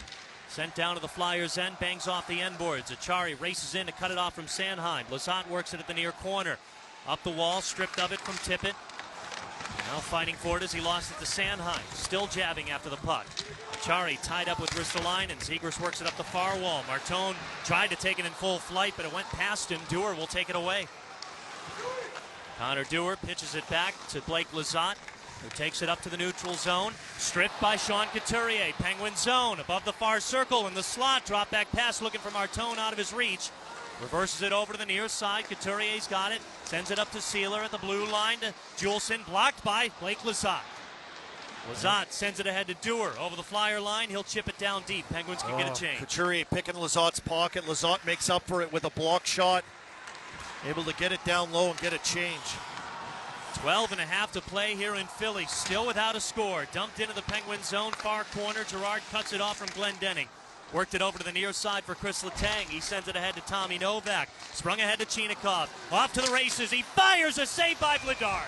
Sent down to the Flyers' end, bangs off the end boards. Achari races in to cut it off from Sanheim. Lizotte works it at the near corner. Up the wall, stripped of it from Tippett. Now fighting for it as he lost it to Sanheim. Still jabbing after the puck. Achari tied up with Ristolainen, and Zegras works it up the far wall. Martone tried to take it in full flight, but it went past him. Dewar will take it away. Connor Dewar pitches it back to Blake Lizotte, who takes it up to the neutral zone. Stripped by Sean Couturier. Penguin zone above the far circle in the slot. Drop back pass looking for Martone out of his reach. Reverses it over to the near side. Couturier's got it. Sends it up to Sealer at the blue line to Juleson. Blocked by Blake Lizotte. Lizotte sends it ahead to Dewar. Over the Flyer line. He'll chip it down deep. Penguins can get a change. Couturier picking Lizotte's pocket. Lizotte makes up for it with a block shot. Able to get it down low and get a change. 12.5 to play here in Philly. Still without a score. Dumped into the Penguin zone. Far corner. Gerard cuts it off from Glendening. Worked it over to the near side for Chris Letang. He sends it ahead to Tommy Novak. Sprung ahead to Chinikov. Off to the races. He fires a save by Vladar.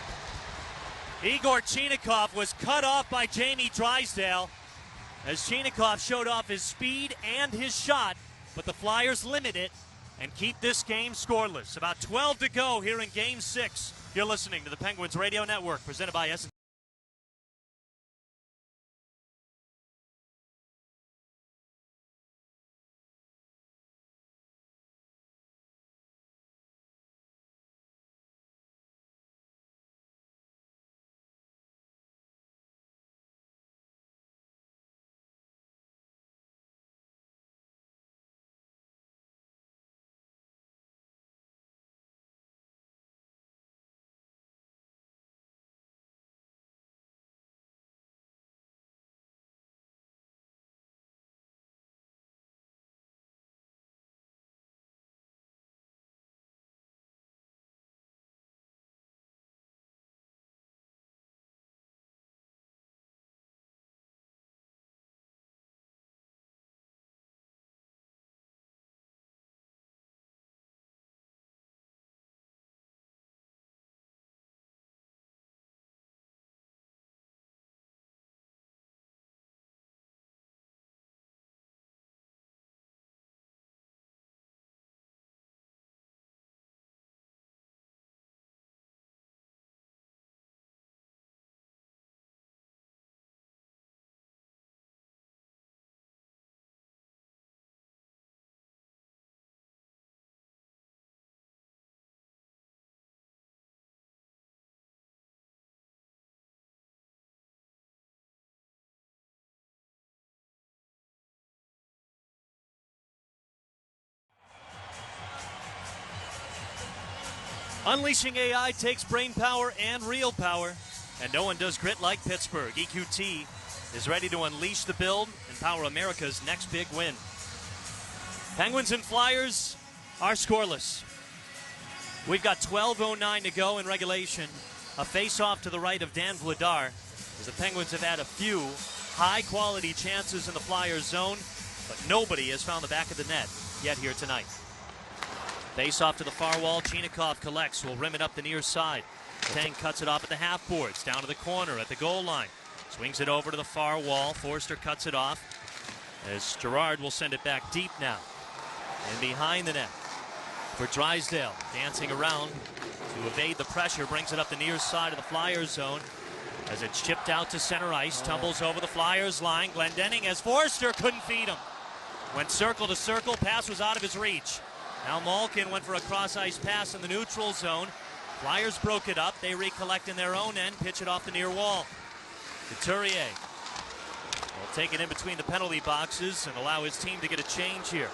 Igor Chinikov was cut off by Jamie Drysdale as Chinikov showed off his speed and his shot, but the Flyers limit it and keep this game scoreless. About 12 to go here in Game 6. You're listening to the Penguins Radio Network, presented by S&T. Unleashing AI takes brain power and real power, and no one does grit like Pittsburgh. EQT is ready to unleash the build and power America's next big win. Penguins and Flyers are scoreless. We've got 12:09 to go in regulation. A face-off to the right of Dan Vladar, as the Penguins have had a few high-quality chances in the Flyers zone, but nobody has found the back of the net yet here tonight. Face off to the far wall. Chinikov collects. Will rim it up the near side. Tang cuts it off at the half boards. Down to the corner at the goal line. Swings it over to the far wall. Forster cuts it off as Gerard will send it back deep now. And behind the net. for Drysdale. Dancing around to evade the pressure. Brings it up the near side of the Flyers zone. As it's chipped out to center ice. Tumbles over the Flyers line. Glendening as Forster couldn't feed him. Went circle to circle. Pass was out of his reach. Now Malkin went for a cross-ice pass in the neutral zone. Flyers broke it up. They recollect in their own end. Pitch it off the near wall. Couturier will take it in between the penalty boxes and allow his team to get a change here.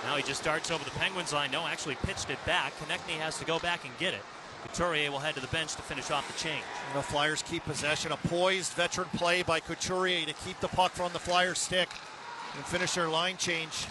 Now he just darts over the Penguins line. No, actually pitched it back. Konechny has to go back and get it. Couturier will head to the bench to finish off the change. The Flyers keep possession. A poised veteran play by Couturier to keep the puck from the Flyers' stick and finish their line change.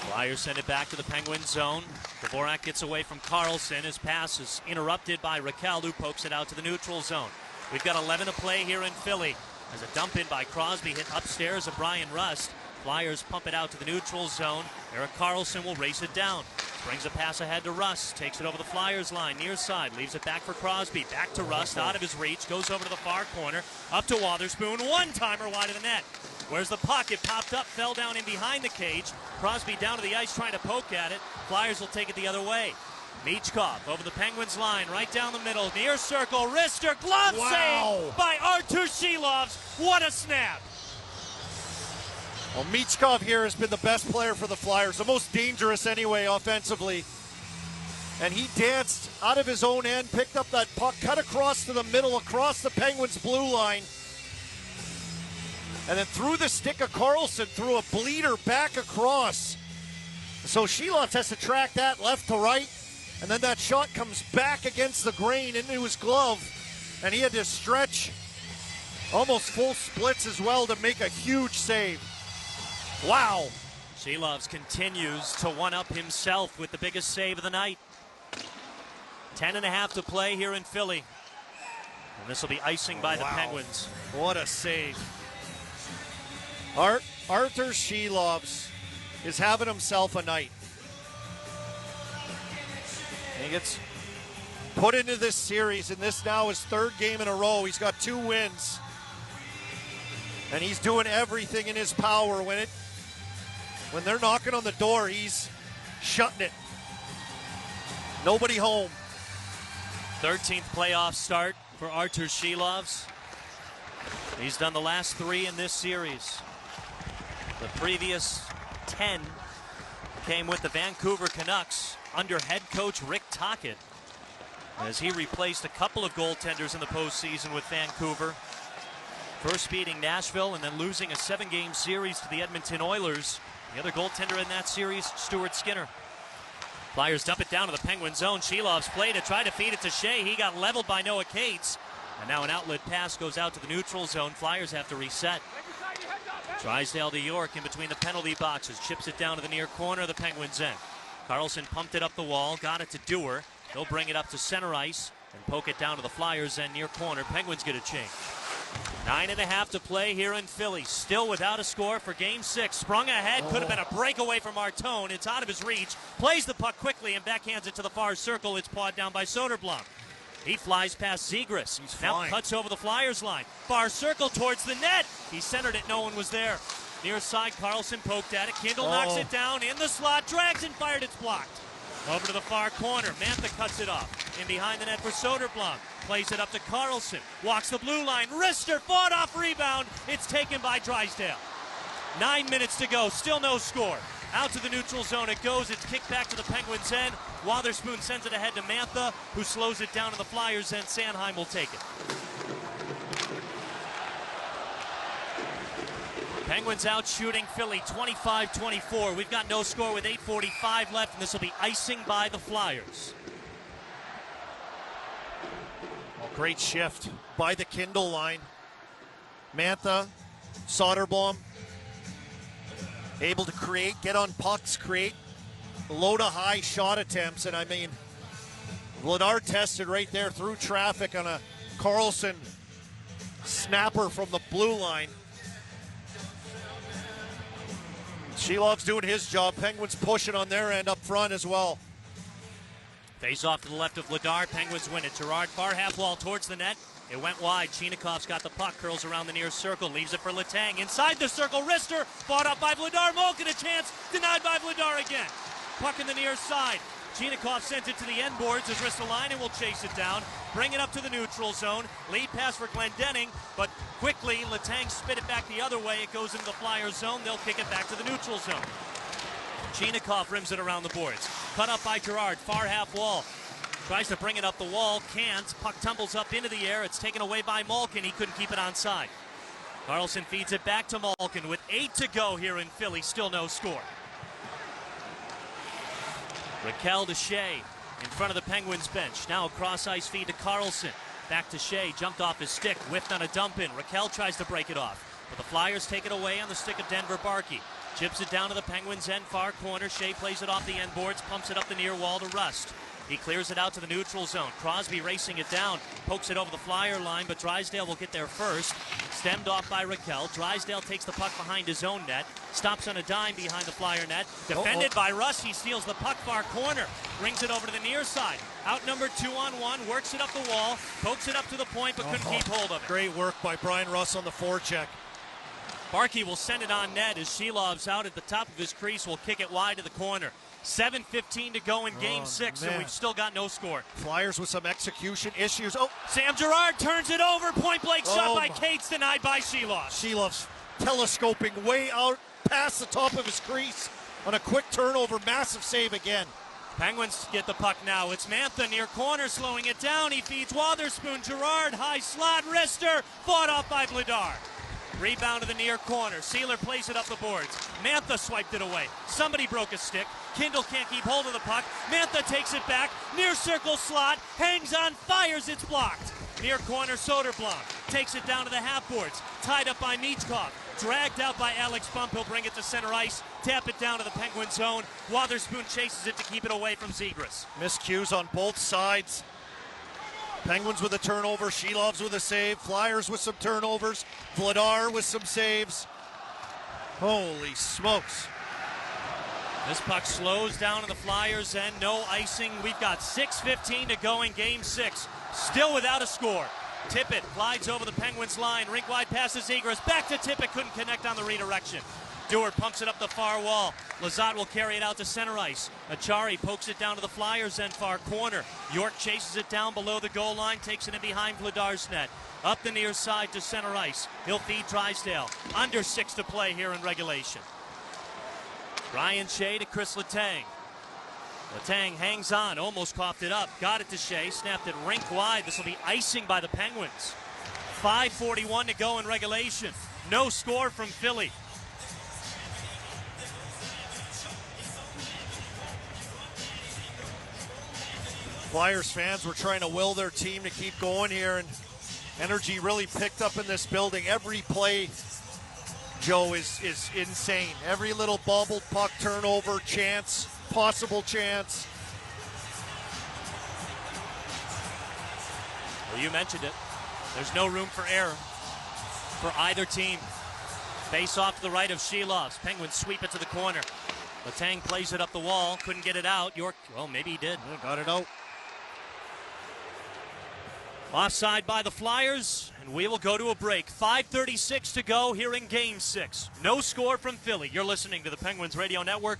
Flyers send it back to the Penguin zone. Dvorak gets away from Carlson. His pass is interrupted by Raquel, who pokes it out to the neutral zone. We've got 11 to play here in Philly. As a dump in by Crosby hit upstairs of Brian Rust. Flyers pump it out to the neutral zone. Erik Karlsson will race it down. Brings a pass ahead to Rust. Takes it over the Flyers line, near side. Leaves it back for Crosby. Back to Rust, out of his reach. Goes over to the far corner. Up to Wotherspoon. One-timer wide of the net. Where's the puck? It popped up, fell down in behind the cage. Crosby down to the ice trying to poke at it. Flyers will take it the other way. Michkov over the Penguins line, right down the middle. Near circle, wrister, glove save by Artur Shilovs. What a snap. Well, Michkov here has been the best player for the Flyers, the most dangerous anyway offensively. And he danced out of his own end, picked up that puck, cut across to the middle, across the Penguins' blue line. And then through the stick of Karlsson, threw a bleeder back across. So Shilovs has to track that left to right. And then that shot comes back against the grain into his glove. And he had to stretch almost full splits as well to make a huge save. Wow. Shilovs continues to one-up himself with the biggest save of the night. 10.5 to play here in Philly. And this will be icing by the Penguins. What a save. Artur Shilovs is having himself a night. And he gets put into this series, and this now is third game in a row. He's got 2 wins. And he's doing everything in his power. When they're knocking on the door, he's shutting it. Nobody home. 13th playoff start for Artur Shilovs. He's done the last 3 in this series. The previous 10 came with the Vancouver Canucks under head coach Rick Tocchet, as he replaced a couple of goaltenders in the postseason with Vancouver. First beating Nashville and then losing a 7-game series to the Edmonton Oilers. The other goaltender in that series, Stuart Skinner. Flyers dump it down to the Penguin zone. Shilovs played it, tried to feed it to Shea. He got leveled by Noah Cates. And now an outlet pass goes out to the neutral zone. Flyers have to reset. Drysdale to York in between the penalty boxes. Chips it down to the near corner of the Penguins' end. Karlsson pumped it up the wall, got it to Dewar. He'll bring it up to center ice and poke it down to the Flyers' end near corner. Penguins get a change. 9.5 to play here in Philly. Still without a score for Game 6. Sprung ahead. Could have been a breakaway from Martone. It's out of his reach. Plays the puck quickly and backhands it to the far circle. It's pawed down by Soderblom. He flies past Zegras. Now cuts over the Flyers line. Far circle towards the net. He centered it. No one was there. Near side, Karlsson poked at it. Kindle knocks it down in the slot. Drags and fired. It's blocked. Over to the far corner. Mantha cuts it off. In behind the net for Soderblom. Plays it up to Karlsson. Walks the blue line. Wrister fought off rebound. It's taken by Drysdale. 9 minutes to go. Still no score. Out to the neutral zone it goes. It's kicked back to the Penguins' end. Wotherspoon sends it ahead to Mantha, who slows it down to the Flyers' end. Sanheim will take it. Penguins out shooting Philly 25-24. We've got no score with 8:45 left, and this will be icing by the Flyers. Well, great shift by the Kindle line. Mantha, Soderblom, able to create, get on pucks, create low to high shot attempts. And I mean, Vladar tested right there through traffic on a Karlsson snapper from the blue line. Shilovs doing his job. Penguins pushing on their end up front as well. Face off to the left of Vladar. Penguins win it. Gerard far half wall towards the net. It went wide. Chinakov's got the puck, curls around the near circle, leaves it for Letang. Inside the circle, wrister, fought up by Vladar. Malkin a chance, denied by Vladar again. Puck in the near side. Chinikov sends it to the end boards as Ristolainen will chase it down, bring it up to the neutral zone. Lead pass for Glendening, but quickly Letang spit it back the other way. It goes into the Flyers zone. They'll kick it back to the neutral zone. Chinikov rims it around the boards. Cut up by Gerard, far half wall. Tries to bring it up the wall, can't. Puck tumbles up into the air. It's taken away by Malkin. He couldn't keep it onside. Carlson feeds it back to Malkin with 8 to go here in Philly. Still no score. Raquel to Shea in front of the Penguins bench. Now a cross-ice feed to Carlson. Back to Shea, jumped off his stick, whiffed on a dump-in. Raquel tries to break it off, but the Flyers take it away on the stick of Denver Barkey. Chips it down to the Penguins' end far corner. Shea plays it off the end boards, pumps it up the near wall to Rust. He clears it out to the neutral zone. Crosby racing it down, pokes it over the Flyer line, but Drysdale will get there first. Stemmed off by Raquel. Drysdale takes the puck behind his own net, stops on a dime behind the Flyer net. Defended by Rust. He steals the puck far corner, brings it over to the near side. Outnumbered 2-on-1, works it up the wall, pokes it up to the point, but couldn't keep hold of it. Great work by Brian Rust on the forecheck. Barkey will send it on net as Shilov's out at the top of his crease, will kick it wide to the corner. 7:15 to go in Game 6, and we've still got no score. Flyers with some execution issues. Sam Girard turns it over. Point blank shot by Cates, denied by Shilov. Shilov's telescoping way out past the top of his crease on a quick turnover. Massive save again. Penguins get the puck now. It's Mantha near corner, slowing it down. He feeds Wotherspoon. Girard, high slot, wrister, fought off by Vladar. Rebound to the near corner. Sealer plays it up the boards. Mantha swiped it away. Somebody broke a stick. Kindle can't keep hold of the puck. Mantha takes it back. Near circle slot. Hangs on, fires. It's blocked. Near corner, Soderblom takes it down to the half boards. Tied up by Michkov. Dragged out by Alex Bump. He'll bring it to center ice. Tap it down to the Penguin zone. Wotherspoon chases it to keep it away from Zegras. Miscues on both sides. Penguins with a turnover, Shilovs with a save, Flyers with some turnovers, Vladar with some saves. Holy smokes. This puck slows down in the Flyers' end, no icing. We've got 6:15 to go in Game 6, still without a score. Tippett glides over the Penguins line, rink wide passes Zegras, back to Tippett, couldn't connect on the redirection. Dewar pumps it up the far wall. Lazat will carry it out to center ice. Achari pokes it down to the Flyers' end far corner. York chases it down below the goal line, takes it in behind Vladar's net. Up the near side to center ice. He'll feed Drysdale. Under 6 to play here in regulation. Ryan Shea to Chris Letang. Letang hangs on, almost coughed it up. Got it to Shea, snapped it rink wide. This will be icing by the Penguins. 5:41 to go in regulation. No score from Philly. Flyers fans were trying to will their team to keep going here, and energy really picked up in this building. Every play, Joe, is insane. Every little bobbled puck, turnover, chance, possible chance. Well, you mentioned it. There's no room for error for either team. Face off to the right of Shilovs. Penguins sweep it to the corner. Letang plays it up the wall. Couldn't get it out. York, well, maybe he did. Yeah, got it out. Offside by the Flyers, and we will go to a break. 5:36 to go here in Game 6. No score from Philly. You're listening to the Penguins Radio Network.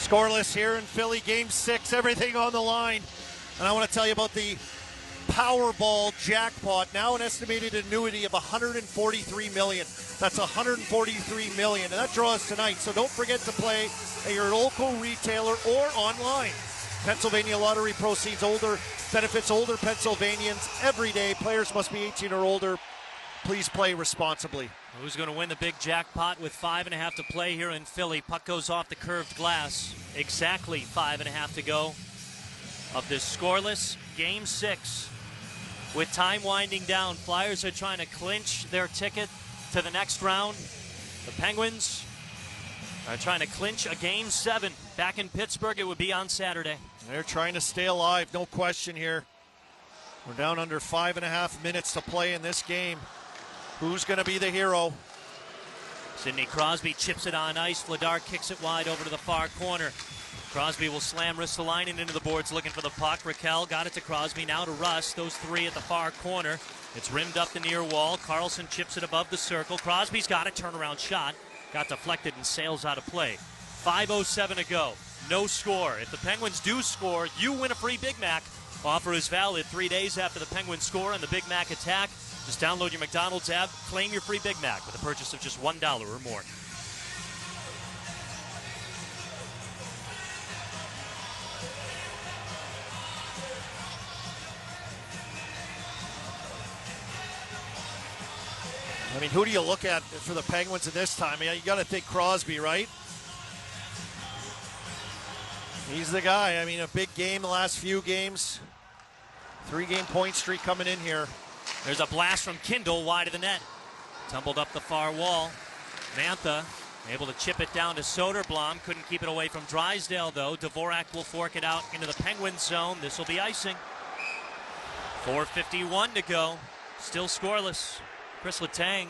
Scoreless here in Philly, Game 6, everything on the line. And I want to tell you about the Powerball jackpot, now an estimated annuity of $143 million. That's $143 million, and that draws tonight. So don't forget to play at your local retailer or online. Pennsylvania Lottery proceeds benefits older Pennsylvanians every day. Players must be 18 or older. Please play responsibly. Who's going to win the big jackpot with 5.5 to play here in Philly? Puck goes off the curved glass. Exactly 5.5 to go of this scoreless Game 6. With time winding down, Flyers are trying to clinch their ticket to the next round. The Penguins are trying to clinch a Game 7. Back in Pittsburgh, it would be on Saturday. They're trying to stay alive, no question here. We're down under 5.5 minutes to play in this game. Who's going to be the hero? Sidney Crosby chips it on ice. Vladar kicks it wide over to the far corner. Crosby will slam Ristolainen into the boards looking for the puck. Raquel got it to Crosby, now to Russ. Those three at the far corner. It's rimmed up the near wall. Carlson chips it above the circle. Crosby's got a turnaround shot. Got deflected and sails out of play. 5:07 to go. No score. If the Penguins do score, you win a free Big Mac. Offer is valid 3 days after the Penguins score on the Big Mac attack. Just download your McDonald's app, claim your free Big Mac with a purchase of just $1 or more. I mean, who do you look at for the Penguins at this time? You got to think Crosby, right? He's the guy. I mean, a big game the last few games. 3-game point streak coming in here. There's a blast from Kindle wide of the net. Tumbled up the far wall. Mantha able to chip it down to Soderblom. Couldn't keep it away from Drysdale, though. Dvorak will fork it out into the Penguins zone. This will be icing. 4:51 to go. Still scoreless. Chris Letang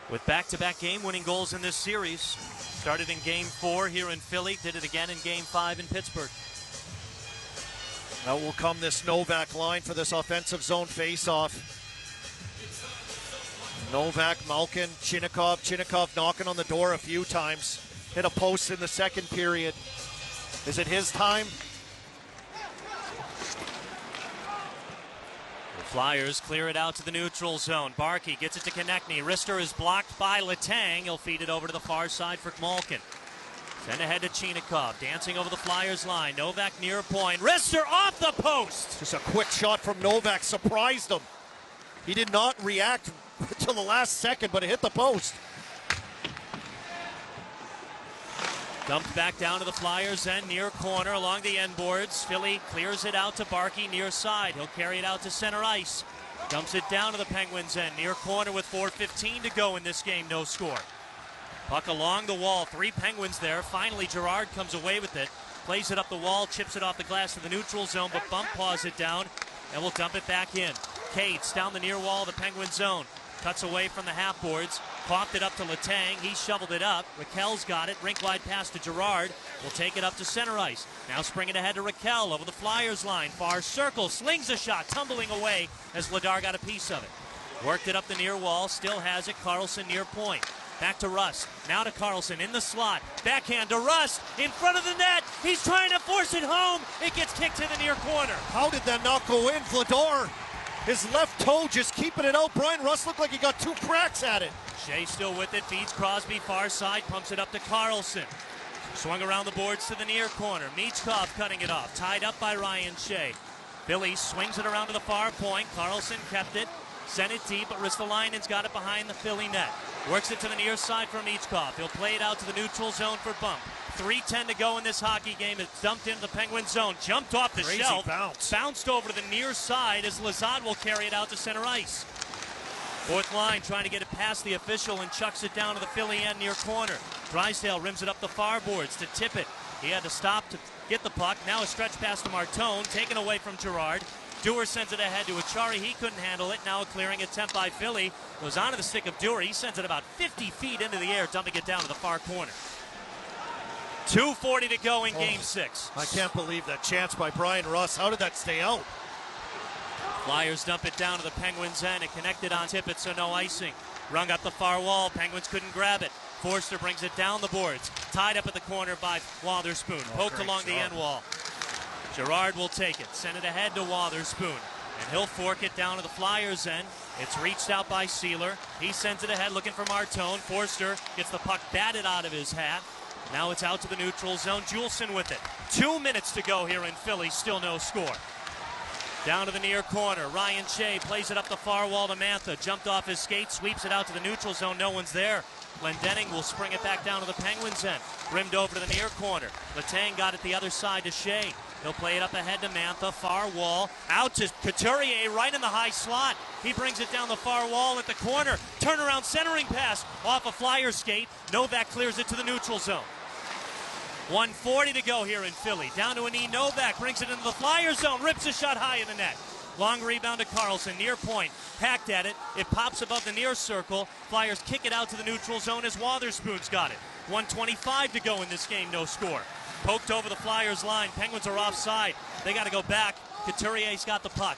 with back-to-back game-winning goals in this series. Started in Game 4 here in Philly. Did it again in Game 5 in Pittsburgh. Now will come this Novak line for this offensive zone face-off. Novak, Malkin, Chinnikov. Chinnikov knocking on the door a few times. Hit a post in the second period. Is it his time? Flyers clear it out to the neutral zone. Barkey gets it to Konechny. Rister is blocked by Letang. He'll feed it over to the far side for Malkin. Send ahead to Chinnikov. Dancing over the Flyers line. Novak near point. Rister off the post. Just a quick shot from Novak. Surprised him. He did not react until the last second, but it hit the post. Dumped back down to the Flyers end, near corner along the end boards. Philly clears it out to Barkey near side. He'll carry it out to center ice. Dumps it down to the Penguins end, near corner with 4:15 to go in this game, no score. Puck along the wall, 3 Penguins there. Finally, Girard comes away with it. Plays it up the wall, chips it off the glass to the neutral zone, but Bump paws it down and will dump it back in. Cates down the near wall of the Penguin zone. Cuts away from the half boards. Popped it up to Letang. He shoveled it up. Raquel's got it. Rink wide pass to Girard. Will take it up to center ice. Now springing ahead to Raquel over the Flyers line. Far circle. Slings a shot. Tumbling away as Vladar got a piece of it. Worked it up the near wall. Still has it. Carlson near point. Back to Russ. Now to Carlson in the slot. Backhand to Russ. In front of the net. He's trying to force it home. It gets kicked to the near corner. How did that not go in? Vladar, his left toe just keeping it out. Brian Russ looked like he got 2 cracks at it. Shea still with it, feeds Crosby far side, pumps it up to Carlson. Swung around the boards to the near corner. Michkov cutting it off, tied up by Ryan Shea. Billy swings it around to the far point. Carlson kept it, sent it deep, but Ristolainen's got it behind the Philly net. Works it to the near side for Michkov. He'll play it out to the neutral zone for Bump. 3:10 to go in this hockey game. It's dumped into the Penguin zone. Jumped off the shelf. Bounced over to the near side as Lazard will carry it out to center ice. Fourth line trying to get it past the official and chucks it down to the Philly end near corner. Drysdale rims it up the far boards to tip it. He had to stop to get the puck. Now a stretch pass to Martone, taken away from Girard. Dewar sends it ahead to Achari. He couldn't handle it. Now a clearing attempt by Philly. Goes onto the stick of Dewar. He sends it about 50 feet into the air, dumping it down to the far corner. 2:40 to go in Game 6. I can't believe that chance by Brian Russ. How did that stay out? Flyers dump it down to the Penguins end. It connected on Tippett, so no icing. Rung up the far wall. Penguins couldn't grab it. Forster brings it down the boards. Tied up at the corner by Wotherspoon. Poked along the end wall. Girard will take it. Send it ahead to Wotherspoon. And he'll fork it down to the Flyers' end. It's reached out by Sealer. He sends it ahead looking for Martone. Forster gets the puck batted out of his hat. Now it's out to the neutral zone. Juleson with it. 2 minutes to go here in Philly. Still no score. Down to the near corner. Ryan Shea plays it up the far wall to Mantha. Jumped off his skate. Sweeps it out to the neutral zone. No one's there. Glendening will spring it back down to the Penguins' end. Rimmed over to the near corner. Letang got it the other side to Shea. He'll play it up ahead to Mantha. Far wall. Out to Couturier right in the high slot. He brings it down the far wall at the corner. Turnaround centering pass off a Flyers skate. Novak clears it to the neutral zone. 1:40 to go here in Philly. Down to Ani Novak. Brings it into the Flyers zone. Rips a shot high in the net. Long rebound to Carlson. Near point. Hacked at it. It pops above the near circle. Flyers kick it out to the neutral zone as Wotherspoon's got it. 1:25 to go in this game. No score. Poked over the Flyers line. Penguins are offside. They got to go back. Couturier's got the puck.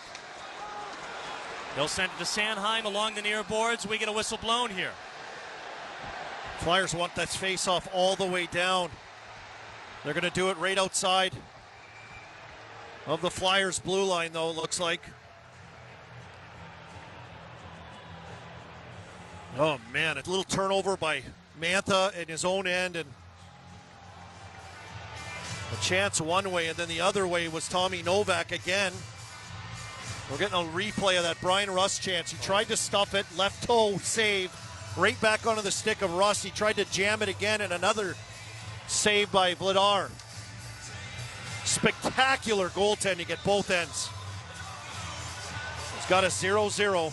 They'll send it to Sanheim along the near boards. We get a whistle blown here. Flyers want that face-off all the way down. They're going to do it right outside of the Flyers' blue line, though, it looks like. Oh, man, a little turnover by Mantha in his own end, and a chance one way, and then the other way was Tommy Novak again. We're getting a replay of that Brian Rust chance. He tried to stuff it, left toe save, right back onto the stick of Rust. He tried to jam it again, and another save by Vladar. Spectacular goaltending at both ends. It's got a 0-0.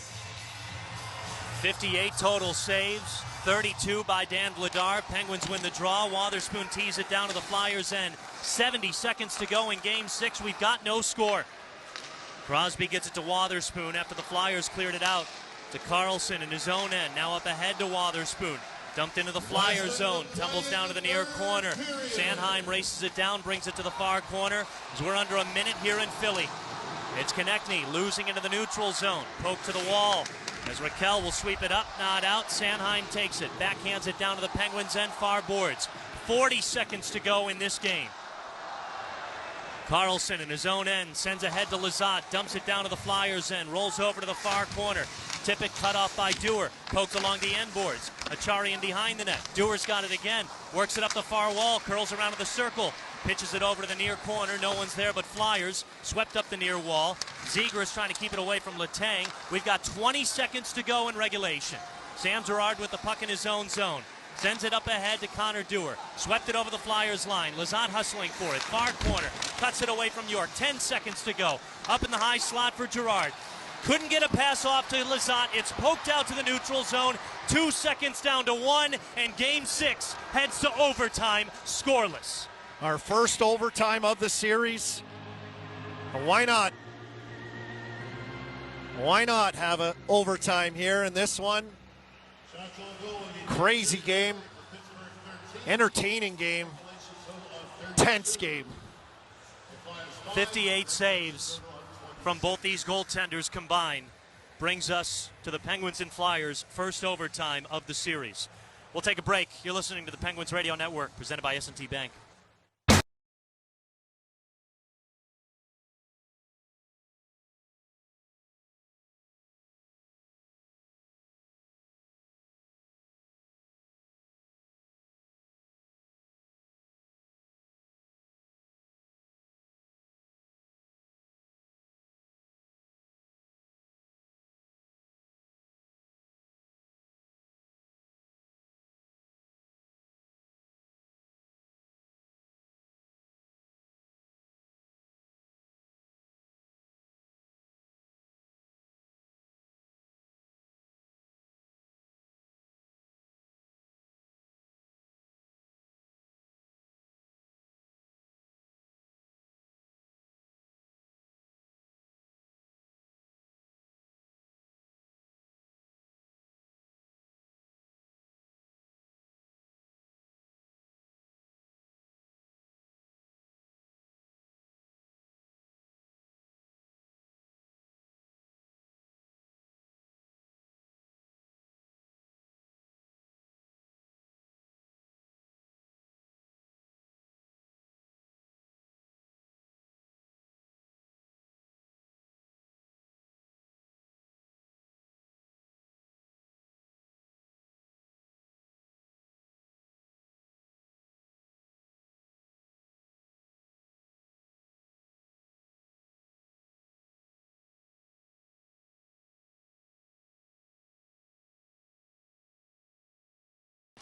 58 total saves, 32 by Dan Vladar. Penguins win the draw. Wotherspoon tees it down to the Flyers' end. 70 seconds to go in Game 6. We've got no score. Crosby gets it to Wotherspoon after the Flyers cleared it out to Carlson in his own end. Now up ahead to Wotherspoon. Dumped into the Flyer zone, tumbles down to the near corner. Sanheim races it down, brings it to the far corner as we're under a minute here in Philly. It's Konechny losing into the neutral zone. Poke to the wall as Raquel will sweep it up, not out. Sanheim takes it, backhands it down to the Penguins' end, far boards. 40 seconds to go in this game. Carlson in his own end sends ahead to Lizotte, dumps it down to the Flyers' end, rolls over to the far corner. Tippett cut off by Dewar, poked along the end boards. Acharian behind the net. Dewar's got it again, works it up the far wall, curls around to the circle, pitches it over to the near corner. No one's there but Flyers. Swept up the near wall. Zegras trying to keep it away from Letang. We've got 20 seconds to go in regulation. Sam Girard with the puck in his own zone. Sends it up ahead to Connor Dewar. Swept it over the Flyers line. Lizotte hustling for it. Far corner. Cuts it away from York. 10 seconds to go. Up in the high slot for Girard. Couldn't get a pass off to Lizotte. It's poked out to the neutral zone. 2 seconds down to 1, and Game 6 heads to overtime, scoreless. Our first overtime of the series. Why not? Why not have an overtime here in this one? Crazy game. Entertaining game. Tense game. 58 saves from both these goaltenders combined brings us to the Penguins and Flyers' first overtime of the series. We'll take a break. You're listening to the Penguins Radio Network, presented by S&T Bank.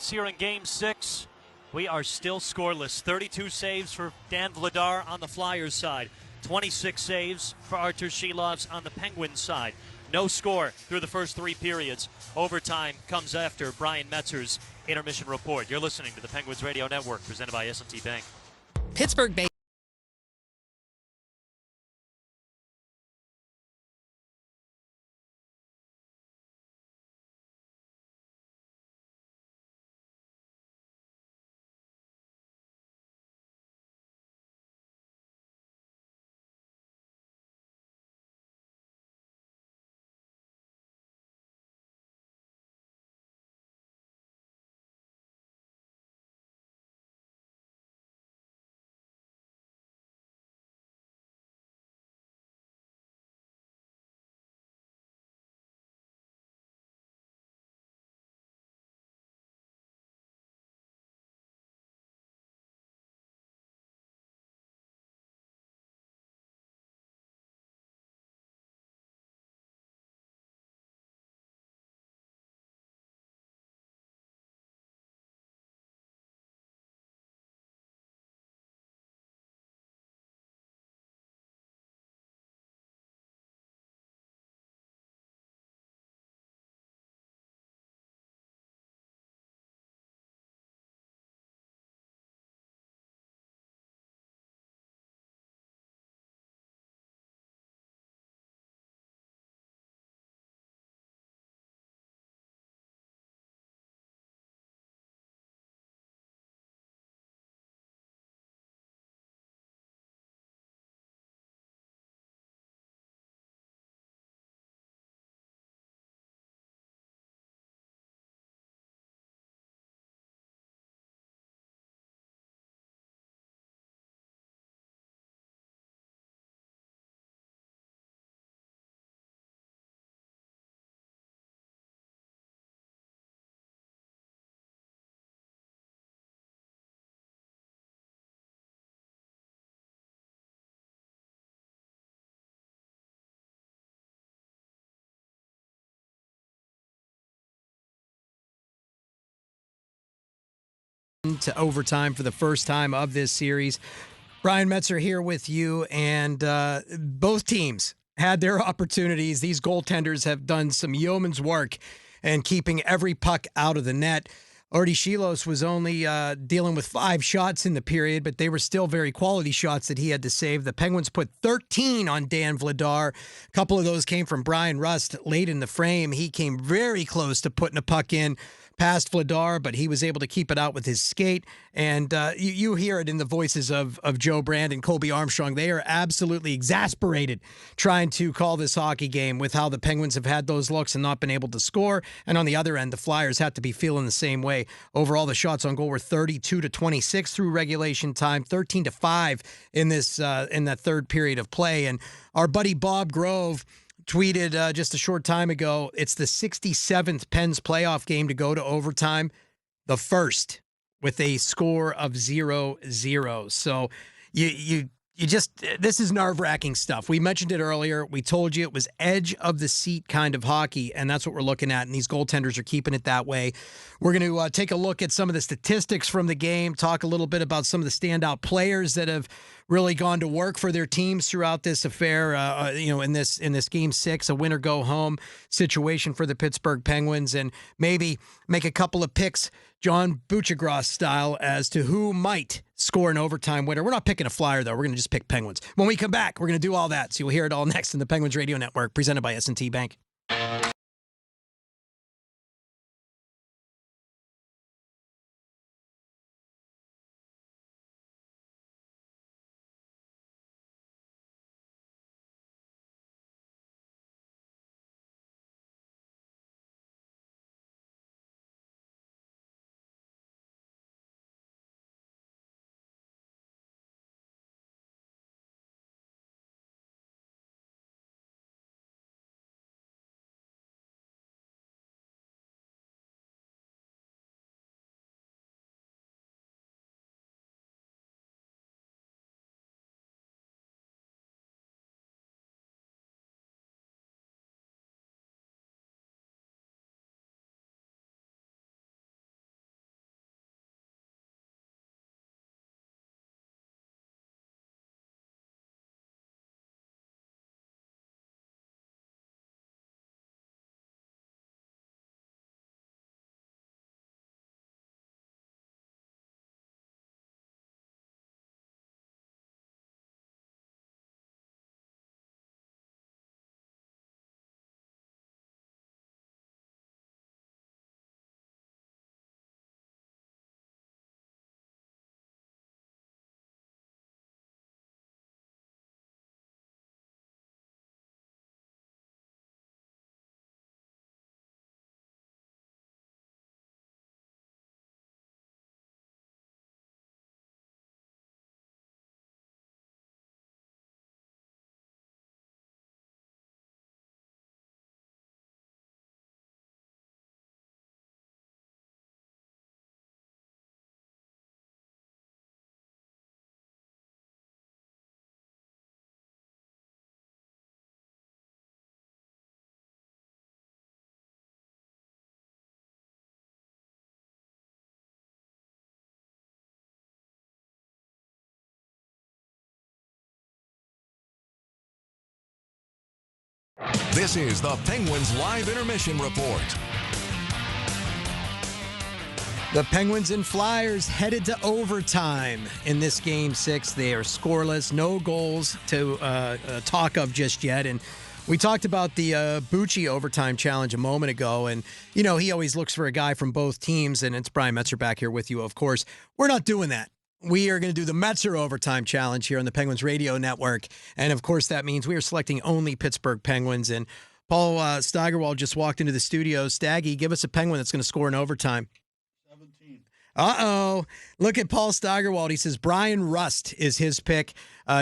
here in Game 6. We are still scoreless. 32 saves for Dan Vladar on the Flyers side. 26 saves for Artur Shilovs on the Penguins side. No score through the first 3 periods. Overtime comes after Brian Metzer's intermission report. You're listening to the Penguins Radio Network, presented by S&T Bank. Pittsburgh Bay. To overtime for the first time of this series. Brian Metzer here with you, and both teams had their opportunities. These goaltenders have done some yeoman's work in keeping every puck out of the net. Artie Shilos was only dealing with 5 shots in the period, but they were still very quality shots that he had to save. The Penguins put 13 on Dan Vladar. A couple of those came from Brian Rust late in the frame. He came very close to putting a puck in past Vladar, but he was able to keep it out with his skate. And you hear it in the voices of Joe Brand and Colby Armstrong. They are absolutely exasperated trying to call this hockey game with how the Penguins have had those looks and not been able to score. And on the other end, the Flyers had to be feeling the same way. Overall, the shots on goal were 32-26 through regulation time, 13-5 in that third period of play. And our buddy Bob Grove tweeted just a short time ago, it's the 67th Pens playoff game to go to overtime, the first with a score of 0-0. So you just, this is nerve-wracking stuff. We mentioned it earlier. We told you it was edge of the seat kind of hockey, and that's what we're looking at, and these goaltenders are keeping it that way. We're going to take a look at some of the statistics from the game, talk a little bit about some of the standout players that have really gone to work for their teams throughout this affair, in this Game 6, a win-or-go-home situation for the Pittsburgh Penguins, and maybe make a couple of picks, John Buchagras style, as to who might score an overtime winner. We're not picking a Flyer, though. We're going to just pick Penguins. When we come back, we're going to do all that, so you'll hear it all next in the Penguins Radio Network, presented by S&T Bank. This is the Penguins Live Intermission Report. The Penguins and Flyers headed to overtime in this Game 6. They are scoreless, no goals to talk of just yet. And we talked about the Bucci overtime challenge a moment ago. And, you know, he always looks for a guy from both teams. And it's Brian Metzer back here with you, of course. We're not doing that. We are going to do the Metzer overtime challenge here on the Penguins Radio Network. And, of course, that means we are selecting only Pittsburgh Penguins. And Paul Steigerwald just walked into the studio. Staggy, give us a Penguin that's going to score in overtime. Uh-oh. Look at Paul Steigerwald. He says Brian Rust is his pick.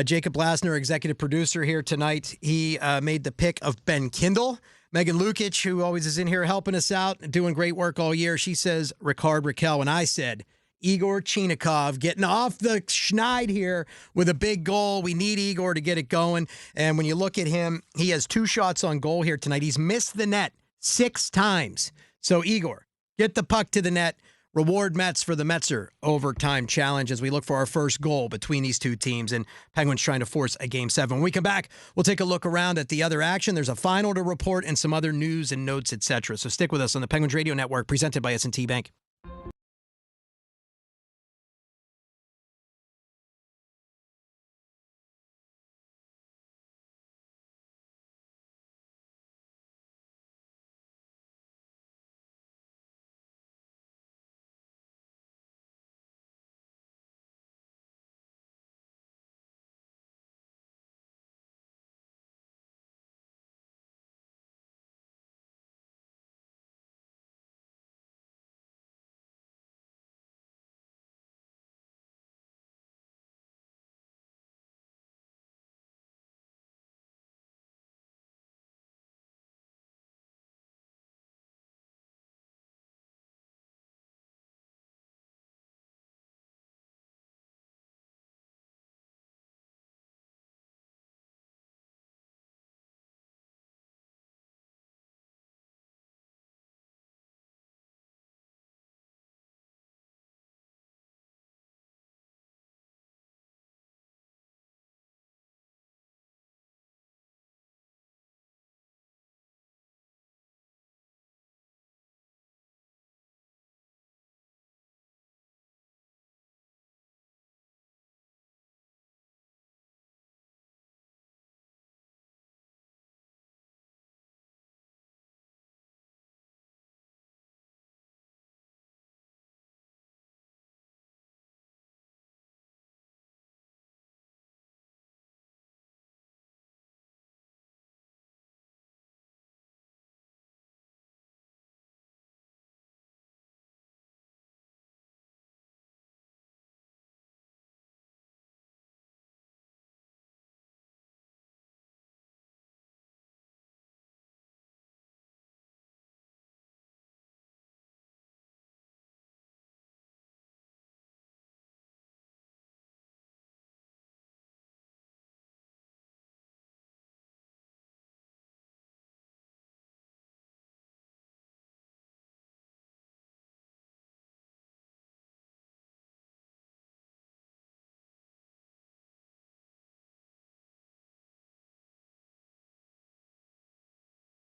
Jacob Lasner, executive producer here tonight, he made the pick of Ben Kindle. Megan Lukic, who always is in here helping us out, doing great work all year, she says Ricard Raquel. And I said Igor Chinikov getting off the schneid here with a big goal. We need Igor to get it going. And when you look at him, he has 2 shots on goal here tonight. He's missed the net 6 times. So Igor, get the puck to the net. Reward Mets for the Metzer overtime challenge as we look for our first goal between these two teams and Penguins trying to force a Game 7. When we come back, we'll take a look around at the other action. There's a final to report and some other news and notes, etc. So stick with us on the Penguins Radio Network, presented by S&T Bank.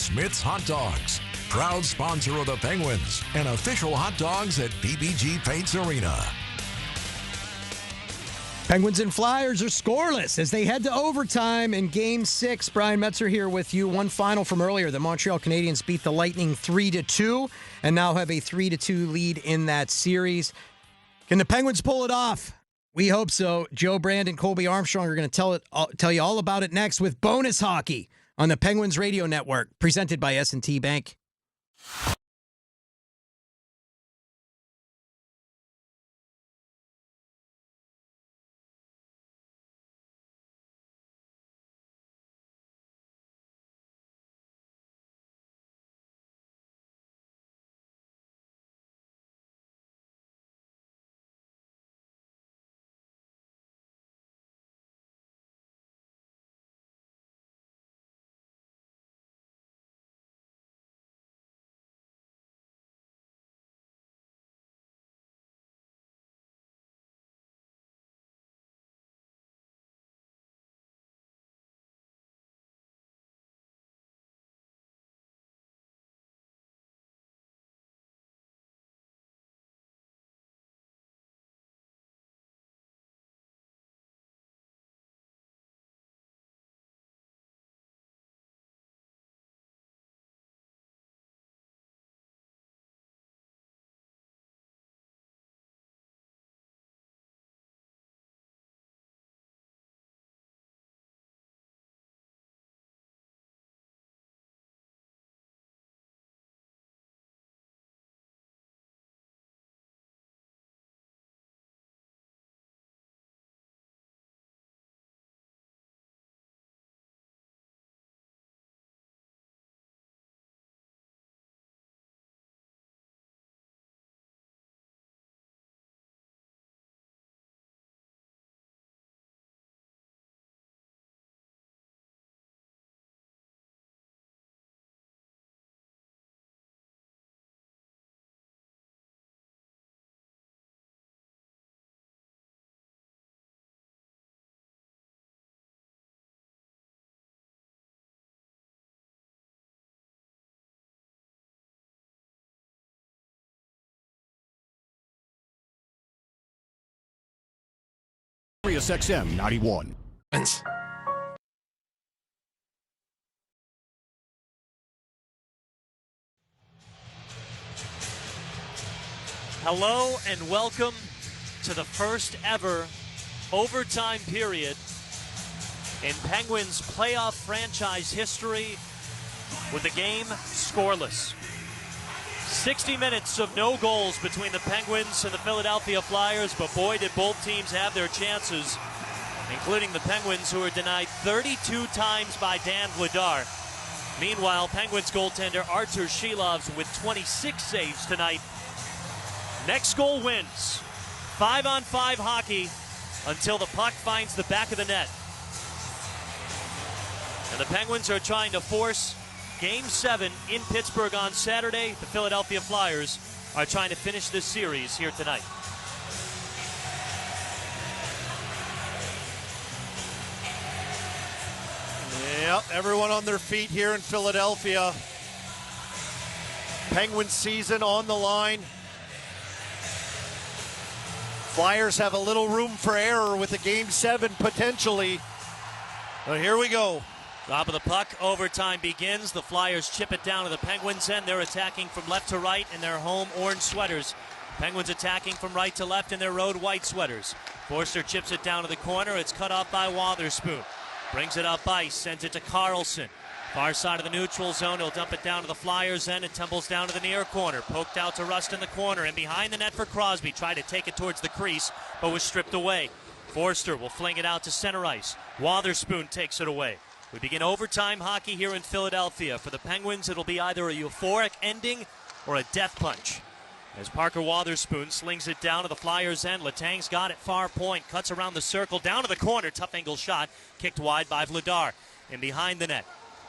Smith's Hot Dogs, proud sponsor of the Penguins and official hot dogs at PPG Paints Arena. Penguins and Flyers are scoreless as they head to overtime in Game 6. Brian Metzer here with you. One final from earlier. The Montreal Canadiens beat the Lightning 3-2 and now have a 3-2 lead in that series. Can the Penguins pull it off? We hope so. Joe Brand and Colby Armstrong are going to tell you all about it next with Bonus Hockey on the Penguins Radio Network, presented by S&T Bank. Sirius XM 91. Hello and welcome to the first ever overtime period in Penguins playoff franchise history with the game scoreless. 60 minutes of no goals between the Penguins and the Philadelphia Flyers, but boy did both teams have their chances, including the Penguins, who were denied 32 times by Dan Vladar. Meanwhile, Penguins goaltender Artur Shilovs with 26 saves tonight. Next goal wins. 5-on-5 hockey until the puck finds the back of the net. And the Penguins are trying to force Game 7 in Pittsburgh on Saturday. The Philadelphia Flyers are trying to finish this series here tonight. Yep, everyone on their feet here in Philadelphia. Penguins season on the line. Flyers have a little room for error with a Game 7 potentially. But here we go. Top of the puck, overtime begins. The Flyers chip it down to the Penguins' end. They're attacking from left to right in their home orange sweaters. Penguins attacking from right to left in their road white sweaters. Forster chips it down to the corner. It's cut off by Wotherspoon. Brings it up ice, sends it to Carlson. Far side of the neutral zone, he'll dump it down to the Flyers' end. It tumbles down to the near corner. Poked out to Rust in the corner, and behind the net for Crosby. Tried to take it towards the crease, but was stripped away. Forster will fling it out to center ice. Wotherspoon takes it away. We begin overtime hockey here in Philadelphia. For the Penguins, it'll be either a euphoric ending or a death punch. As Parker Wotherspoon slings it down to the Flyers' end, Letang's got it far point, cuts around the circle, down to the corner, tough angle shot, kicked wide by Vladar. And behind the net,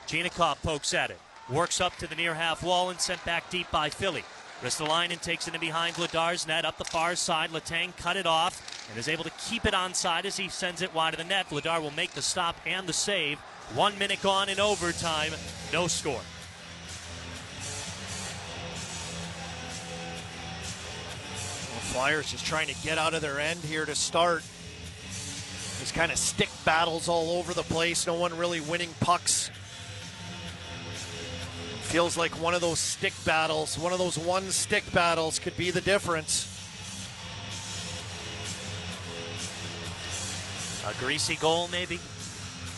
Chinakhov pokes at it, works up to the near half wall and sent back deep by Philly. Ristolainen takes it in behind Vladar's net, up the far side. Letang cut it off and is able to keep it onside as he sends it wide of the net. Vladar will make the stop and the save. 1 minute gone in overtime, no score. Flyers just trying to get out of their end here to start. There's kind of stick battles all over the place. No one really winning pucks. Feels like one of those stick battles, one of those one stick battles could be the difference. A greasy goal, maybe?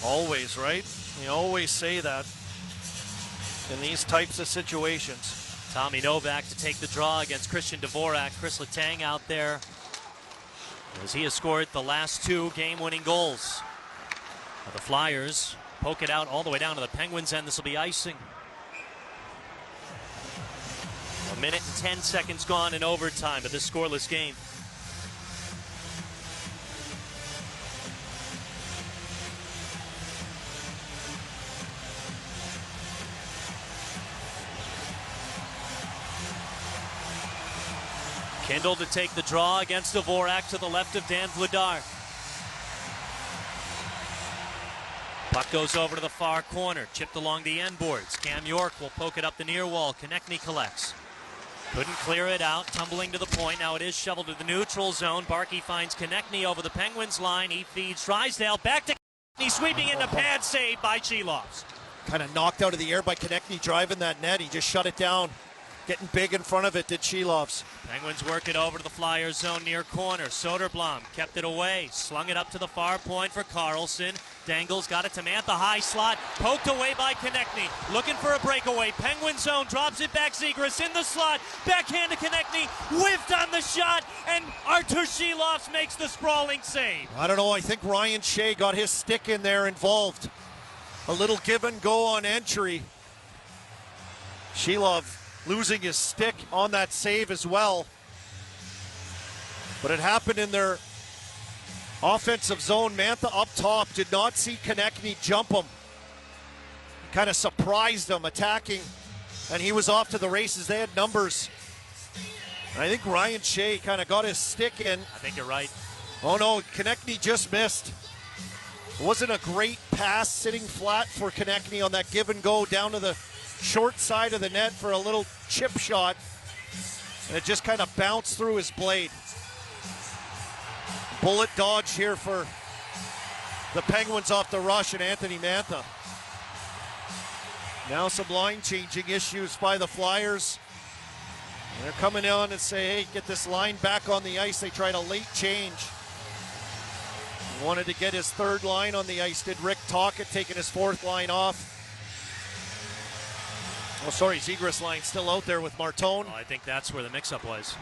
Always, right? You always say that in these types of situations. Tommy Novak to take the draw against Christian Dvorak. Chris Letang out there as he has scored the last two game-winning goals. Now the Flyers poke it out all the way down to the Penguins' end. This will be icing. 1 minute and 10 seconds gone in overtime of this scoreless game. Kindle to take the draw against Dvorak to the left of Dan Vladar. Puck goes over to the far corner, chipped along the end boards. Cam York will poke it up the near wall. Konechny collects. Couldn't clear it out, tumbling to the point. Now it is shoveled to the neutral zone. Barkey finds Konechny over the Penguins line. He feeds Drysdale. Back to Konechny, sweeping into pad, saved by Shilovs. Kind of knocked out of the air by Konechny driving that net. He just shut it down. Getting big in front of it, did Shilovs. Penguins work it over to the Flyers zone near corner. Soderblom kept it away. Slung it up to the far point for Carlson. Dangles got it to Mantha, high slot. Poked away by Konechny. Looking for a breakaway. Penguin zone, drops it back. Zegras in the slot. Backhand to Konechny. Whiffed on the shot. And Artur Shilovs makes the sprawling save. I don't know. I think Ryan Shea got his stick in there involved. A little give and go on entry. Shilov losing his stick on that save as well. But it happened in their offensive zone. Mantha up top, did not see Konechny jump him. Kind of surprised him attacking, and he was off to the races. They had numbers. And I think Ryan Shea kind of got his stick in. I think you're right. Oh no, Konechny just missed. It wasn't a great pass sitting flat for Konechny on that give and go down to the short side of the net for a little chip shot, and it just kind of bounced through his blade. Bullet dodge here for the Penguins off the rush and Anthony Mantha. Now some line changing issues by the Flyers. They're coming on and say, hey, get this line back on the ice. They tried a late change. He wanted to get his third line on the ice. Did Rick Tocchet, taking his fourth line off. Oh, sorry, Zegras line still out there with Martone. I think that's where the mix-up was.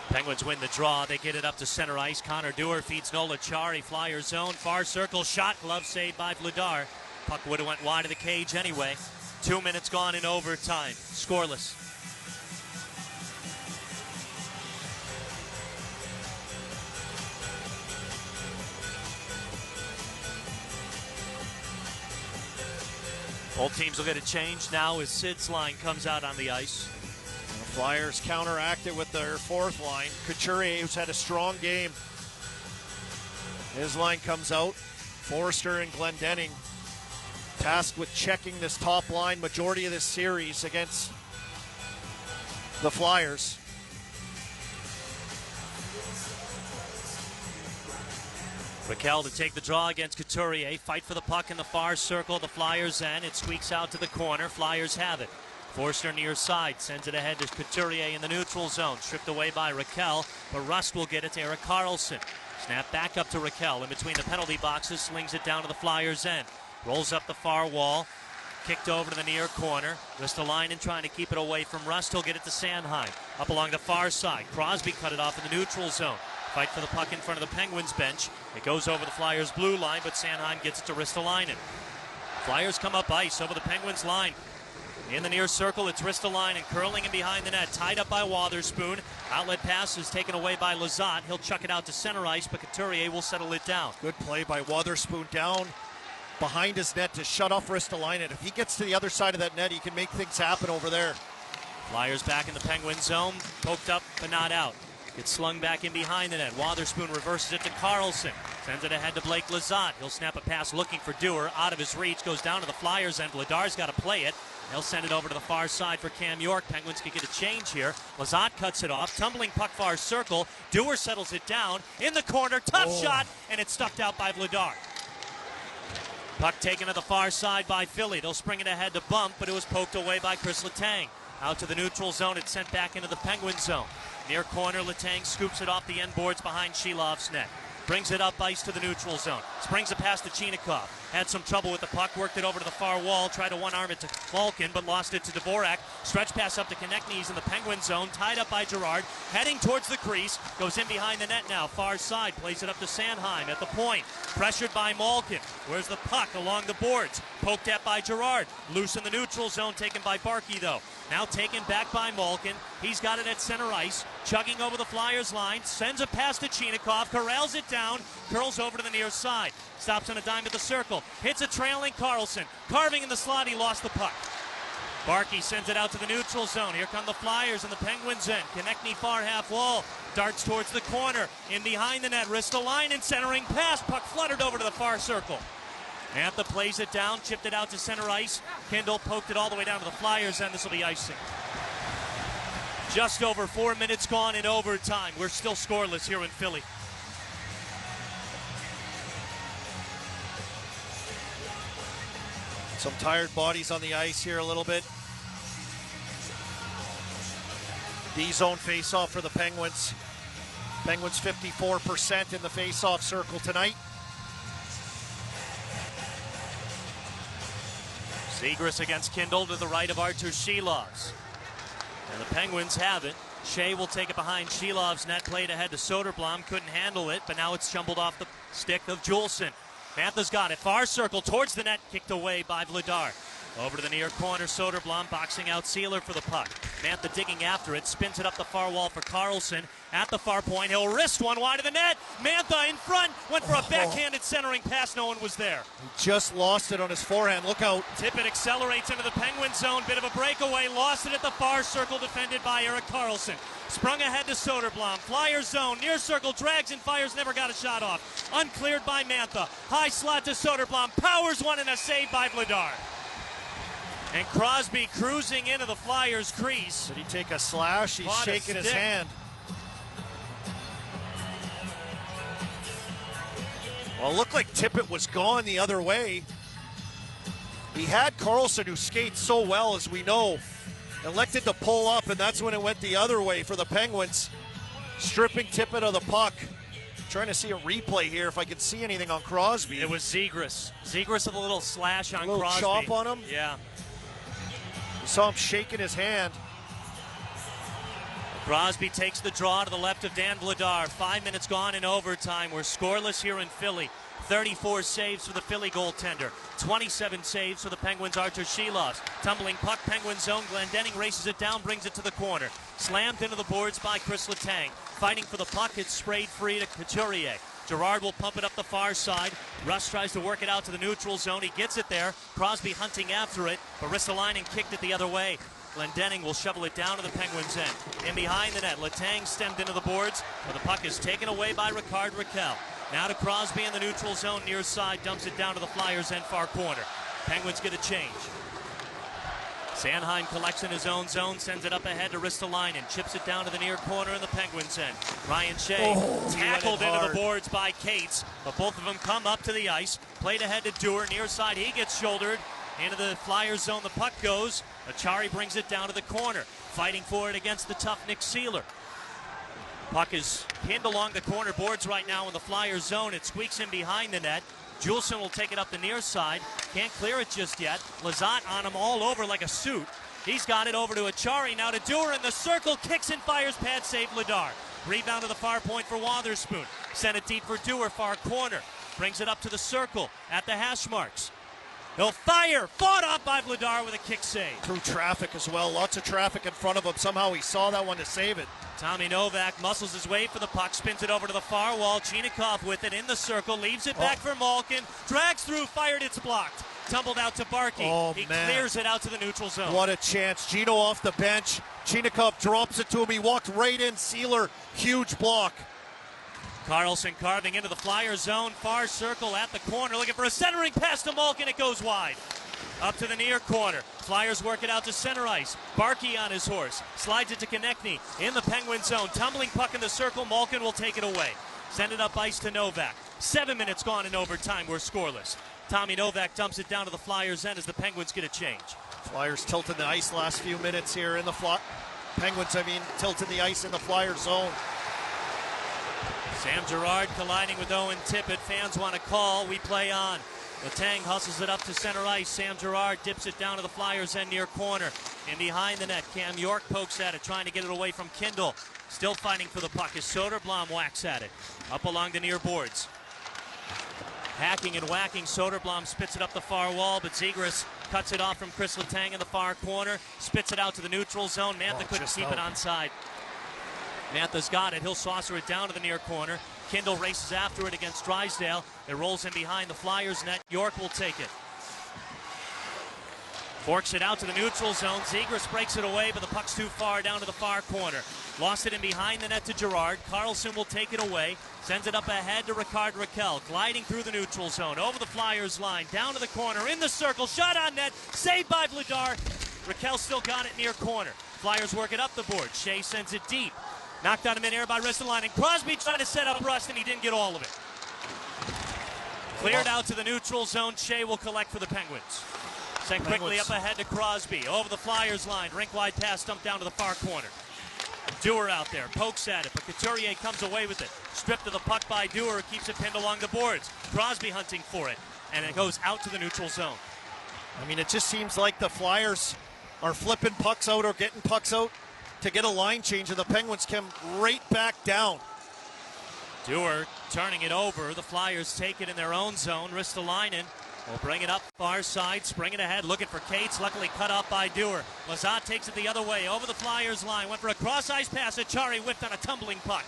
Penguins win the draw. They get it up to center ice. Connor Dewar feeds Nola Chari. Flyer zone. Far circle shot. Glove saved by Vladar. Puck would have went wide of the cage anyway. 2 minutes gone in overtime. Scoreless. Both teams will get a change now as Sid's line comes out on the ice. The Flyers counteracted with their fourth line. Couturier, who's had a strong game. His line comes out. Forrester and Glendening tasked with checking this top line majority of this series against the Flyers. Raquel to take the draw against Couturier. Fight for the puck in the far circle. The Flyers end. It squeaks out to the corner. Flyers have it. Forster near side. Sends it ahead to Couturier in the neutral zone. Stripped away by Raquel. But Rust will get it to Erik Karlsson. Snap back up to Raquel. In between the penalty boxes. Slings it down to the Flyers end. Rolls up the far wall. Kicked over to the near corner. Ristolainen trying to keep it away from Rust. He'll get it to Sanheim. Up along the far side. Crosby cut it off in the neutral zone. Fight for the puck in front of the Penguins bench. It goes over the Flyers' blue line, but Sanheim gets it to Ristolainen. Flyers come up ice over the Penguins line. In the near circle, it's Ristolainen curling in behind the net, tied up by Wotherspoon. Outlet pass is taken away by Lizotte. He'll chuck it out to center ice, but Couturier will settle it down. Good play by Wotherspoon down behind his net to shut off Ristolainen. If he gets to the other side of that net, he can make things happen over there. Flyers back in the Penguin zone, poked up but not out. Gets slung back in behind the net. Wotherspoon reverses it to Karlsson. Sends it ahead to Blake Lizotte. He'll snap a pass looking for Dewar. Out of his reach. Goes down to the Flyers end. Vladar's got to play it. They'll send it over to the far side for Cam York. Penguins can get a change here. Lizotte cuts it off. Tumbling puck far circle. Dewar settles it down. In the corner. Tough shot. And it's stuffed out by Vladar. Puck taken to the far side by Philly. They'll spring it ahead to Bump, but it was poked away by Chris Letang. Out to the neutral zone. It's sent back into the Penguin zone. Near corner, Letang scoops it off the end boards behind Shilov's net. Brings it up ice to the neutral zone. Springs it past to Chinikov. Had some trouble with the puck, worked it over to the far wall, tried to one-arm it to Malkin, but lost it to Dvorak. Stretch pass up to Konechny's in the Penguin zone, tied up by Girard, heading towards the crease, goes in behind the net now, far side, plays it up to Sanheim at the point. Pressured by Malkin. Where's the puck along the boards? Poked at by Girard. Loose in the neutral zone, taken by Barkey though. Now taken back by Malkin. He's got it at center ice. Chugging over the Flyers line. Sends a pass to Chinikov. Corrals it down. Curls over to the near side. Stops on a dime at the circle. Hits a trailing Karlsson. Carving in the slot. He lost the puck. Barkey sends it out to the neutral zone. Here come the Flyers and the Penguins end. Konechny far half wall. Darts towards the corner. In behind the net. Ristolainen centering pass. Puck fluttered over to the far circle. Mantha plays it down, chipped it out to center ice. Kindle poked it all the way down to the Flyers, and this will be icing. Just over 4 minutes gone in overtime. We're still scoreless here in Philly. Some tired bodies on the ice here a little bit. D-zone face-off for the Penguins. Penguins 54% in the face-off circle tonight. Zegras against Kindle to the right of Artur Shilovs. And the Penguins have it. Shea will take it behind Shilov's net, played ahead to Soderblom, couldn't handle it, but now it's jumbled off the stick of Juleson. Mantha's got it, far circle towards the net, kicked away by Vladar. Over to the near corner, Soderblom boxing out Sealer for the puck. Mantha digging after it, spins it up the far wall for Karlsson. At the far point, he'll wrist one wide of the net. Mantha in front, went for a backhanded centering pass, no one was there. He just lost it on his forehand, look out. Tippett accelerates into the Penguin zone, bit of a breakaway, lost it at the far circle, defended by Erik Karlsson. Sprung ahead to Soderblom, Flyers zone, near circle, drags and fires, never got a shot off. Uncleared by Mantha, high slot to Soderblom, powers one and a save by Vladar. And Crosby cruising into the Flyers' crease. Did he take a slash? He's shaking his hand. Well, it looked like Tippett was gone the other way. He had Carlson, who skates so well, as we know, elected to pull up, and that's when it went the other way for the Penguins, stripping Tippett of the puck. Trying to see a replay here if I can see anything on Crosby. It was Zegras. Zegras with a little slash on Crosby. A little chop on him? Yeah. You saw him shaking his hand. Crosby takes the draw to the left of Dan Vladar. 5 minutes gone in overtime. We're scoreless here in Philly. 34 saves for the Philly goaltender. 27 saves for the Penguins' Artur Shilovs. Tumbling puck, Penguin zone. Glendening races it down, brings it to the corner. Slammed into the boards by Chris Letang. Fighting for the puck, it's sprayed free to Couturier. Gerard will pump it up the far side. Russ tries to work it out to the neutral zone. He gets it there. Crosby hunting after it, but Ristolainen kicked it the other way. Glendening will shovel it down to the Penguins' end. In behind the net, Letang stemmed into the boards, but the puck is taken away by Ricard Raquel. Now to Crosby in the neutral zone, near side, dumps it down to the Flyers' end far corner. Penguins get a change. Sanheim collects in his own zone, sends it up ahead to Ristolainen, chips it down to the near corner in the Penguins' end. Ryan Shea tackled into the boards by Cates, but both of them come up to the ice. Played ahead to Dewar, near side, he gets shouldered. Into the Flyers' zone, the puck goes. Achari brings it down to the corner, fighting for it against the tough Nick Seeler. Puck is pinned along the corner boards right now in the Flyers' zone. It squeaks in behind the net. Juleson will take it up the near side. Can't clear it just yet. Lizotte on him all over like a suit. He's got it over to Achari. Now to Dewar in the circle. Kicks and fires. Pad save Vladar. Rebound to the far point for Wotherspoon. Sent it deep for Dewar, far corner. Brings it up to the circle at the hash marks. He'll fire. Fought off by Vladar with a kick save. Through traffic as well. Lots of traffic in front of him. Somehow he saw that one to save it. Tommy Novak muscles his way for the puck, spins it over to the far wall. Chinikov with it in the circle, leaves it back for Malkin. Drags through, fired, it's blocked. Tumbled out to Barkey. He clears it out to the neutral zone. What a chance. Gino off the bench. Chinikov drops it to him. He walked right in. Sealer, huge block. Carlson carving into the Flyers zone, far circle at the corner, looking for a centering pass to Malkin. It goes wide. Up to the near corner. Flyers work it out to center ice. Barkey on his horse. Slides it to Konechny in the Penguin zone. Tumbling puck in the circle. Malkin will take it away. Send it up ice to Novak. 7 minutes gone in overtime. We're scoreless. Tommy Novak dumps it down to the Flyers' end as the Penguins get a change. Flyers tilting the ice last few minutes here in the Penguins, tilting the ice in the Flyers zone. Sam Girard colliding with Owen Tippett. Fans want to call. We play on. Letang hustles it up to center ice. Sam Girard dips it down to the Flyers' end near corner. In behind the net, Cam York pokes at it, trying to get it away from Kindle. Still fighting for the puck as Soderblom whacks at it. Up along the near boards. Hacking and whacking, Soderblom spits it up the far wall, but Zegras cuts it off from Chris Letang in the far corner. Spits it out to the neutral zone. Mantha couldn't keep it onside. Mantha's got it. He'll saucer it down to the near corner. Kindle races after it against Drysdale. It rolls in behind the Flyers net. York will take it. Forks it out to the neutral zone. Zegras breaks it away, but the puck's too far down to the far corner. Lost it in behind the net to Girard. Carlson will take it away. Sends it up ahead to Ricard Raquel. Gliding through the neutral zone. Over the Flyers line. Down to the corner. In the circle. Shot on net. Saved by Vladar. Raquel still got it near corner. Flyers work it up the board. Shea sends it deep. Knocked out of midair by Ristolainen. Crosby trying to set up Rust, and he didn't get all of it. Cleared out to the neutral zone. Shea will collect for the Penguins. Sent quickly up ahead to Crosby. Over the Flyers line. Rink-wide pass dumped down to the far corner. Dewar out there. Pokes at it, but Couturier comes away with it. Stripped of the puck by Dewar. Keeps it pinned along the boards. Crosby hunting for it. And it goes out to the neutral zone. It just seems like the Flyers are flipping pucks out or getting pucks out to get a line change, and the Penguins come right back down. Dewar turning it over. The Flyers take it in their own zone. Ristolainen will bring it up far side, spring it ahead, looking for Cates. Luckily cut off by Dewar. Lizotte takes it the other way, over the Flyers line. Went for a cross-ice pass. Achari whipped on a tumbling puck.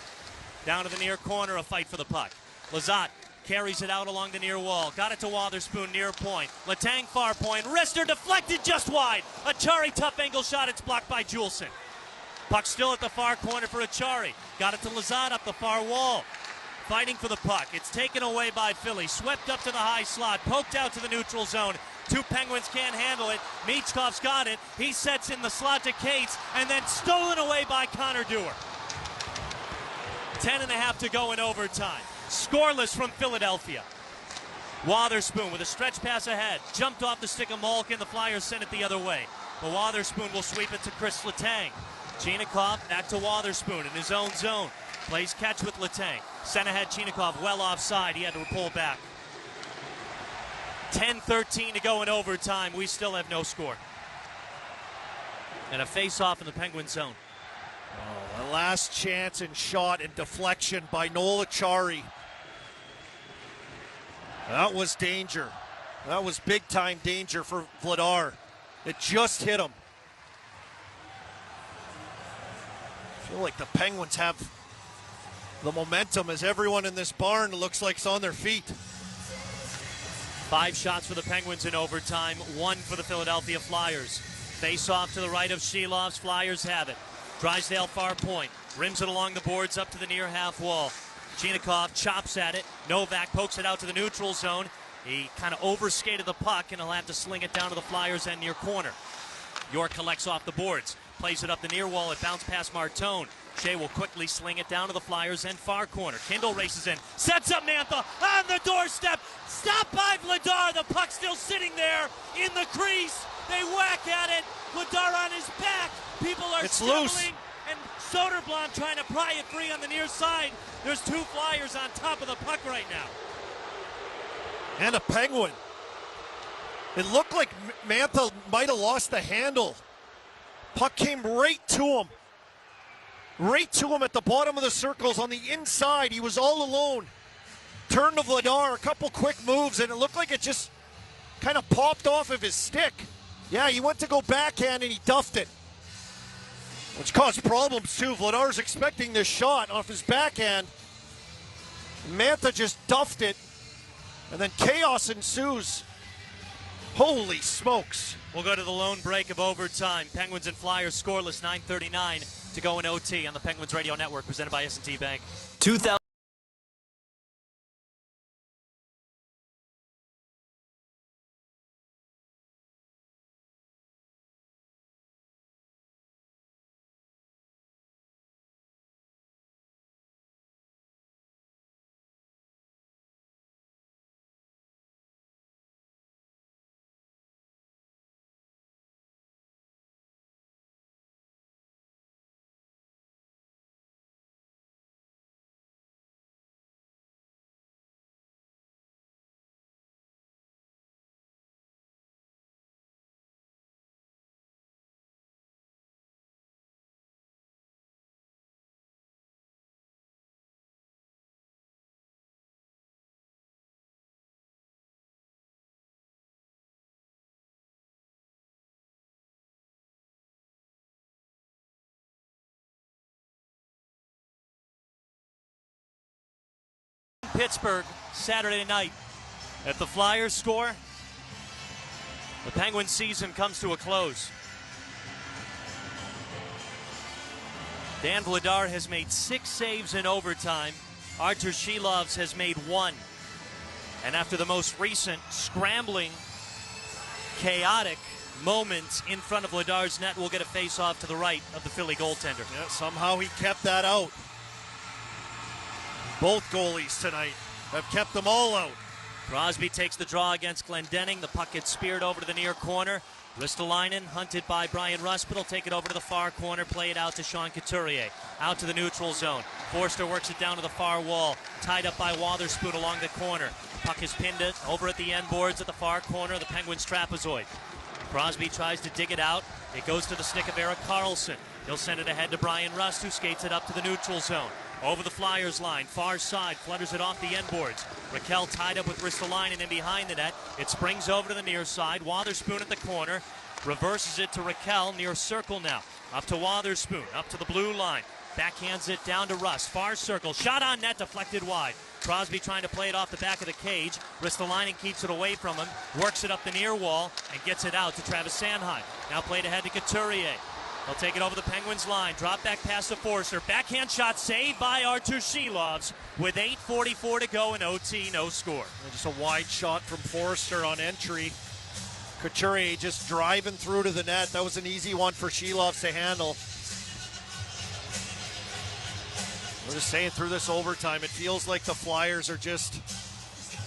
Down to the near corner, a fight for the puck. Lizotte carries it out along the near wall. Got it to Wotherspoon, near point. Letang far point. Wrister deflected just wide. Achari tough angle shot. It's blocked by Juleson. Puck still at the far corner for Achari. Got it to Lizotte up the far wall. Fighting for the puck. It's taken away by Philly. Swept up to the high slot. Poked out to the neutral zone. Two Penguins can't handle it. Michkov's got it. He sets in the slot to Cates, and then stolen away by Connor Dewar. 10.5 to go in overtime. Scoreless from Philadelphia. Wotherspoon with a stretch pass ahead. Jumped off the stick of Malkin. The Flyers sent it the other way. But Wotherspoon will sweep it to Chris Letang. Chinikov back to Wotherspoon in his own zone. Plays catch with Letang. Sent ahead Chinikov well offside. He had to pull back. 10-13 to go in overtime. We still have no score. And a face-off in the Penguin zone. Oh, the last chance and shot and deflection by Noel Acciari. That was danger. That was big-time danger for Vladar. It just hit him. I feel like the Penguins have the momentum as everyone in this barn looks like it's on their feet. 5 shots for the Penguins in overtime, 1 for the Philadelphia Flyers. Face off to the right of Shilovs. Flyers have it. Drysdale far point. Rims it along the boards up to the near half wall. Chinikov chops at it. Novak pokes it out to the neutral zone. He kind of overskated the puck, and he'll have to sling it down to the Flyers' end near corner. York collects off the boards. Plays it up the near wall. It bounced past Martone. Shea will quickly sling it down to the Flyers' end far corner. Kindle races in. Sets up Mantha on the doorstep. Stopped by Vladar. The puck still sitting there in the crease. They whack at it. Vladar on his back. People are stumbling. Loose. And Soderblom trying to pry it free on the near side. There's 2 Flyers on top of the puck right now. And a Penguin. It looked like Mantha might have lost the handle. Puck came right to him. Right to him at the bottom of the circles on the inside. He was all alone. Turned to Vladar, a couple quick moves, and it looked like it just kind of popped off of his stick. Yeah, he went to go backhand and he duffed it, which caused problems too. Vladar's expecting this shot off his backhand. Mantha just duffed it, and then chaos ensues. Holy smokes. We'll go to the lone break of overtime. Penguins and Flyers scoreless, 9:39 to go in OT on the Penguins Radio Network, presented by S&T Bank. 2000. Pittsburgh Saturday night. If the Flyers score, the Penguins season comes to a close. Dan Vladar has made 6 saves in overtime. Artur Shilovs has made 1. And after the most recent scrambling, chaotic moments in front of Vladar's net, we'll get a face-off to the right of the Philly goaltender. Yeah, somehow he kept that out. Both goalies tonight have kept them all out. Crosby takes the draw against Glendening. The puck gets speared over to the near corner. Ristolainen, hunted by Brian Ruspit, will take it over to the far corner, play it out to Sean Couturier. Out to the neutral zone. Forster works it down to the far wall, tied up by Wotherspoon along the corner. Puck is pinned over at the end boards at the far corner of the Penguins trapezoid. Crosby tries to dig it out. It goes to the stick of Erik Karlsson. He'll send it ahead to Brian Rust, who skates it up to the neutral zone. Over the Flyers line, far side, flutters it off the end boards. Raquel tied up with Ristolainen in behind the net. It springs over to the near side. Wotherspoon at the corner, reverses it to Raquel, near circle now. Up to Wotherspoon, up to the blue line. Backhands it down to Rust, far circle. Shot on net, deflected wide. Crosby trying to play it off the back of the cage. Ristolainen keeps it away from him, works it up the near wall, and gets it out to Travis Sanheim. Now played ahead to Couturier. He'll take it over the Penguins line. Drop back pass to Forster. Backhand shot saved by Artur Shilovs with 8:44 to go in OT, no score. And just a wide shot from Forster on entry. Couturier just driving through to the net. That was an easy one for Shilovs to handle. We're just saying, through this overtime, it feels like the Flyers are just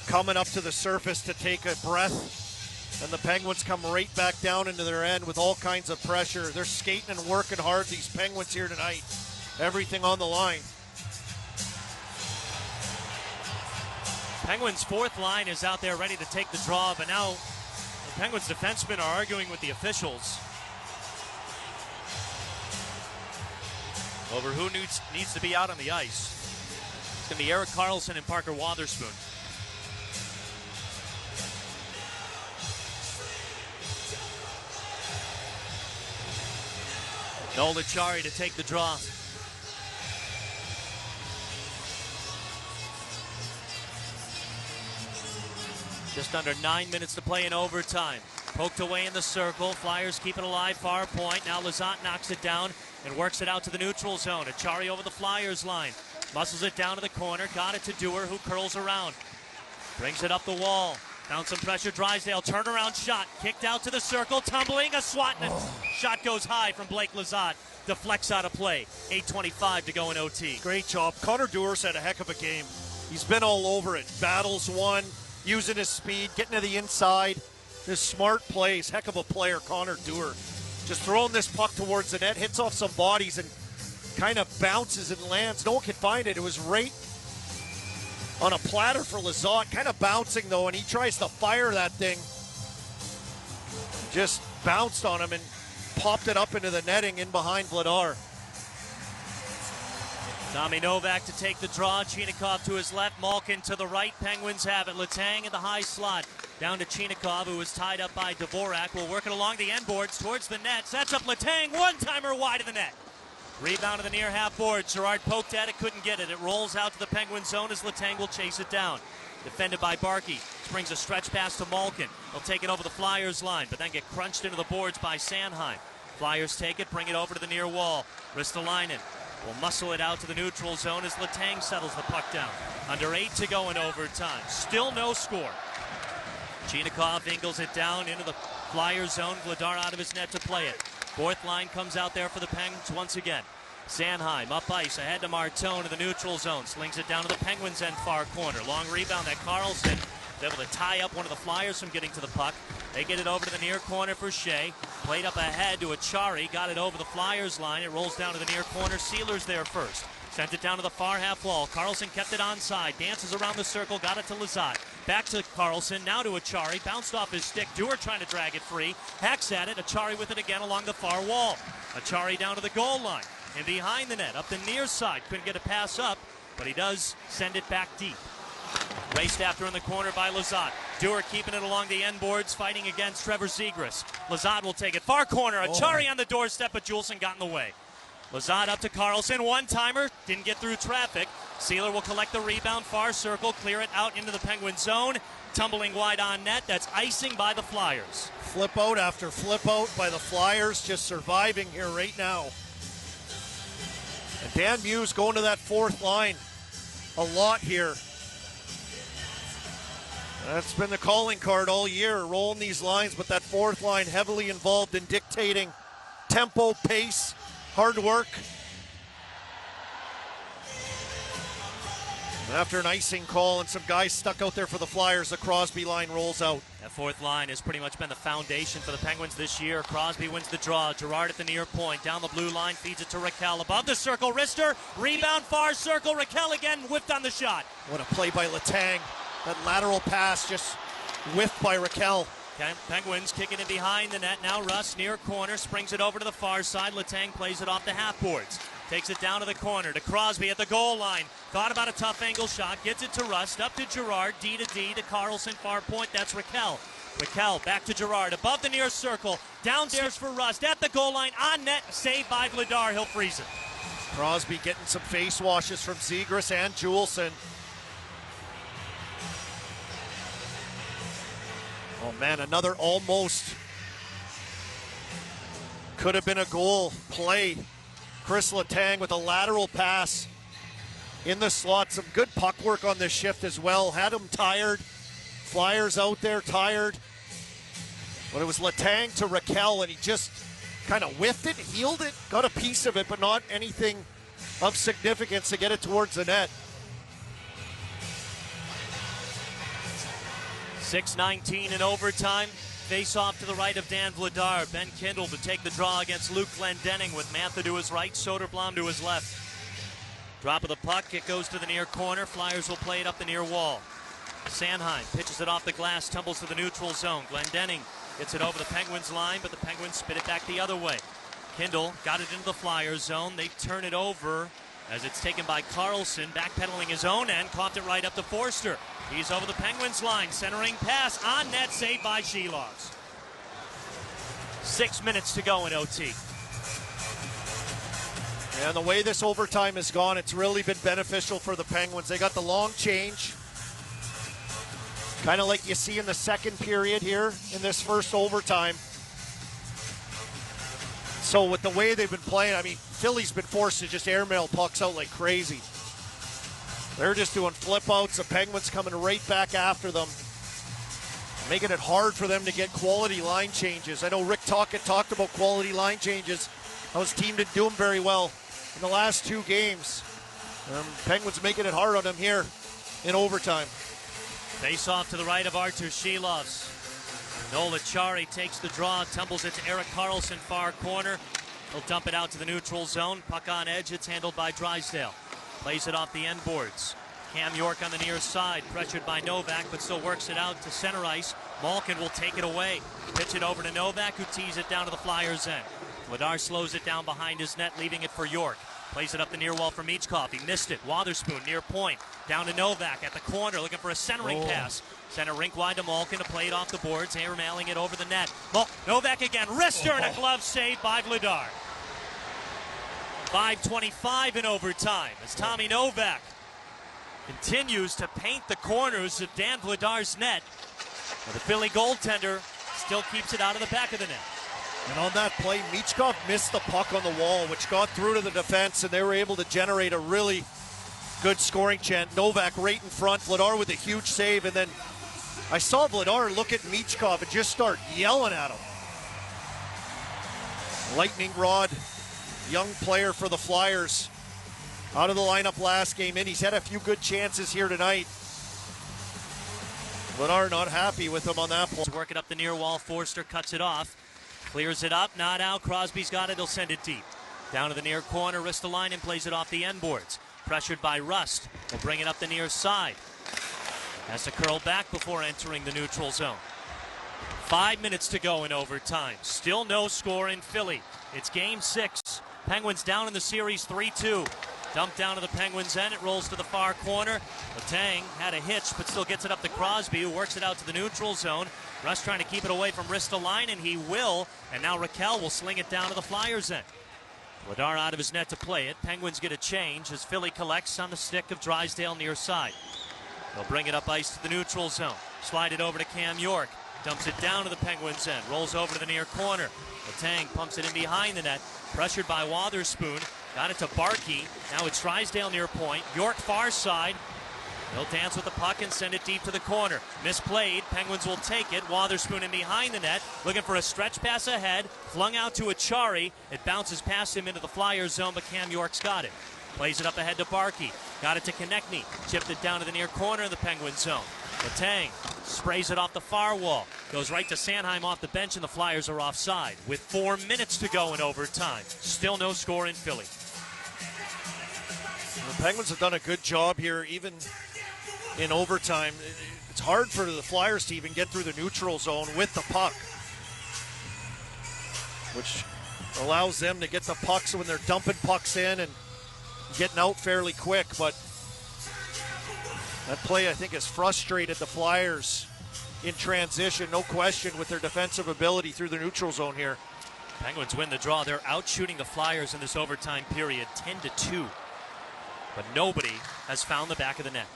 coming up to the surface to take a breath. And the Penguins come right back down into their end with all kinds of pressure. They're skating and working hard, these Penguins here tonight. Everything on the line. Penguins' fourth line is out there ready to take the draw, but now the Penguins defensemen are arguing with the officials over who needs to be out on the ice. It's going to be Erik Karlsson and Parker Wotherspoon. Noel Acciari to take the draw. Just under 9 minutes to play in overtime. Poked away in the circle. Flyers keep it alive, far point. Now Lizotte knocks it down and works it out to the neutral zone. Acciari over the Flyers line. Muscles it down to the corner. Got it to Dewar, who curls around. Brings it up the wall. Down some pressure, Drysdale. Turnaround shot. Kicked out to the circle. Tumbling, a swat, and a shot goes high from Blake Lizotte. Deflects out of play. 8:25 to go in OT. Great job. Connor Dewar's had a heck of a game. He's been all over it. Battles won, using his speed, getting to the inside. Just smart plays. Heck of a player, Connor Dewar. Just throwing this puck towards the net, hits off some bodies and kind of bounces and lands. No one can find it. It was right on a platter for Lizotte. Kind of bouncing though, and he tries to fire that thing. Just bounced on him and popped it up into the netting in behind Vladar. Tommy Novak to take the draw. Chinikov to his left. Malkin to the right. Penguins have it. Letang in the high slot. Down to Chinikov, who is tied up by Dvorak. Will work it along the end boards towards the net. Sets up Letang. One-timer wide of the net. Rebound to the near half board. Girard poked at it, couldn't get it. It rolls out to the Penguin zone as Letang will chase it down. Defended by Barkey. Springs a stretch pass to Malkin. He'll take it over the Flyers line, but then get crunched into the boards by Sanheim. Flyers take it, bring it over to the near wall. Ristolainen will muscle it out to the neutral zone as Letang settles the puck down. Under 8 to go in overtime. Still no score. Chinikov ingles it down into the Flyers zone. Vladar out of his net to play it. Fourth line comes out there for the Penguins once again. Sanheim up ice, ahead to Martone in the neutral zone. Slings it down to the Penguins' end far corner. Long rebound that Karlsson is able to tie up one of the Flyers from getting to the puck. They get it over to the near corner for Shea. Played up ahead to Acciari. Got it over the Flyers line. It rolls down to the near corner. Sealer's there first. Sent it down to the far half wall. Karlsson kept it onside. Dances around the circle. Got it to Lizotte. Back to Karlsson. Now to Acciari. Bounced off his stick. Dewar trying to drag it free. Hacks at it. Acciari with it again along the far wall. Acciari down to the goal line. And behind the net. Up the near side. Couldn't get a pass up. But he does send it back deep. Raced after in the corner by Lizotte. Dewar keeping it along the end boards, fighting against Trevor Zegras. Lizotte will take it. Far corner. Acciari on the doorstep, but Juleson got in the way. Lizotte up to Karlsson. One-timer. Didn't get through traffic. Sealer will collect the rebound. Far circle. Clear it out into the Penguin zone. Tumbling wide on net. That's icing by the Flyers. Flip out after flip out by the Flyers. Just surviving here right now. And Dan Muse going to that fourth line a lot here. That's been the calling card all year, rolling these lines, but that fourth line heavily involved in dictating tempo, pace, hard work. And after an icing call and some guys stuck out there for the Flyers, the Crosby line rolls out. That fourth line has pretty much been the foundation for the Penguins this year. Crosby wins the draw. Girard at the near point. Down the blue line, feeds it to Raquel. Above the circle, Rister. Rebound, far circle. Raquel again, whipped on the shot. What a play by Letang. That lateral pass just whiffed by Raquel. Okay, Penguins kicking it behind the net. Now Russ near corner, springs it over to the far side. Letang plays it off the half boards. Takes it down to the corner to Crosby at the goal line. Thought about a tough angle shot. Gets it to Rust. Up to Girard. D to D to Karlsson. Far point. That's Raquel. Raquel back to Girard. Above the near circle. Downstairs for Rust. At the goal line. On net. Saved by Vladar. He'll freeze it. Crosby getting some face washes from Zegras and Juleson. Oh man, another almost could have been a goal play. Chris Letang with a lateral pass in the slot. Some good puck work on this shift as well. Had him tired. Flyers out there tired. But it was Letang to Raquel, and he just kind of whiffed it, heeled it, got a piece of it, but not anything of significance to get it towards the net. 6:19 in overtime. Face off to the right of Dan Vladar. Ben Kindle to take the draw against Luke Glendenning with Mantha to his right, Soderblom to his left. Drop of the puck, it goes to the near corner. Flyers will play it up the near wall. Sanheim pitches it off the glass, tumbles to the neutral zone. Glendenning gets it over the Penguins line, but the Penguins spit it back the other way. Kindle got it into the Flyers zone. They turn it over as it's taken by Carlson, backpedaling his own end, coughed it right up to Forster. He's over the Penguins line, centering pass on net, saved by Shelovs. 6 minutes to go in OT. And the way this overtime has gone, it's really been beneficial for the Penguins. They got the long change, kind of like you see in the second period here in this first overtime. So with the way they've been playing, I mean, Philly's been forced to just airmail pucks out like crazy. They're just doing flip outs. The Penguins coming right back after them, making it hard for them to get quality line changes. I know Rick Tocchet talked about quality line changes. His team didn't do them very well in the last two games. Penguins making it hard on them here in overtime. Face off to the right of Artur Shelovs. Nola Chari takes the draw, tumbles it to Erik Karlsson, far corner. He'll dump it out to the neutral zone. Puck on edge, it's handled by Drysdale. Plays it off the end boards. Cam York on the near side, pressured by Novak, but still works it out to center ice. Malkin will take it away. Pitch it over to Novak, who tees it down to the Flyers' end. Vladar slows it down behind his net, leaving it for York. Plays it up the near wall from Michkov. He missed it. Wotherspoon near point. Down to Novak at the corner, looking for a centering pass. Center rink wide to Malkin to play it off the boards, airmailing it over the net. Novak again, wrister and a glove save by Vladar. 5:25 in overtime as Tommy Novak continues to paint the corners of Dan Vladar's net. But the Philly goaltender still keeps it out of the back of the net. And on that play, Michkov missed the puck on the wall, which got through to the defense, and they were able to generate a really good scoring chance. Novak right in front, Vladar with a huge save, and then I saw Vladar look at Michkov and just start yelling at him. Lightning Rod, young player for the Flyers, out of the lineup last game in. He's had a few good chances here tonight. Vladar not happy with him on that play. Work it up the near wall, Forster cuts it off. Clears it up, not out. Crosby's got it, he'll send it deep. Down to the near corner, Ristolainen plays it off the end boards. Pressured by Rust, will bring it up the near side. Has to curl back before entering the neutral zone. 5 minutes to go in overtime. Still no score in Philly. It's game 6. Penguins down in the series 3-2. Dumped down to the Penguins' end. It rolls to the far corner. Letang had a hitch, but still gets it up to Crosby, who works it out to the neutral zone. Russ trying to keep it away from Ristolainen, and he will. And now Raquel will sling it down to the Flyers' end. Vladar out of his net to play it. Penguins get a change as Philly collects on the stick of Drysdale near side. They'll bring it up ice to the neutral zone. Slide it over to Cam York. Dumps it down to the Penguins' end. Rolls over to the near corner. Letang pumps it in behind the net. Pressured by Wotherspoon. Got it to Barkey. Now it's Drysdale near point. York far side. He'll dance with the puck and send it deep to the corner. Misplayed. Penguins will take it. Wotherspoon in behind the net. Looking for a stretch pass ahead. Flung out to Achari. It bounces past him into the Flyers zone, but Cam York's got it. Plays it up ahead to Barkey. Got it to Konechny. Chipped it down to the near corner of the Penguins zone. Letang sprays it off the far wall. Goes right to Sanheim off the bench, and the Flyers are offside. With 4 minutes to go in overtime. Still no score in Philly. The Penguins have done a good job here, even in overtime. It's hard for the Flyers to even get through the neutral zone with the puck, which allows them to get the pucks when they're dumping pucks in and getting out fairly quick. But that play, I think, has frustrated the Flyers in transition, no question, with their defensive ability through the neutral zone here. Penguins win the draw. They're out shooting the Flyers in this overtime period 10-2. But nobody has found the back of the net.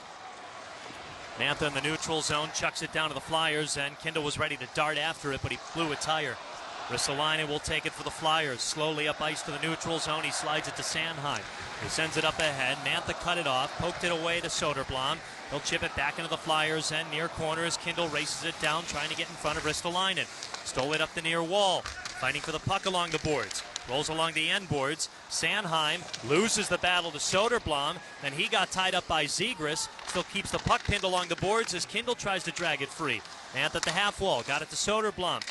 Mantha in the neutral zone chucks it down to the Flyers, and Kindle was ready to dart after it, but he flew a tire. Ristolainen will take it for the Flyers. Slowly up ice to the neutral zone. He slides it to Sanheim. He sends it up ahead. Mantha cut it off, poked it away to Soderblom. He'll chip it back into the Flyers' end. Near corner as Kindle races it down, trying to get in front of Ristolainen. Stole it up the near wall, fighting for the puck along the boards. Rolls along the end boards. Sanheim loses the battle to Soderblom. Then he got tied up by Zegras. Still keeps the puck pinned along the boards as Kindle tries to drag it free. Ant at the half wall, got it to Soderblom.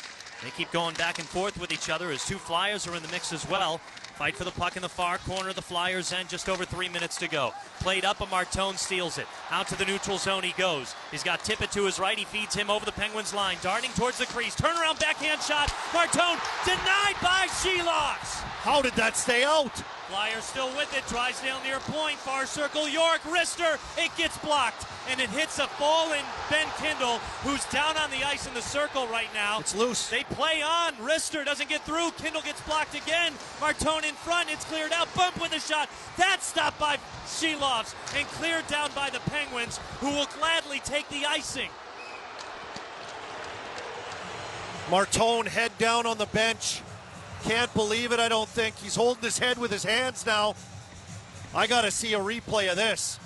They keep going back and forth with each other as two Flyers are in the mix as well. Fight for the puck in the far corner of the Flyers' end, just over 3 minutes to go. Played up, and Martone steals it. Out to the neutral zone he goes. He's got Tippett to his right. He feeds him over the Penguins' line. Darting towards the crease. Turnaround backhand shot. Martone denied by Shelox. How did that stay out? Flyers still with it. Drysdale near point. Far circle. York. Rister. It gets blocked. And it hits a fallen Ben Kindle, who's down on the ice in the circle right now. It's loose. They play on. Rister doesn't get through. Kindle gets blocked again. Martone in front. It's cleared out. Bump with a shot. That's stopped by Shelovs and cleared down by the Penguins, who will gladly take the icing. Martone head down on the bench. Can't believe it, I don't think. He's holding his head with his hands now. I got to see a replay of this.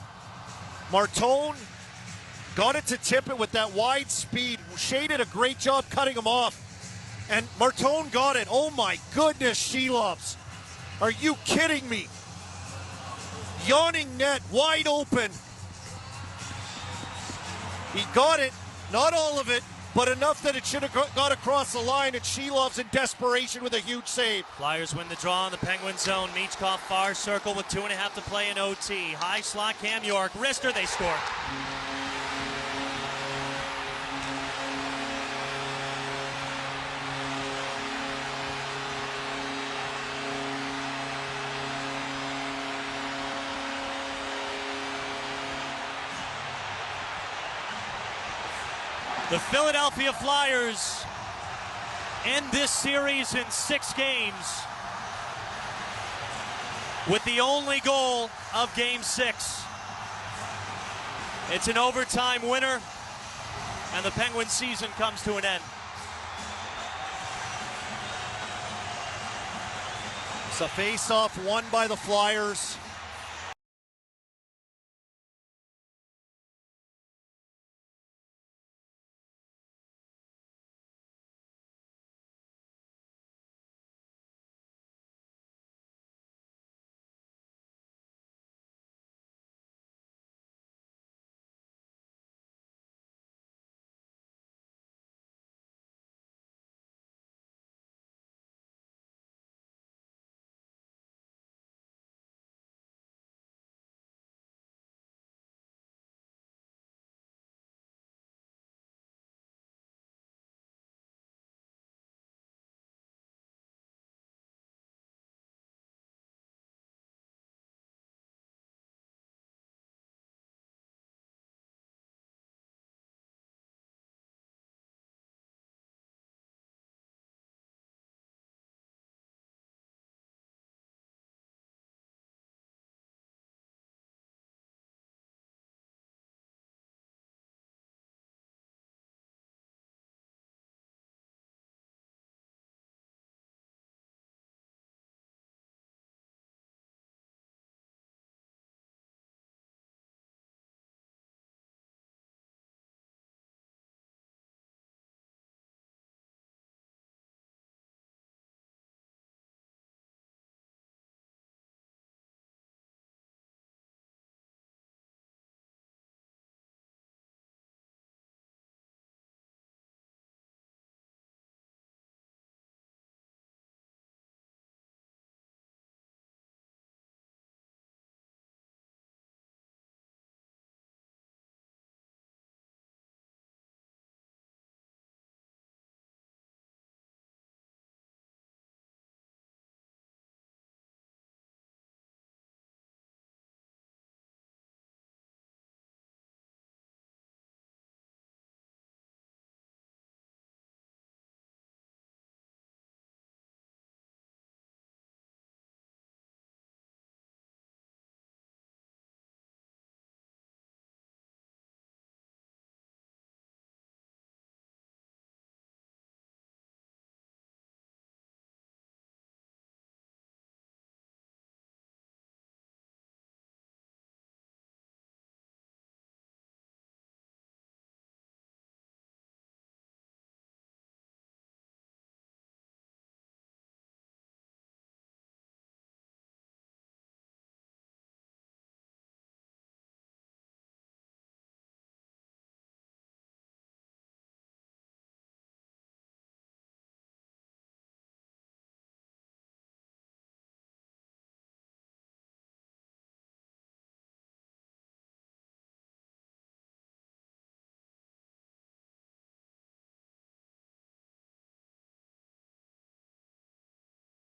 Martone got it to Tippett with that wide speed. Shea did a great job cutting him off. And Martone got it. Oh my goodness, Sheloves. Are you kidding me? Yawning net, wide open. He got it, not all of it, but enough that it should have got across the line, and Shelov's in desperation with a huge save. Flyers win the draw in the Penguin zone. Michkov far circle with 2.5 to play in OT. High slot, Cam York. Rister, they score. The Philadelphia Flyers end this series in 6 games with the only goal of Game 6. It's an overtime winner, and the Penguins season comes to an end. It's a face-off won by the Flyers.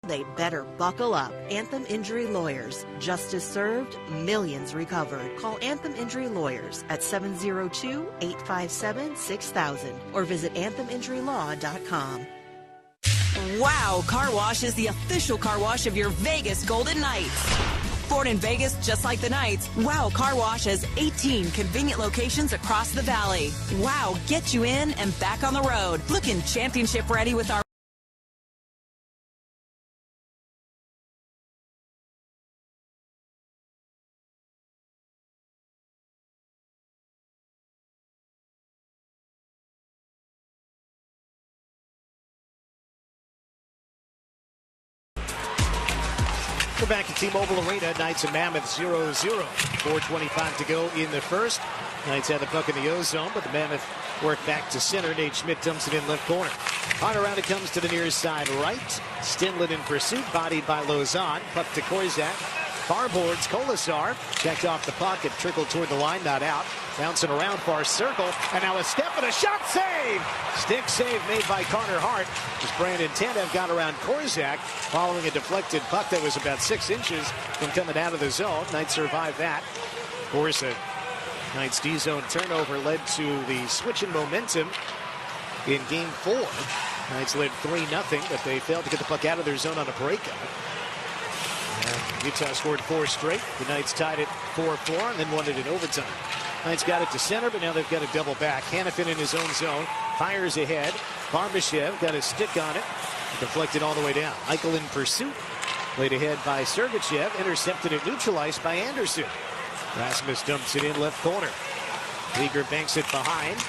They better buckle up. Anthem Injury Lawyers. Justice served, millions recovered. Call Anthem Injury Lawyers at 702-857-6000 or visit antheminjurylaw.com. Wow Car Wash is the official car wash of your Vegas Golden Knights. Born in Vegas just like the Knights, Wow Car Wash has 18 convenient locations across the valley. Wow gets you in and back on the road. Looking championship ready with our We're back at T-Mobile Arena. Knights and Mammoth 0-0. 4:25 to go in the first. Knights had the puck in the O-zone, but the Mammoth worked back to center. Nate Schmidt dumps it in left corner. On around it comes to the near side right. Stinlin in pursuit, bodied by Lozon. Puck to Korzak. Far boards, Kolasar. Checked off the puck. It trickled toward the line, not out. Bouncing around far circle. And now a step and a shot save. Stick save made by Carter Hart. As Brandon Tanev got around Korzak following a deflected puck that was about 6 inches from coming out of the zone. Knights survived that. Of course, a Knights D-zone turnover led to the switch in momentum in Game 4. Knights led 3-0, but they failed to get the puck out of their zone on a breakout. And Utah scored 4 straight. The Knights tied it 4-4 and then won it in overtime. Knights got it to center, but now they've got a double back. Hanifin in his own zone. Fires ahead. Barbashev got a stick on it. Deflected all the way down. Eichel in pursuit. Played ahead by Sergachev. Intercepted and neutralized by Anderson. Rasmus dumps it in left corner. Leaguer banks it behind.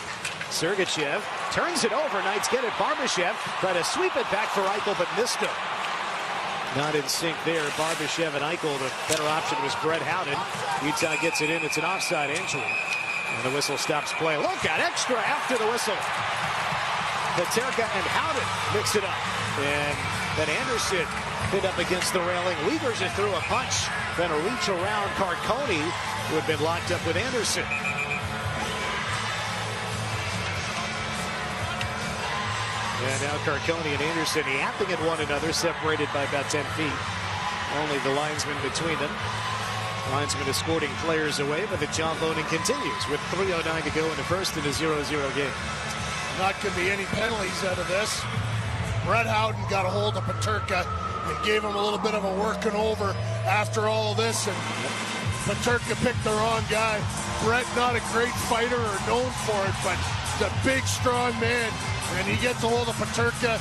Sergachev turns it over. Knights get it. Barbashev tried to sweep it back for Eichel, but missed him. Not in sync there. Barbashev and Eichel. The better option was Brett Howden. Utah gets it in. It's an offside entry. And the whistle stops play. Look at extra after the whistle. Paterka and Howden mix it up. And then Anderson hit up against the railing. Weavers just threw a punch. Then a reach around Carcone, who had been locked up with Anderson. And now Carcone and Anderson yapping at one another, separated by about 10 feet. Only the linesman between them. Linesman escorting players away, but the jawboning continues with 3:09 to go in the first in a 0-0 game. Not going to be any penalties out of this. Brett Howden got a hold of Paterka and gave him a little bit of a working over after all of this, and Paterka picked the wrong guy. Brett, not a great fighter or known for it, but he's a big, strong man. And he gets a hold of Paterka,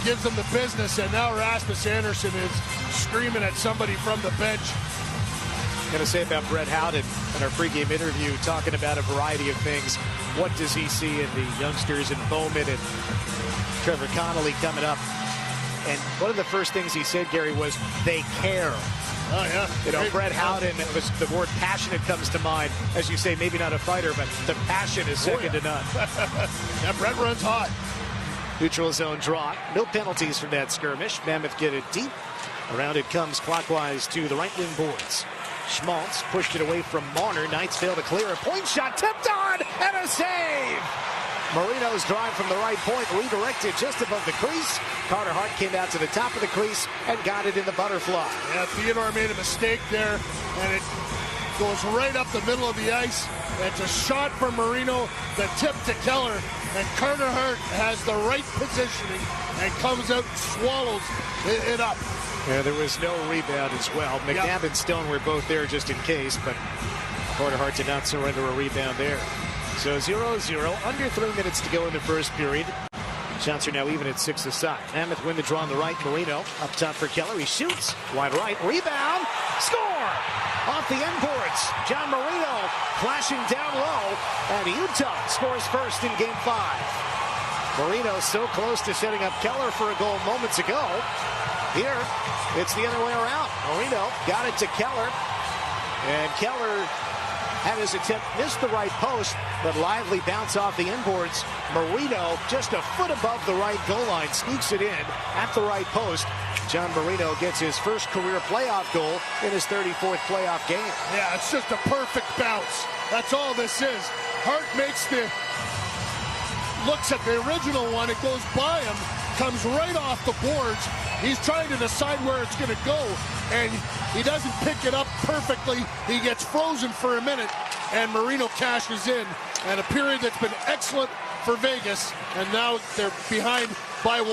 gives him the business, and now Rasmus Anderson is screaming at somebody from the bench. Going to say about Brett Howden in our pregame interview, talking about a variety of things. What does he see in the youngsters in Bowman and Trevor Connolly coming up? And one of the first things he said, Gary, was they care. Oh, yeah. You know, Brett Howden, the word passionate comes to mind. As you say, maybe not a fighter, but the passion is second to none. Yeah, Brett runs hot. Neutral zone draw. No penalties from that skirmish. Mammoth get it deep. Around it comes clockwise to the right wing boards. Schmaltz pushed it away from Marner. Knights fail to clear. A point shot tipped on and a save. Marino's drive from the right point redirected just above the crease. Carter Hart came out to the top of the crease and got it in the butterfly. Yeah, Theodore made a mistake there, and it goes right up the middle of the ice. It's a shot from Marino, the tip to Keller, and Carter Hart has the right positioning and comes out and swallows it up. Yeah, there was no rebound as well. McNabb and Stone were both there just in case, but Carter Hart did not surrender a rebound there. So 0-0, under 3 minutes to go in the first period. Shots are now even at 6 aside. Mammoth win the draw on the right. Marino up top for Keller. He shoots. Wide right. Rebound. Score! Off the end boards. John Marino flashing down low. And Utah scores first in Game 5. Marino so close to setting up Keller for a goal moments ago. Here, it's the other way around. Marino got it to Keller. And Keller had his attempt, missed the right post, but lively bounce off the inboards. Marino just a foot above the right goal line, sneaks it in at the right post. John Marino gets his first career playoff goal in his 34th playoff game. Yeah, it's just a perfect bounce. That's all this is. Hart makes looks at the original one, it goes by him, comes right off the boards. He's trying to decide where it's going to go, and he doesn't pick it up perfectly. He gets frozen for a minute, and Marino cashes in. And a period that's been excellent for Vegas, and now they're behind by one.